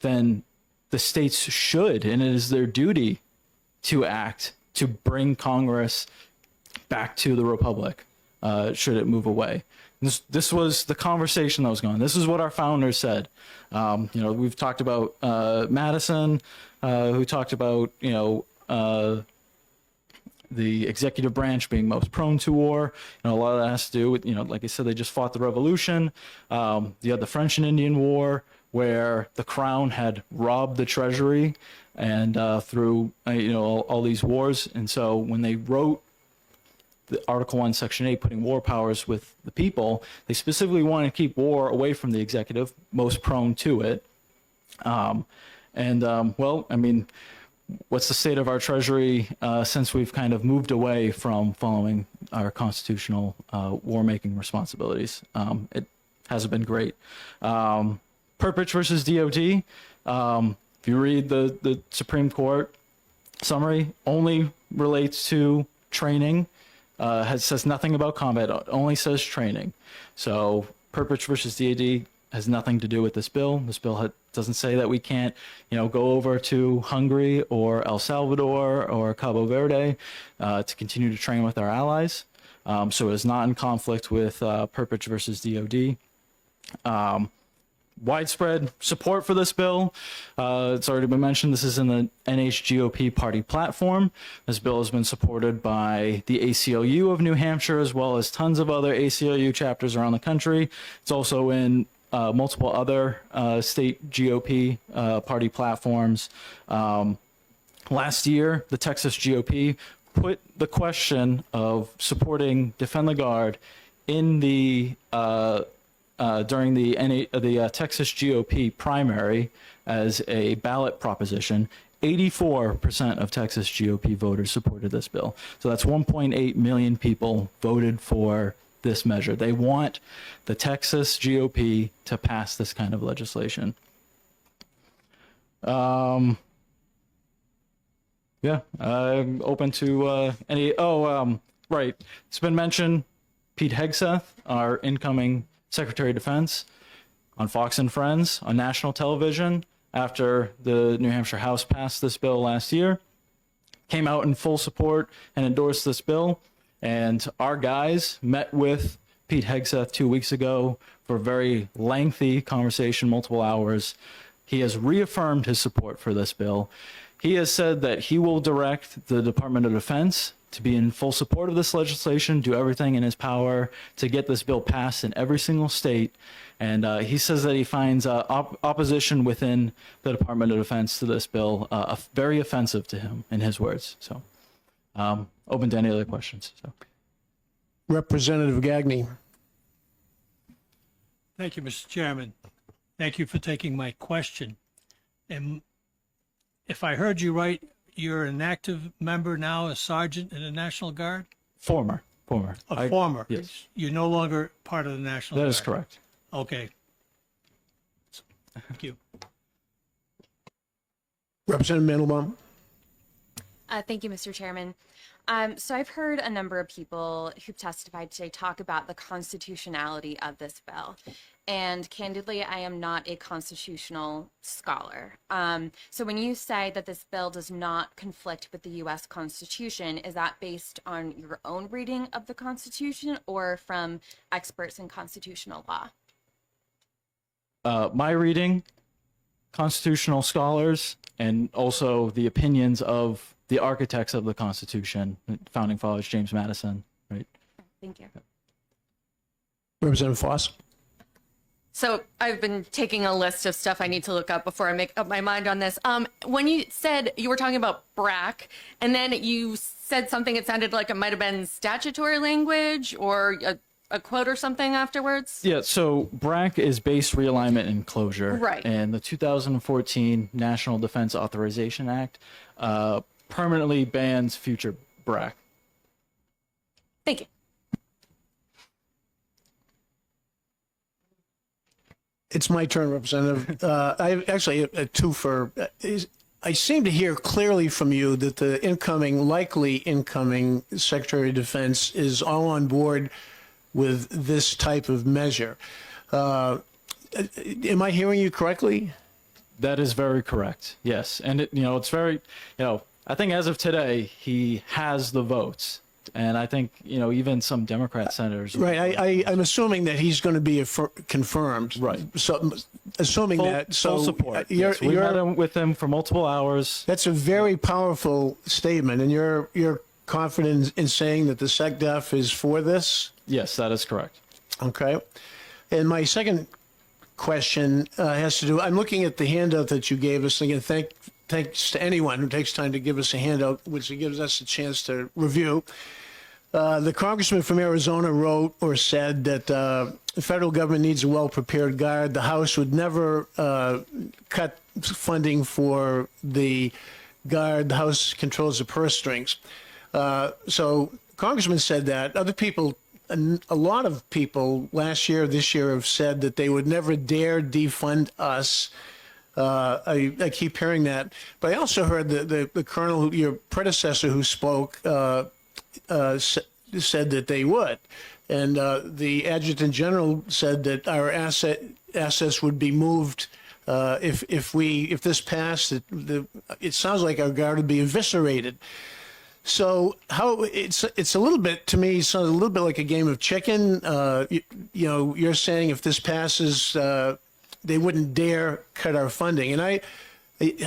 then the states should, and it is their duty to act to bring Congress back to the Republic, should it move away. This was the conversation that was going on. This is what our founders said. We've talked about Madison, who talked about, the executive branch being most prone to war. A lot of that has to do with, like I said, they just fought the revolution. You had the French and Indian War, where the crown had robbed the treasury and through, all these wars. And so when they wrote the Article 1, Section 8, putting war powers with the people, they specifically wanted to keep war away from the executive, most prone to it. What's the state of our treasury since we've kind of moved away from following our constitutional war-making responsibilities? It hasn't been great. Perpich versus DOD, if you read the Supreme Court summary, only relates to training. Says nothing about combat, only says training. So purpose versus DoD has nothing to do with this bill. This bill doesn't say that we can't, go over to Hungary or El Salvador or Cabo Verde to continue to train with our allies. So it is not in conflict with purpose versus DoD. Widespread support for this bill. It's already been mentioned. This is in the NHGOP party platform. This bill has been supported by the ACLU of New Hampshire, as well as tons of other ACLU chapters around the country. It's also in multiple other state GOP party platforms. Last year, the Texas GOP put the question of supporting Defend the Guard in the during the Texas GOP primary as a ballot proposition. 84% of Texas GOP voters supported this bill. So that's 1.8 million people voted for this measure. They want the Texas GOP to pass this kind of legislation. I'm open to any. Right. It's been mentioned. Pete Hegseth, our incoming Secretary of Defense, on Fox and Friends on national television after the New Hampshire House passed this bill last year, came out in full support and endorsed this bill. And our guys met with Pete Hegseth 2 weeks ago for a very lengthy conversation, multiple hours. He has reaffirmed his support for this bill. He has said that he will direct the Department of Defense to be in full support of this legislation, do everything in his power to get this bill passed in every single state. And he says that he finds opposition within the Department of Defense to this bill very offensive to him, in his words. So open to any other questions. So. Representative Gagné. Thank you, Mr. Chairman. Thank you for taking my question. And if I heard you right, you're an active member now, a sergeant in the National Guard? Former. Former? Yes. You're no longer part of the National Guard? That is correct. Okay. Thank you. Representative Mandelbaum. Thank you, Mr. Chairman. So I've heard a number of people who've testified today talk about the constitutionality of this bill. And candidly, I am not a constitutional scholar. So when you say that this bill does not conflict with the U.S. Constitution, is that based on your own reading of the Constitution or from experts in constitutional law? My reading, constitutional scholars, and also the opinions of the architects of the Constitution, founding fathers, James Madison, right? Thank you. Representative Foss. So I've been taking a list of stuff I need to look up before I make up my mind on this. When you said you were talking about BRAC, and then you said something, it sounded like it might have been statutory language or a quote or something afterwards. Yeah, so BRAC is Base Realignment and Closure. Right. And the 2014 National Defense Authorization Act permanently bans future BRAC. Thank you. It's my turn, Representative. I actually two for. I seem to hear clearly from you that the likely incoming Secretary of Defense is all on board with this type of measure. Am I hearing you correctly? That is very correct. Yes, and it's very, I think as of today he has the votes. And I think, even some Democrat senators. Right. I'm assuming that he's going to be confirmed. Right. So, assuming that. So, full support. Yes, we met with him for multiple hours. That's a very powerful statement. And you're confident in saying that the SecDef is for this? Yes, that is correct. Okay. And my second question has to do, I'm looking at the handout that you gave us. Again, thanks to anyone who takes time to give us a handout, which gives us a chance to review. The congressman from Arizona wrote or said that the federal government needs a well-prepared guard. The House would never cut funding for the guard. The House controls the purse strings. So congressman said that. Other people, a lot of people last year, this year have said that they would never dare defund us. I keep hearing that. But I also heard the colonel, your predecessor who spoke, said that they would. And the adjutant general said that our assets would be moved if this passed. It sounds like our guard would be eviscerated. So how it's a little bit, to me, sounds a little bit like a game of chicken. You know, you're saying if this passes, they wouldn't dare cut our funding. And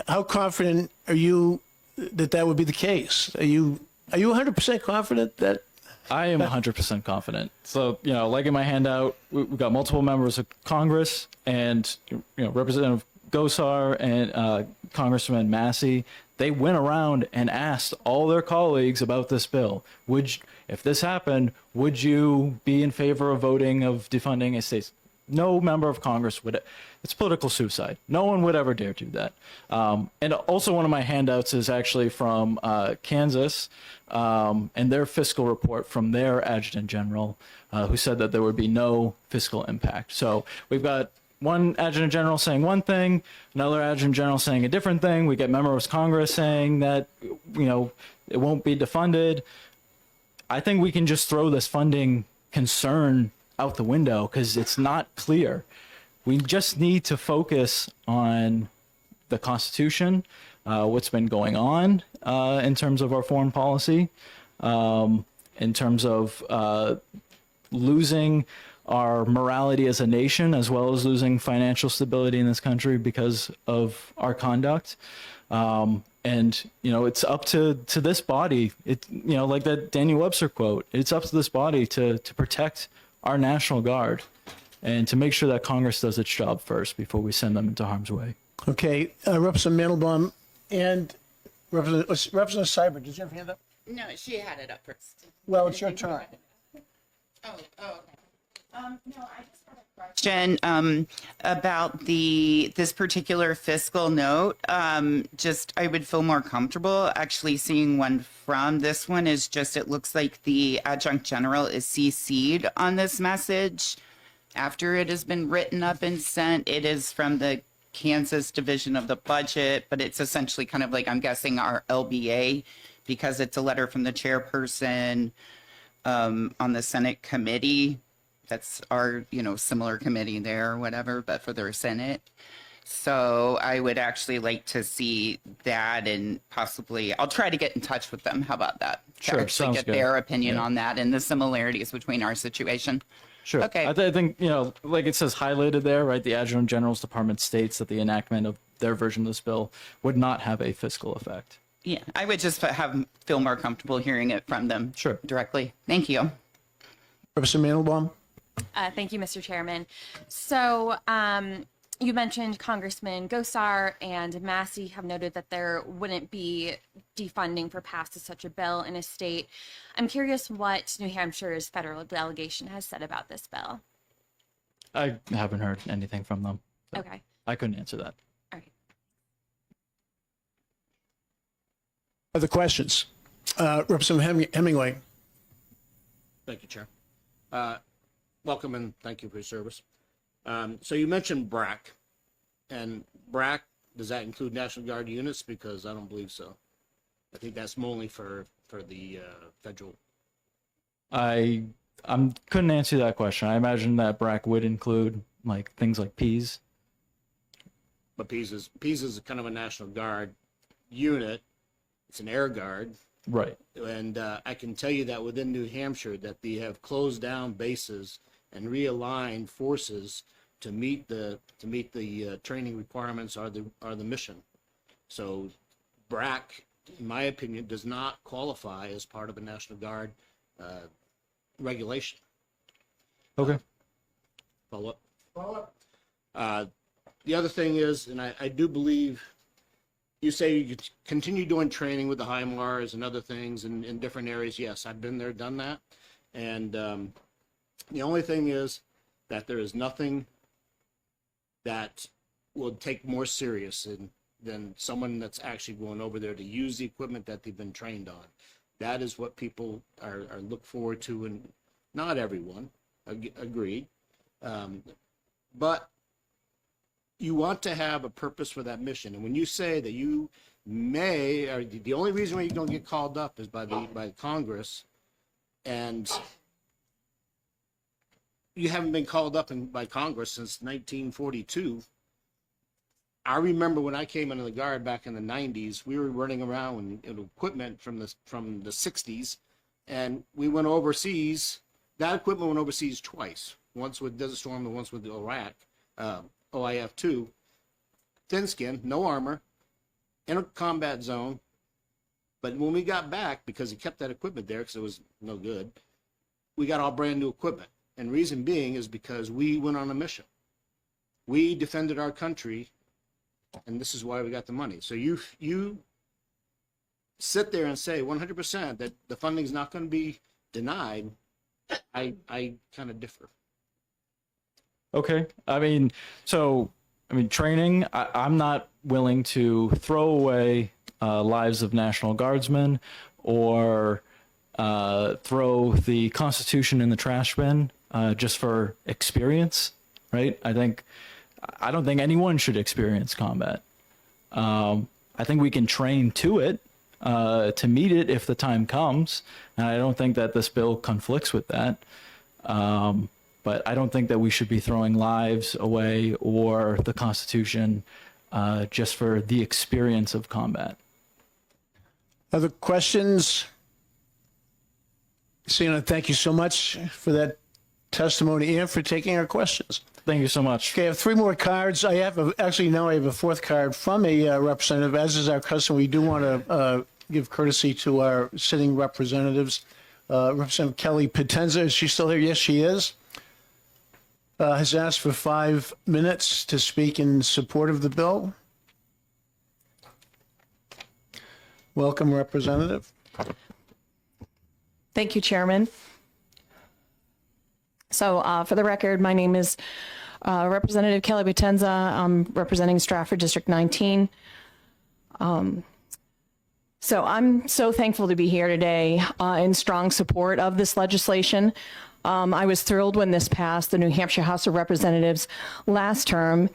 how confident are you that that would be the case? Are you 100% confident that? I am 100% confident. So, you know, like in my handout, we've got multiple members of Congress and, you know, Representative Gosar and Congressman Massey. They went around and asked all their colleagues about this bill. If this happened, would you be in favor of voting of defunding a state? No member of Congress would. It's political suicide. No one would ever dare do that. And also one of my handouts is actually from Kansas and their fiscal report from their adjutant general who said that there would be no fiscal impact. So we've got one adjutant general saying one thing, another adjutant general saying a different thing. We get members of Congress saying that, you know, it won't be defunded. I think we can just throw this funding concern out the window because it's not clear. We just need to focus on the Constitution, what's been going on in terms of our foreign policy, in terms of losing our morality as a nation, as well as losing financial stability in this country because of our conduct. And, you know, it's up to this body, you know, like that Daniel Webster quote, it's up to this body to protect our National Guard and to make sure that Congress does its job first before we send them into harm's way. Okay, Representative Mandelbaum and Representative Seibert, did you have your hand up? No, she had it up first. Well, it's your turn. Oh, okay. No, I just had a question about this particular fiscal note. Just I would feel more comfortable actually seeing one from this one. Is just it looks like the adjunct general is CC'd on this message after it has been written up and sent. It is from the Kansas division of the budget, but it's essentially kind of like, I'm guessing, our LBA, because it's a letter from the chairperson on the Senate committee. That's our, you know, similar committee there or whatever, but for their Senate. So I would actually like to see that, and possibly I'll try to get in touch with them. How about that? Sure, To actually sounds get good. their opinion Yeah. on that and the similarities between our situation. Sure. Okay. I think, you know, like it says highlighted there, right? The Adjutant General's Department states that the enactment of their version of this bill would not have a fiscal effect. Yeah, I would just feel more comfortable hearing it from them directly. Thank you. Representative Mandelbaum? Thank you, Mr. Chairman. So you mentioned Congressman Gosar and Massey have noted that there wouldn't be defunding for passage of such a bill in a state. I'm curious what New Hampshire's federal delegation has said about this bill. I haven't heard anything from them. So Okay. I couldn't answer that. All right. Other questions? Representative Hemingway. Thank you, Chair. Welcome and thank you for your service. So you mentioned BRAC, and BRAC, does that include National Guard units? Because I don't believe so. I think that's only for the federal. I couldn't answer that question. I imagine that BRAC would include like things like Ps. But Ps is kind of a National Guard unit. It's an air guard. Right. And I can tell you that within New Hampshire that they have closed down bases and realigned forces to meet the training requirements or the mission. So BRAC, in my opinion, does not qualify as part of a National Guard regulation. Okay. Follow up. The other thing is, and I do believe you say you continue doing training with the HIMARS and other things in different areas. Yes, I've been there, done that. And the only thing is that there is nothing that will take more serious than someone that's actually going over there to use the equipment that they've been trained on. That is what people are look forward to, and not everyone, agreed. But you want to have a purpose for that mission. And when you say that you or the only reason why you don't get called up is by Congress, and you haven't been called up by Congress since 1942. I remember when I came into the Guard back in the 90s, we were running around with equipment from the 60s, and we went overseas. That equipment went overseas twice, once with Desert Storm and once with Iraq, OIF-2. Thin skin, no armor, in a combat zone. But when we got back, because he kept that equipment there because it was no good, we got all brand new equipment. And reason being is because we went on a mission. We defended our country, and this is why we got the money. So you sit there and say 100% that the funding is not going to be denied. I kind of differ. Okay. Training, I'm not willing to throw away lives of National Guardsmen or throw the Constitution in the trash bin just for experience, right? I don't think anyone should experience combat. I think we can train to it, to meet it if the time comes, and I don't think that this bill conflicts with that. But I don't think that we should be throwing lives away or the Constitution just for the experience of combat. Other questions? Sienna, thank you so much for that testimony and for taking our questions. Thank you so much. Okay, I have 3 more cards. I have now I have a 4th card from a representative. As is our custom, we do want to give courtesy to our sitting representatives. Representative Kelly Potenza, is she still here? Yes, she is. Has asked for 5 minutes to speak in support of the bill. Welcome, Representative. Thank you, Chairman. So for the record, my name is Representative Kelly Potenza. I'm representing Stratford District 19. So I'm so thankful to be here today in strong support of this legislation. I was thrilled when this passed the New Hampshire House of Representatives last term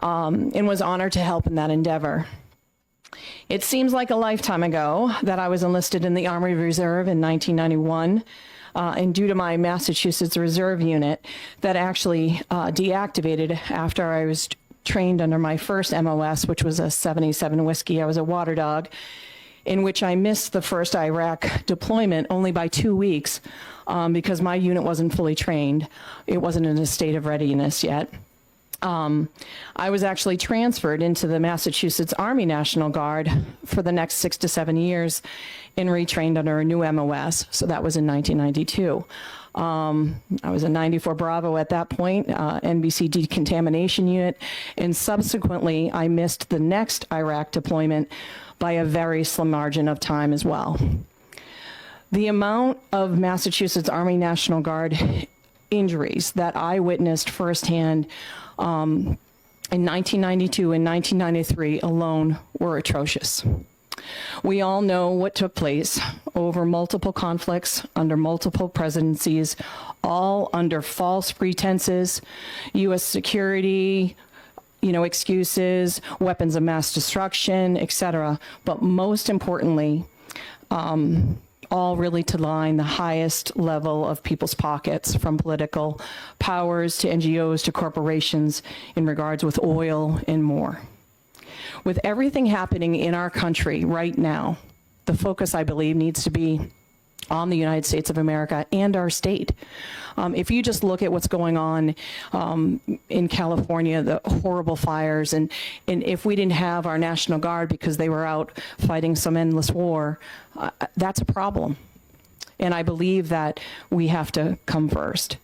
and was honored to help in that endeavor. It seems like a lifetime ago that I was enlisted in the Army Reserve in 1991, and due to my Massachusetts Reserve unit that actually deactivated after I was trained under my first MOS, which was a 77 Whiskey. I was a water dog, in which I missed the first Iraq deployment only by 2 weeks because my unit wasn't fully trained. It wasn't in a state of readiness yet. I was actually transferred into the Massachusetts Army National Guard for the next 6 to 7 years and retrained under a new MOS. So that was in 1992. I was a 94 Bravo at that point, NBC decontamination unit, and subsequently I missed the next Iraq deployment by a very slim margin of time as well. The amount of Massachusetts Army National Guard injuries that I witnessed firsthand in 1992 and 1993 alone were atrocious. We all know what took place over multiple conflicts under multiple presidencies, all under false pretenses, U.S. security, excuses, weapons of mass destruction, etc. But most importantly, all really to line the highest level of people's pockets, from political powers to NGOs to corporations in regards with oil and more. With everything happening in our country right now, the focus, I believe, needs to be on the United States of America and our state. If you just look at what's going on in California, the horrible fires, and if we didn't have our National Guard because they were out fighting some endless war, that's a problem. And I believe that we have to come first.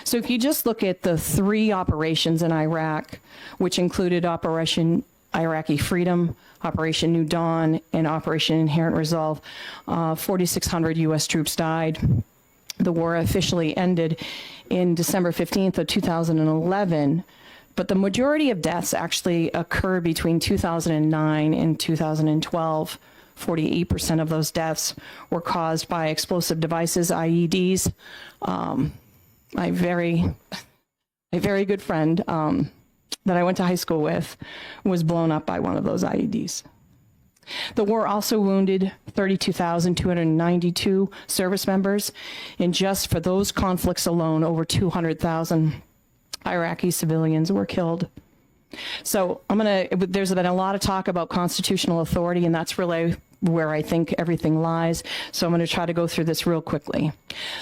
So if you just look at the 3 operations in Iraq, which included Operation Iraqi Freedom, Operation New Dawn, and Operation Inherent Resolve, 4,600 U.S. troops died. The war officially ended in December 15th of 2011, but the majority of deaths actually occurred between 2009 and 2012. 48% of those deaths were caused by explosive devices, IEDs. My very good friend that I went to high school with was blown up by one of those IEDs. The war also wounded 32,292 service members, and just for those conflicts alone, over 200,000 Iraqi civilians were killed. So there's been a lot of talk about constitutional authority, and that's really where I think everything lies. So I'm going to try to go through this real quickly.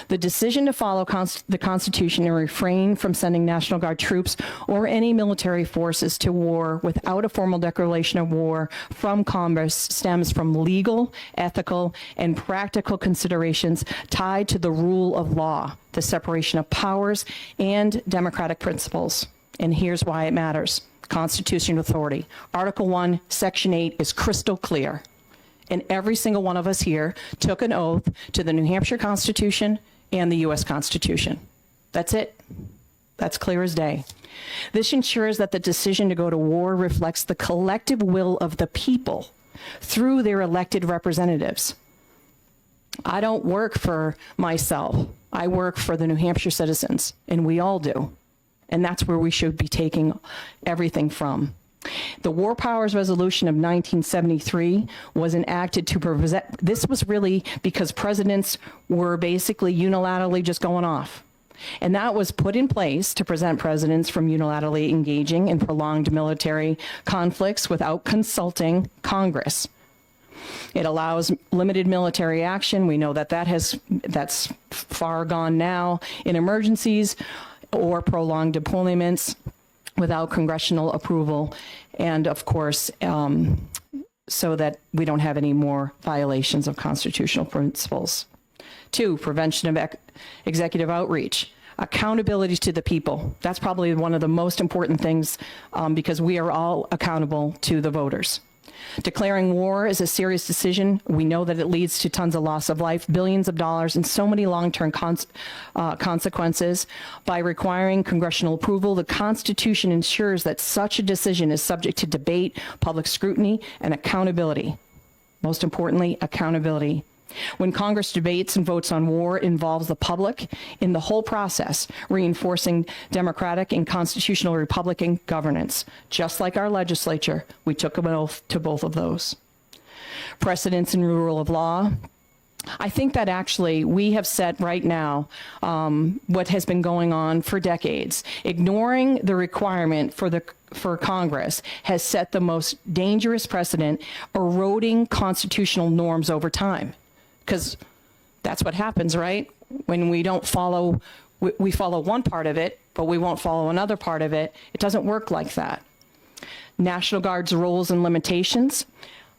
The decision to follow the Constitution and refrain from sending National Guard troops or any military forces to war without a formal declaration of war from Congress stems from legal, ethical, and practical considerations tied to the rule of law, the separation of powers, and democratic principles. And here's why it matters. Constitutional authority. Article 1, Section 8 is crystal clear. And every single one of us here took an oath to the New Hampshire Constitution and the U.S. Constitution. That's it. That's clear as day. This ensures that the decision to go to war reflects the collective will of the people through their elected representatives. I don't work for myself. I work for the New Hampshire citizens, and we all do. And that's where we should be taking everything from. The War Powers Resolution of 1973 was enacted to prevent, this was really because presidents were basically unilaterally just going off. And that was put in place to prevent presidents from unilaterally engaging in prolonged military conflicts without consulting Congress. It allows limited military action. We know that that's far gone now in emergencies or prolonged deployments without congressional approval, and of course, so that we don't have any more violations of constitutional principles. 2, prevention of executive outreach. Accountability to the people. That's probably one of the most important things because we are all accountable to the voters. Declaring war is a serious decision. We know that it leads to tons of loss of life, billions of dollars, and so many long-term consequences. By requiring congressional approval, the Constitution ensures that such a decision is subject to debate, public scrutiny, and accountability. Most importantly, accountability. When Congress debates and votes on war, it involves the public in the whole process, reinforcing democratic and constitutional Republican governance. Just like our legislature, we took an oath to both of those. Precedents and rule of law. I think that actually we have set right now what has been going on for decades. Ignoring the requirement for Congress has set the most dangerous precedent, eroding constitutional norms over time. Because that's what happens, right? When we don't follow, we follow one part of it, but we won't follow another part of it. It doesn't work like that. National Guard's roles and limitations.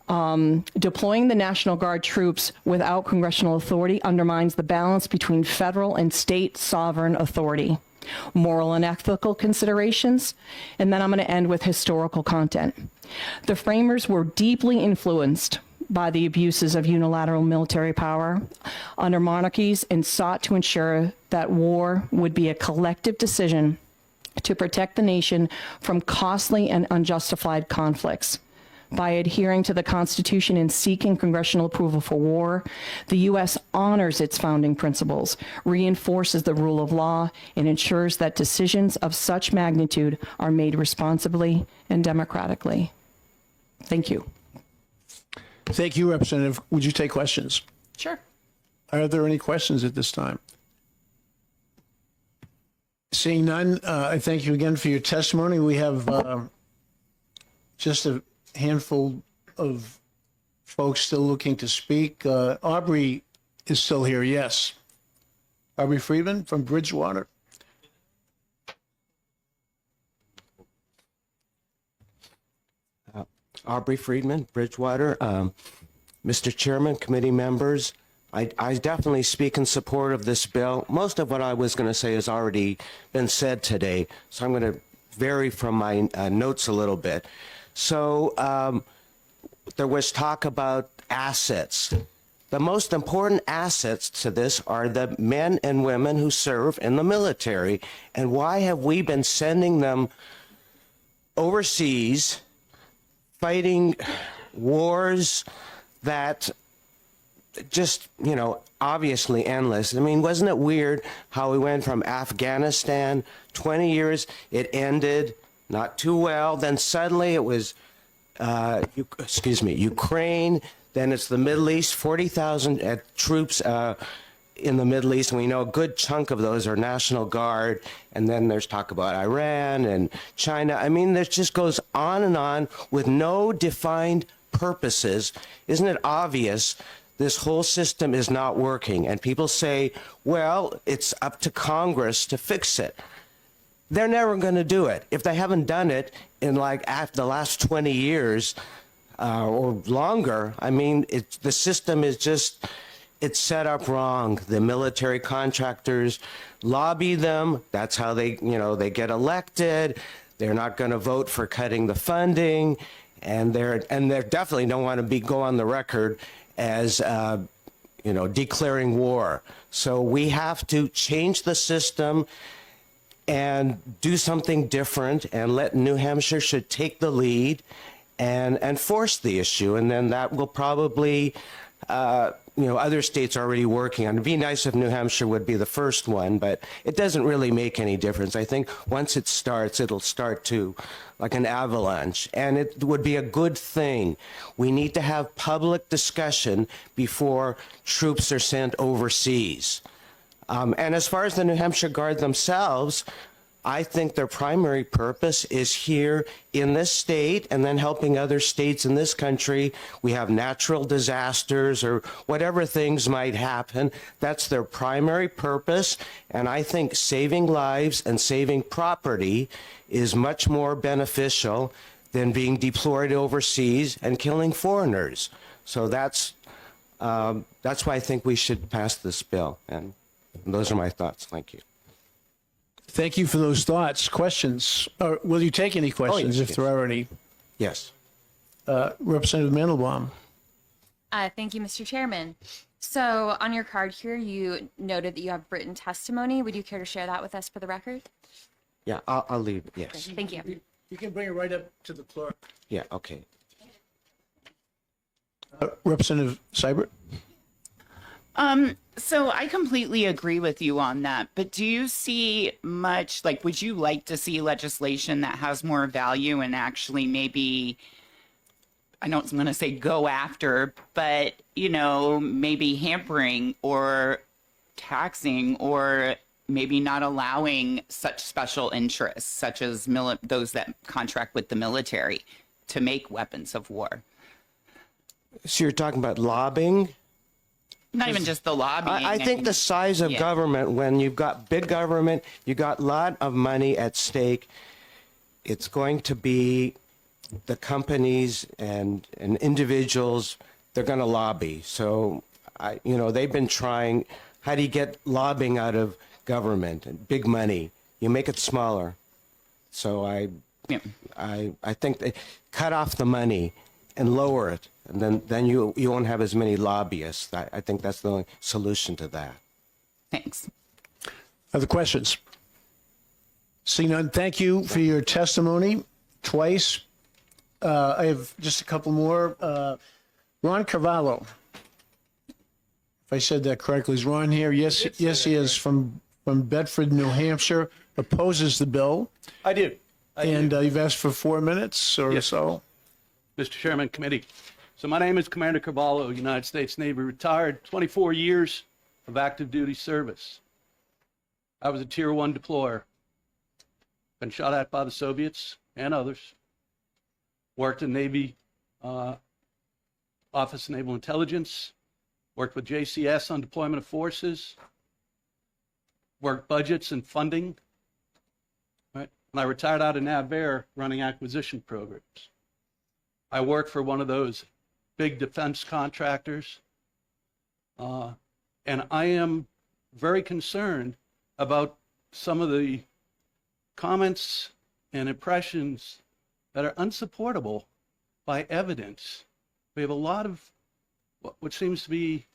Deploying the National Guard troops without congressional authority undermines the balance between federal and state sovereign authority. Moral and ethical considerations, and then I'm going to end with historical content. The framers were deeply influenced by the abuses of unilateral military power under monarchies and sought to ensure that war would be a collective decision to protect the nation from costly and unjustified conflicts. By adhering to the Constitution and seeking congressional approval for war, the U.S. honors its founding principles, reinforces the rule of law, and ensures that decisions of such magnitude are made responsibly and democratically. Thank you. Thank you, Representative. Would you take questions? Sure. Are there any questions at this time? Seeing none, I thank you again for your testimony. We have just a handful of folks still looking to speak. Aubrey is still here, yes. Aubrey Friedman from Bridgewater. Aubrey Friedman, Bridgewater. Mr. Chairman, committee members, I definitely speak in support of this bill. Most of what I was going to say has already been said today, so I'm going to vary from my notes a little bit. So there was talk about assets. The most important assets to this are the men and women who serve in the military. And why have we been sending them overseas fighting wars that just, you know, obviously endless? I mean, wasn't it weird how we went from Afghanistan, 20 years, it ended not too well, then suddenly it was Ukraine, then it's the Middle East, 40,000 troops in the Middle East, and we know a good chunk of those are National Guard, and then there's talk about Iran and China. I mean, this just goes on with no defined purposes. Isn't it obvious this whole system is not working? And people say, well, it's up to Congress to fix it. They're never going to do it. If they haven't done it in like after the last 20 years or longer, I mean, the system is just, it's set up wrong. The military contractors lobby them. That's how they get elected. They're not going to vote for cutting the funding, and they definitely don't want to go on the record as declaring war. So we have to change the system and do something different, and let New Hampshire should take the lead and force the issue, and then that will probably other states are already working on it. It'd be nice if New Hampshire would be the first one, but it doesn't really make any difference. I think once it starts, it'll start to like an avalanche, and it would be a good thing. We need to have public discussion before troops are sent overseas. And as far as the New Hampshire Guard themselves, I think their primary purpose is here in this state and then helping other states in this country. We have natural disasters or whatever things might happen. That's their primary purpose. And I think saving lives and saving property is much more beneficial than being deployed overseas and killing foreigners. So that's why I think we should pass this bill. And those are my thoughts. Thank you. Thank you for those thoughts. Questions? Or will you take any questions if there are any? Yes. Representative Mandelbaum. Thank you, Mr. Chairman. So on your card here, you noted that you have written testimony. Would you care to share that with us for the record? Yeah, I'll leave. Yes. Great. Thank you. You can bring it right up to the clerk. Yeah, okay. Representative Seibert. So I completely agree with you on that, but do you see much, like, would you like to see legislation that has more value and actually maybe, I don't want to say go after, but, maybe hampering or taxing or maybe not allowing such special interests, such as those that contract with the military to make weapons of war? So you're talking about lobbying? Not even just the lobbying. I think the size of government, when you've got big government, you got a lot of money at stake, it's going to be the companies and individuals, they're going to lobby. So, they've been trying, how do you get lobbying out of government? Big money. You make it smaller. So I think they cut off the money and lower it. And then you won't have as many lobbyists. I think that's the only solution to that. Thanks. Other questions? Seeing none, thank you for your testimony twice. I have just a couple more. Ron Carvalho. If I said that correctly, is Ron here? Yes, he is from Bedford, New Hampshire. Opposes the bill. I do. You've asked for 4 minutes or so. Mr. Chairman, committee. So my name is Commander Carvalho, United States Navy, retired, 24 years of active duty service. I was a Tier 1 deployer. Been shot at by the Soviets and others. Worked in Navy Office of Naval Intelligence. Worked with JCS on deployment of forces. Worked budgets and funding. Right? And I retired out of NAVAIR running acquisition programs. I work for one of those big defense contractors, and I am very concerned about some of the comments and impressions that are unsupportable by evidence. We have a lot of what seems to be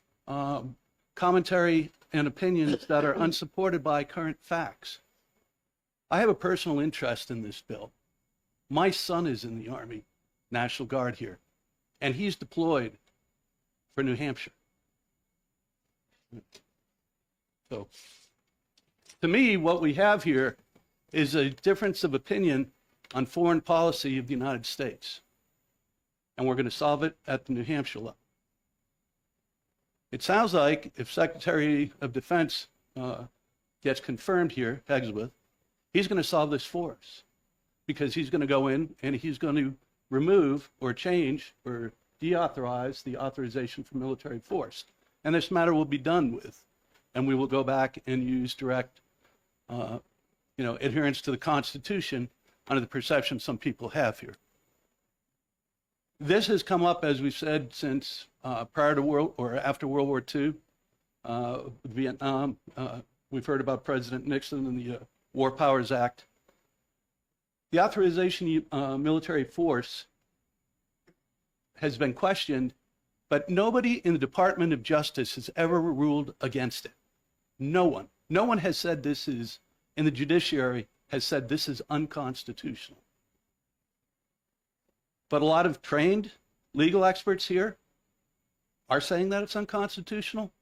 commentary and opinions that are unsupported by current facts. I have a personal interest in this bill. My son is in the Army National Guard here, and he's deployed for New Hampshire. So, to me, what we have here is a difference of opinion on foreign policy of the United States. and we're going to solve it at the New Hampshire level. It sounds like if Secretary of Defense gets confirmed here, Pegsworth, he's going to solve this for us, because he's going to go in and he's going to remove or change or deauthorize the authorization for military force. And this matter will be done with, and we will go back and use direct adherence to the Constitution under the perception some people have here. This has come up, as we've said, since prior to after World War II, Vietnam. We've heard about President Nixon and the War Powers Act. The authorization of military force has been questioned, but nobody in the Department of Justice has ever ruled against it. No one. No one has said this is, in the judiciary, has said this is unconstitutional. But a lot of trained legal experts here are saying that it's unconstitutional.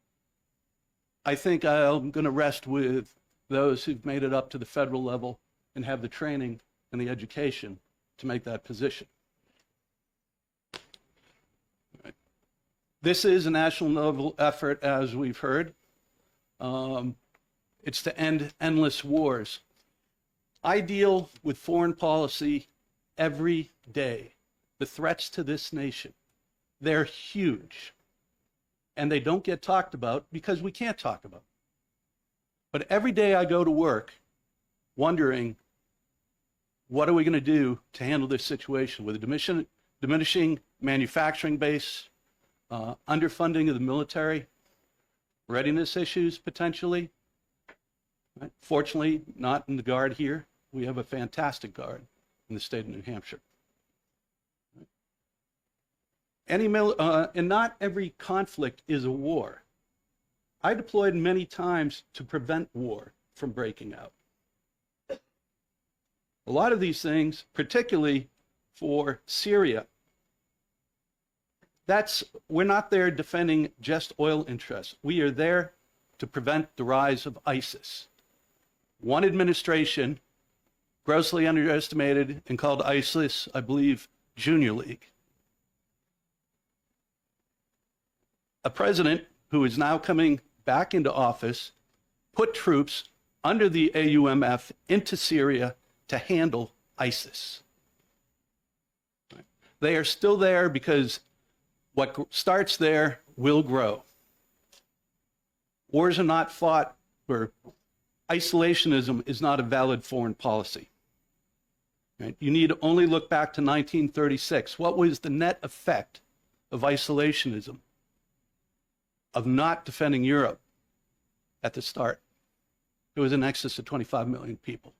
I think I'm going to rest with those who've made it up to the federal level and have the training and the education to make that position. Right. This is a national level effort, as we've heard. It's to end endless wars. I deal with foreign policy every day. The threats to this nation, they're huge. And they don't get talked about because we can't talk about them. But every day I go to work wondering, what are we going to do to handle this situation with a diminishing manufacturing base, underfunding of the military, readiness issues potentially. Right? Fortunately, not in the Guard here. We have a fantastic Guard in the state of New Hampshire. And not every conflict is a war. I deployed many times to prevent war from breaking out. A lot of these things, particularly for Syria, we're not there defending just oil interests. We are there to prevent the rise of ISIS. One administration grossly underestimated and called ISIS, I believe, Junior League. A president who is now coming back into office put troops under the AUMF into Syria to handle ISIS. They are still there because what starts there will grow. Wars are not fought, or isolationism is not a valid foreign policy. Right? You need to only look back to 1936. What was the net effect of isolationism, of not defending Europe at the start? It was in excess of 25 million people.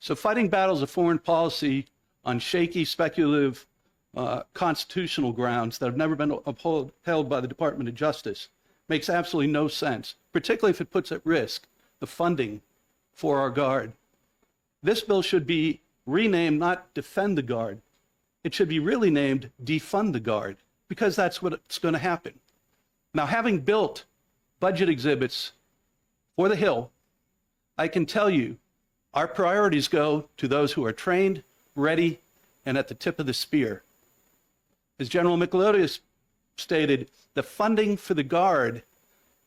So fighting battles of foreign policy on shaky, speculative, constitutional grounds that have never been upheld by the Department of Justice makes absolutely no sense, particularly if it puts at risk the funding for our Guard. This bill should be renamed not Defend the Guard. It should be really named Defund the Guard, because that's what's going to happen. Now, having built budget exhibits for the Hill, I can tell you our priorities go to those who are trained, ready, and at the tip of the spear. As General Michelotis stated, the funding for the Guard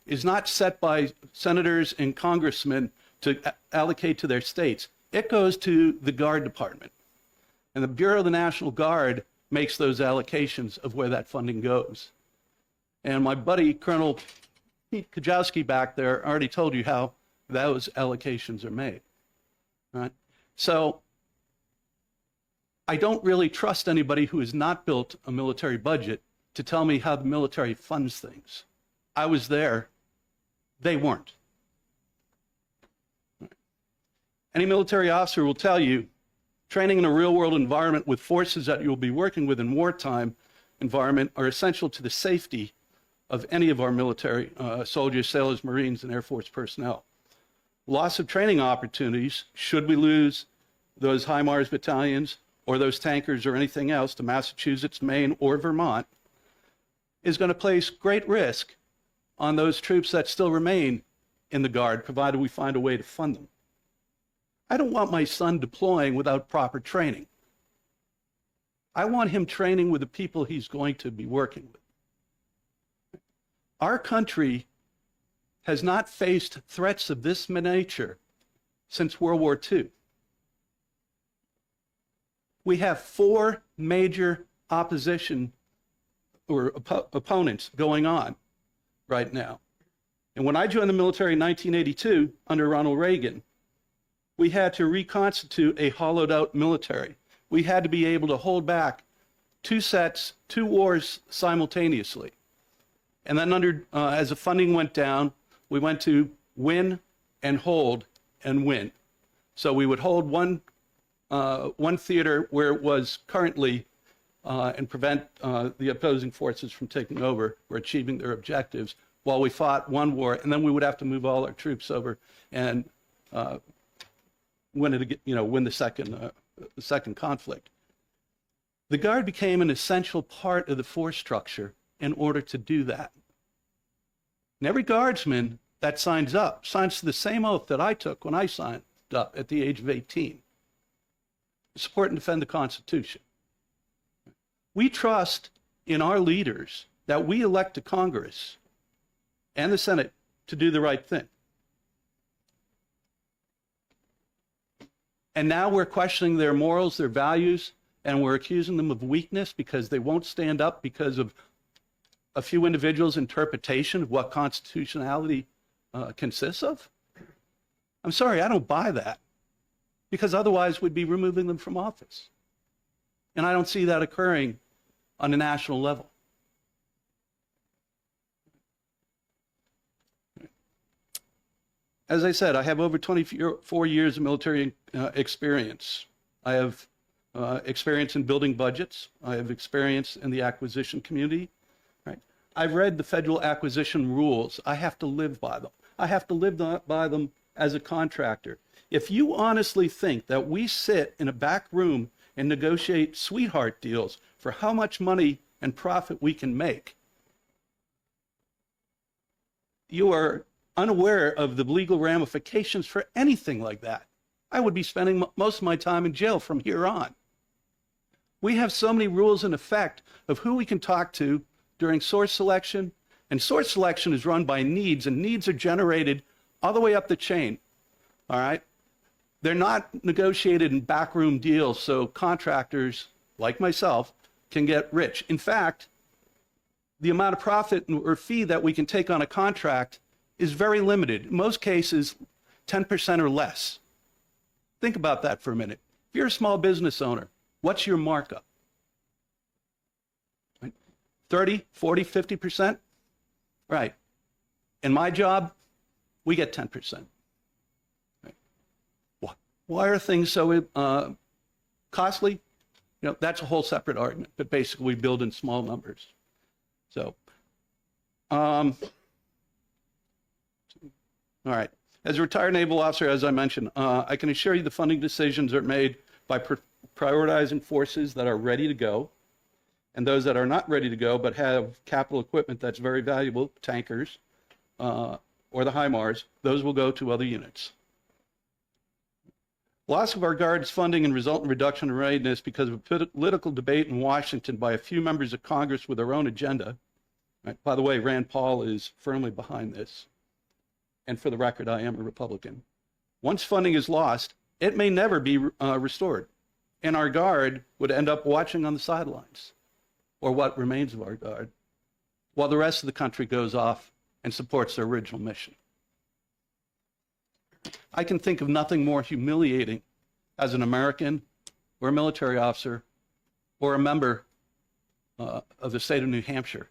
is not set by senators and congressmen to allocate to their states. It goes to the Guard Department. And the Bureau of the National Guard makes those allocations of where that funding goes. And my buddy, Colonel Pete Kajowski back there, already told you how those allocations are made. Right? So I don't really trust anybody who has not built a military budget to tell me how the military funds things. I was there. They weren't. Any military officer will tell you training in a real-world environment with forces that you'll be working with in wartime environment are essential to the safety of any of our military soldiers, sailors, Marines, and Air Force personnel. Loss of training opportunities, should we lose those HIMARS battalions or those tankers or anything else to Massachusetts, Maine, or Vermont, is going to place great risk on those troops that still remain in the Guard, provided we find a way to fund them. I don't want my son deploying without proper training. I want him training with the people he's going to be working with. Our country has not faced threats of this nature since World War II. We have 4 major opposition or opponents going on right now. And when I joined the military in 1982 under Ronald Reagan, we had to reconstitute a hollowed out military. We had to be able to hold back 2 wars simultaneously. And then as the funding went down, we went to win and hold and win. So we would hold one theater where it was currently and prevent the opposing forces from taking over or achieving their objectives while we fought one war, and then we would have to move all our troops over and win the second conflict. The Guard became an essential part of the force structure in order to do that. And every Guardsman that signs up signs to the same oath that I took when I signed up at the age of 18. Support and defend the Constitution. We trust in our leaders that we elect to Congress and the Senate to do the right thing. And now we're questioning their morals, their values, and we're accusing them of weakness because they won't stand up because of a few individuals' interpretation of what constitutionality consists of? I'm sorry, I don't buy that, because otherwise we'd be removing them from office. And I don't see that occurring on a national level. As I said, I have over 24 years of military experience. I have experience in building budgets. I have experience in the acquisition community. Right? I've read the federal acquisition rules. I have to live by them. I have to live by them as a contractor. If you honestly think that we sit in a back room and negotiate sweetheart deals for how much money and profit we can make, you are unaware of the legal ramifications for anything like that. I would be spending most of my time in jail from here on. We have so many rules in effect of who we can talk to during source selection, and source selection is run by needs, and needs are generated all the way up the chain, all right? They're not negotiated in backroom deals so contractors like myself can get rich. In fact, the amount of profit or fee that we can take on a contract is very limited. In most cases, 10% or less. Think about that for a minute. If you're a small business owner, what's your markup? 30, 40, 50%? Right. In my job, we get 10%. Right. Why are things so costly? You know, that's a whole separate argument, but basically we build in small numbers. So, all right. As a retired naval officer, as I mentioned, I can assure you the funding decisions are made by prioritizing forces that are ready to go, and those that are not ready to go but have capital equipment that's very valuable, tankers or the HIMARS, those will go to other units. Loss of our Guard's funding and resultant reduction in readiness because of a political debate in Washington by a few members of Congress with their own agenda. Right? By the way, Rand Paul is firmly behind this. And for the record, I am a Republican. Once funding is lost, it may never be restored. And our Guard would end up watching on the sidelines, or what remains of our Guard, while the rest of the country goes off and supports their original mission. I can think of nothing more humiliating as an American or a military officer or a member of the state of New Hampshire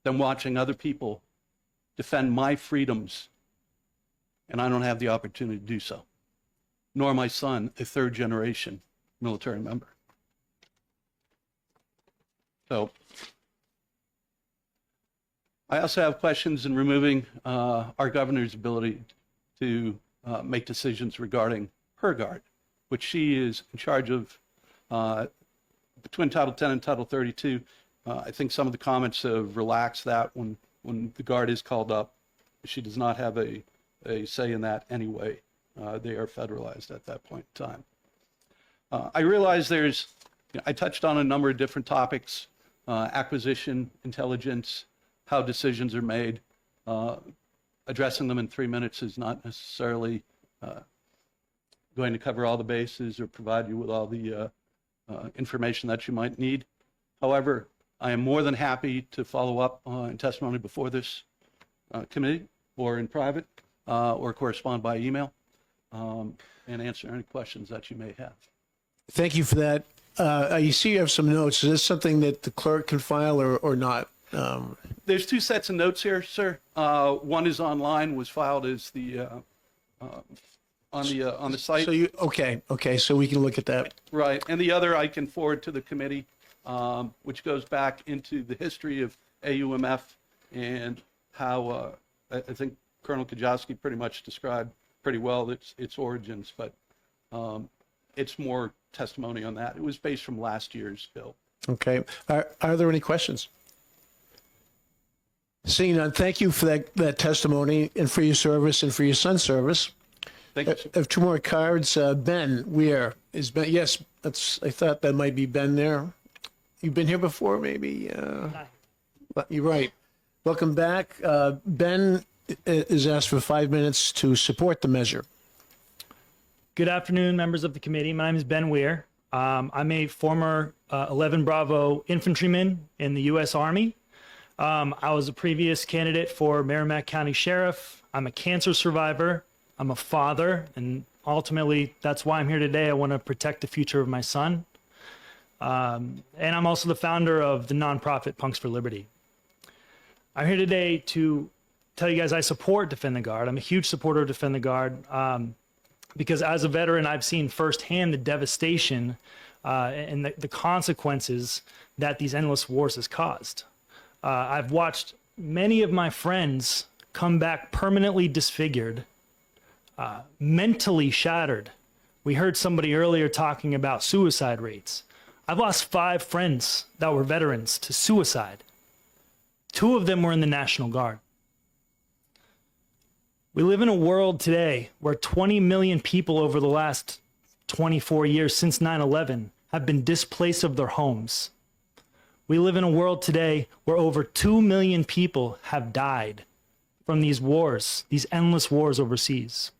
than watching other people defend my freedoms, and I don't have the opportunity to do so, nor my son, a third-generation military member. So I also have questions in removing our governor's ability to make decisions regarding her Guard, which she is in charge of between Title 10 and Title 32. I think some of the comments have relaxed that when the Guard is called up. She does not have a say in that anyway. They are federalized at that point in time. I realize there's I touched on a number of different topics, acquisition, intelligence, how decisions are made. Addressing them in 3 minutes is not necessarily going to cover all the bases or provide you with all the information that you might need. However, I am more than happy to follow up in testimony before this committee or in private or correspond by email and answer any questions that you may have. Thank you for that. You see you have some notes. Is this something that the clerk can file or not? There's 2 sets of notes here, sir. One is online, was filed as the on the site. So you okay? So we can look at that. Right, and the other I can forward to the committee, which goes back into the history of AUMF and how I think Colonel Kajowski pretty much described pretty well its origins, but it's more testimony on that. It was based from last year's bill. Okay. Are there any questions? Seeing none, thank you for that testimony and for your service and for your son's service. Thank you, sir. I have 2 more cards. Ben, where is Ben? Yes, I thought that might be Ben there. You've been here before, maybe? But you're right. Welcome back. Ben is asked for 5 minutes to support the measure. Good afternoon, members of the committee. My name is Ben Weir. I'm a former 11 Bravo infantryman in the U.S. Army. I was a previous candidate for Merrimack County Sheriff. I'm a cancer survivor. I'm a father, and ultimately, that's why I'm here today. I want to protect the future of my son. And I'm also the founder of the nonprofit Punks for Liberty. I'm here today to tell you guys I support Defend the Guard. I'm a huge supporter of Defend the Guard because as a veteran, I've seen firsthand the devastation and the consequences that these endless wars has caused. I've watched many of my friends come back permanently disfigured, mentally shattered. We heard somebody earlier talking about suicide rates. I've lost 5 friends that were veterans to suicide. 2 of them were in the National Guard. We live in a world today where 20 million people over the last 24 years since 9/11 have been displaced of their homes. We live in a world today where over 2 million people have died from these wars, these endless wars overseas.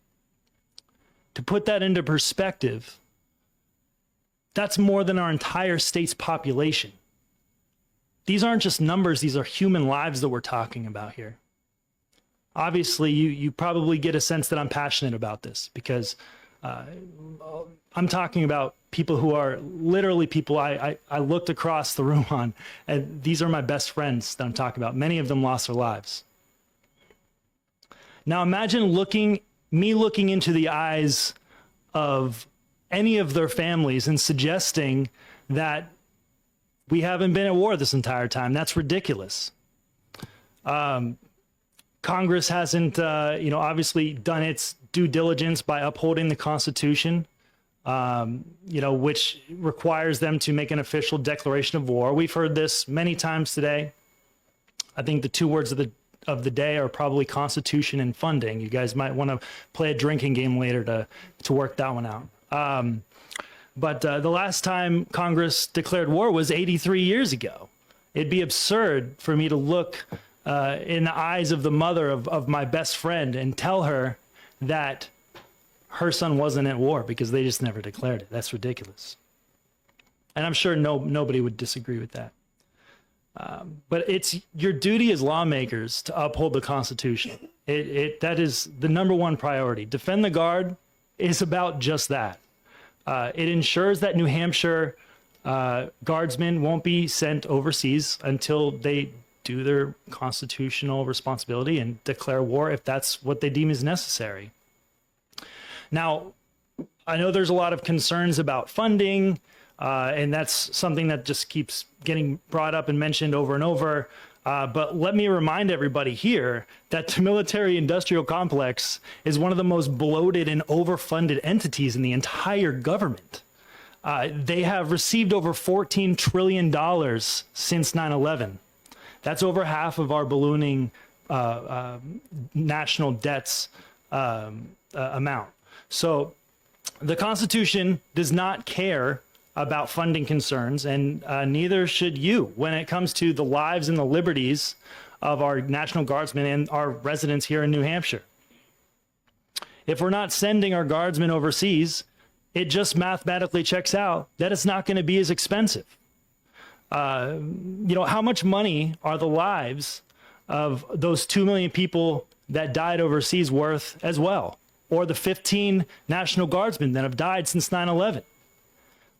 To put that into perspective, that's more than our entire state's population. These aren't just numbers, these are human lives that we're talking about here. Obviously, you probably get a sense that I'm passionate about this because I'm talking about people who are literally people I looked across the room on, and these are my best friends that I'm talking about. Many of them lost their lives. Now imagine looking into the eyes of any of their families and suggesting that we haven't been at war this entire time. That's ridiculous. Congress hasn't, obviously done its due diligence by upholding the Constitution, which requires them to make an official declaration of war. We've heard this many times today. I think the 2 words of the day are probably Constitution and funding. You guys might want to play a drinking game later to work that one out. But the last time Congress declared war was 83 years ago. It'd be absurd for me to look in the eyes of the mother of my best friend and tell her that her son wasn't at war because they just never declared it. That's ridiculous. And I'm sure nobody would disagree with that. But it's your duty as lawmakers to uphold the Constitution. That is the #1 priority. Defend the Guard is about just that. It ensures that New Hampshire guardsmen won't be sent overseas until they do their constitutional responsibility and declare war if that's what they deem is necessary. Now, I know there's a lot of concerns about funding, and that's something that just keeps getting brought up and mentioned over and over. But let me remind everybody here that the military-industrial complex is one of the most bloated and overfunded entities in the entire government. They have received over $14 trillion since 9/11. That's over half of our ballooning national debts amount. So the Constitution does not care about funding concerns, and neither should you when it comes to the lives and the liberties of our National Guardsmen and our residents here in New Hampshire. If we're not sending our Guardsmen overseas, it just mathematically checks out that it's not going to be as expensive. How much money are the lives of those 2 million people that died overseas worth as well? Or the 15 National Guardsmen that have died since 9/11?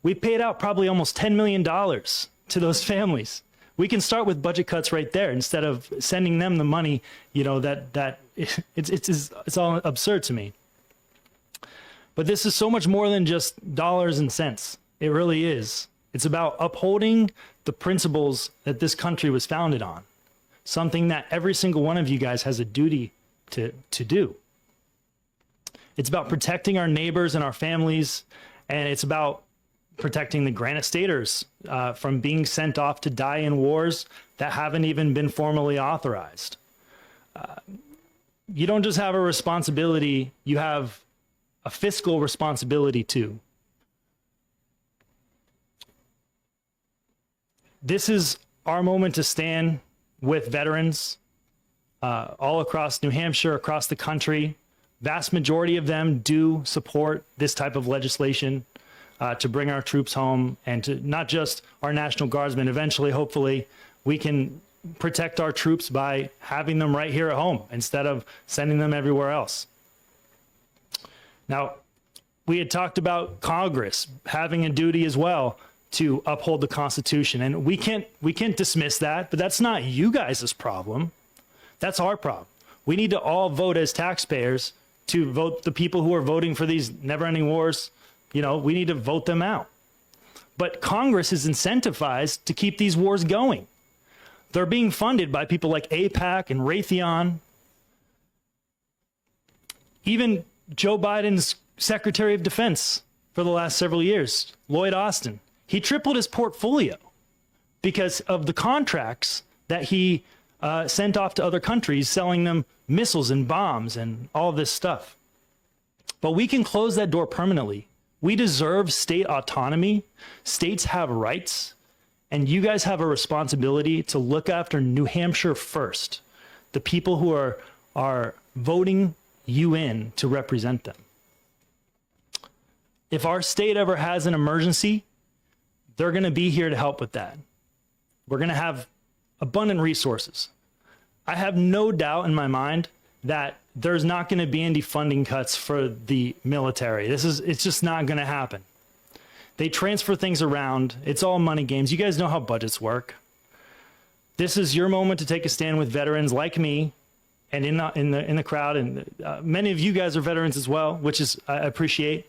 We paid out probably almost $10 million to those families. We can start with budget cuts right there instead of sending them the money, it's all absurd to me. But this is so much more than just dollars and cents. It really is. It's about upholding the principles that this country was founded on, something that every single one of you guys has a duty to do. It's about protecting our neighbors and our families, and it's about protecting the Granite Staters from being sent off to die in wars that haven't even been formally authorized. You don't just have a responsibility, you have a fiscal responsibility too. This is our moment to stand with veterans all across New Hampshire, across the country. Vast majority of them do support this type of legislation to bring our troops home, and to not just our National Guardsmen. Eventually, hopefully, we can protect our troops by having them right here at home instead of sending them everywhere else. Now, we had talked about Congress having a duty as well to uphold the Constitution, and we can't dismiss that, but that's not you guys' problem. That's our problem. We need to all vote as taxpayers to vote the people who are voting for these never-ending wars. We need to vote them out. But Congress is incentivized to keep these wars going. They're being funded by people like AIPAC and Raytheon. Even Joe Biden's Secretary of Defense for the last several years, Lloyd Austin, he tripled his portfolio because of the contracts that he sent off to other countries, selling them missiles and bombs and all this stuff. But we can close that door permanently. We deserve state autonomy. States have rights, and you guys have a responsibility to look after New Hampshire first, the people who are voting you in to represent them. If our state ever has an emergency, they're going to be here to help with that. We're going to have abundant resources. I have no doubt in my mind that there's not going to be any funding cuts for the military. It's just not going to happen. They transfer things around. It's all money games. You guys know how budgets work. This is your moment to take a stand with veterans like me, and in the crowd, and many of you guys are veterans as well, which is I appreciate.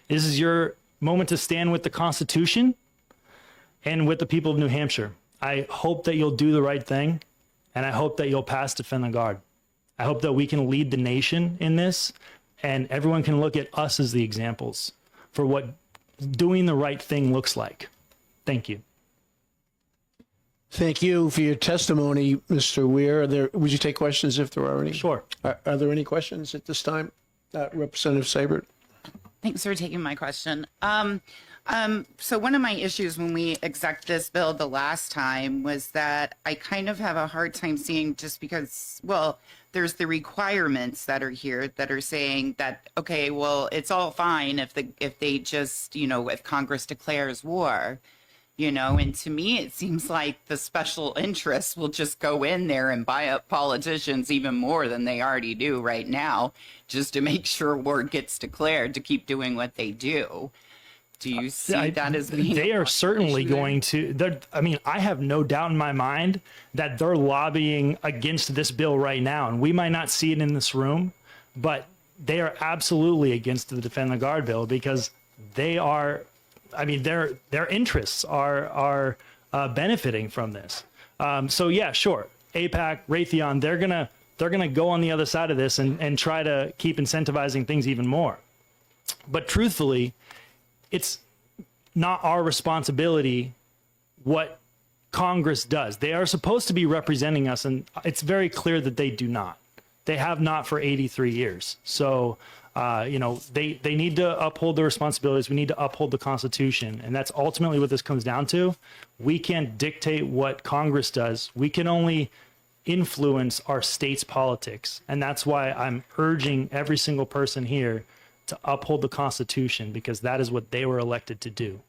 This is your moment to stand with the Constitution and with the people of New Hampshire. I hope that you'll do the right thing, and I hope that you'll pass Defend the Guard. I hope that we can lead the nation in this, and everyone can look at us as the examples for what doing the right thing looks like. Thank you. Thank you for your testimony, Mr. Weir. Would you take questions if there are any? Sure. Are there any questions at this time? Representative Seibert? Thanks for taking my question. So one of my issues when we exec this bill the last time was that I kind of have a hard time seeing, just because, well, there's the requirements that are here that are saying that, okay, well, it's all fine if they just, if Congress declares war, and to me, it seems like the special interests will just go in there and buy up politicians even more than they already do right now, just to make sure war gets declared, to keep doing what they do. Do you see that as being? They are certainly going to. I have no doubt in my mind that they're lobbying against this bill right now, and we might not see it in this room, but they are absolutely against the Defend the Guard bill because they are. Their interests are benefiting from this. So yeah, sure. AIPAC, Raytheon, they're gonna go on the other side of this and try to keep incentivizing things even more. But truthfully, it's not our responsibility what Congress does. They are supposed to be representing us, and it's very clear that they do not. They have not for 83 years. So They need to uphold the responsibilities. We need to uphold the Constitution. And that's ultimately what this comes down to. We can't dictate what Congress does. We can only influence our state's politics. And that's why I'm urging every single person here to uphold the Constitution, because that is what they were elected to do.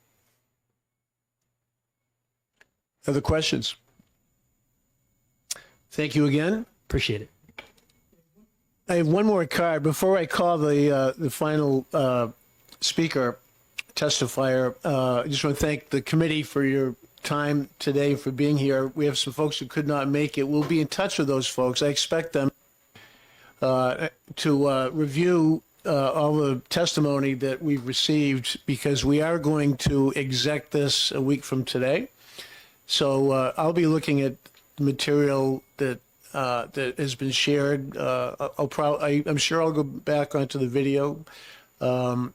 Other questions? Thank you again. Appreciate it. I have one more card. Before I call the final speaker, testifier, I just want to thank the committee for your time today, for being here. We have some folks who could not make it. We'll be in touch with those folks. I expect them to review all the testimony that we've received, because we are going to exec this a week from today. So I'll be looking at material that has been shared. I'm sure I'll go back onto the video, and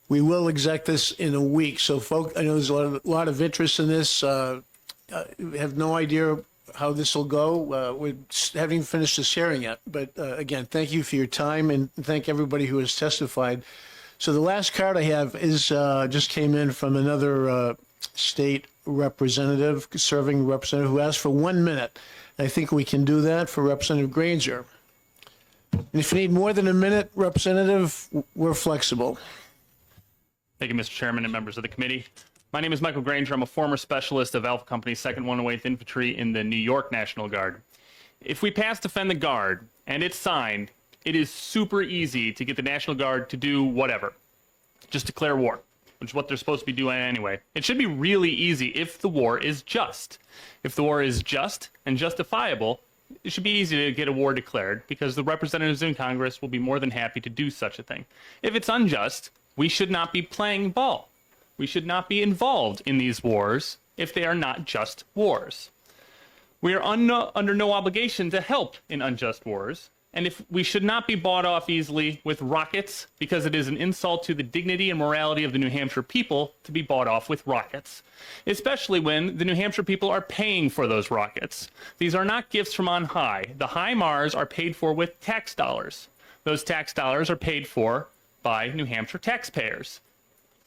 we will exec this in a week. So, folks, I know there's a lot of interest in this. We have no idea how this will go. We haven't even finished the sharing yet. But again, thank you for your time, and thank everybody who has testified. So the last card I have is just came in from another state representative, serving representative, who asked for 1 minute. I think we can do that for Representative Granger. And if you need more than a minute, Representative, we're flexible. Thank you, Mr. Chairman and members of the committee. My name is Michael Granger. I'm a former specialist of Alpha Company's 2nd 108th Infantry in the New York National Guard. If we pass Defend the Guard and it's signed, it is super easy to get the National Guard to do whatever. Just declare war, which is what they're supposed to be doing anyway. It should be really easy if the war is just. If the war is just and justifiable, it should be easy to get a war declared, because the representatives in Congress will be more than happy to do such a thing. If it's unjust, we should not be playing ball. We should not be involved in these wars if they are not just wars. We are under no obligation to help in unjust wars, and if we should not be bought off easily with rockets, because it is an insult to the dignity and morality of the New Hampshire people to be bought off with rockets, especially when the New Hampshire people are paying for those rockets. These are not gifts from on high. The HIMARS are paid for with tax dollars. Those tax dollars are paid for by New Hampshire taxpayers.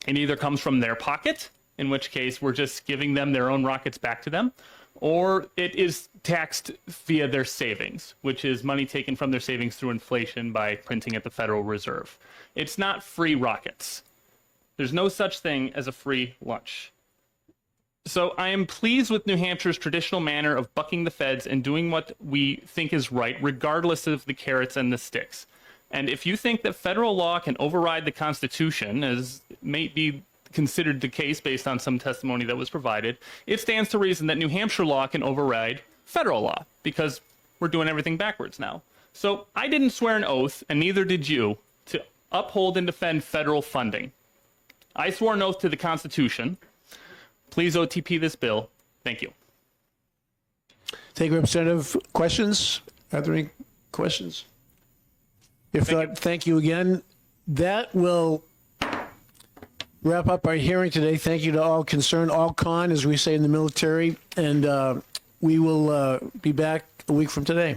It either comes from their pocket, in which case we're just giving them their own rockets back to them, or it is taxed via their savings, which is money taken from their savings through inflation by printing at the Federal Reserve. It's not free rockets. There's no such thing as a free lunch. So I am pleased with New Hampshire's traditional manner of bucking the feds and doing what we think is right, regardless of the carrots and the sticks. And if you think that federal law can override the Constitution, as may be considered the case based on some testimony that was provided, it stands to reason that New Hampshire law can override federal law, because we're doing everything backwards now. So I didn't swear an oath, and neither did you, to uphold and defend federal funding. I swore an oath to the Constitution. Please OTP this bill. Thank you. Thank you, Representative. Questions? Are there any questions? If not, thank you again. That will wrap up our hearing today. Thank you to all concerned, all con, as we say in the military, and we will be back a week from today.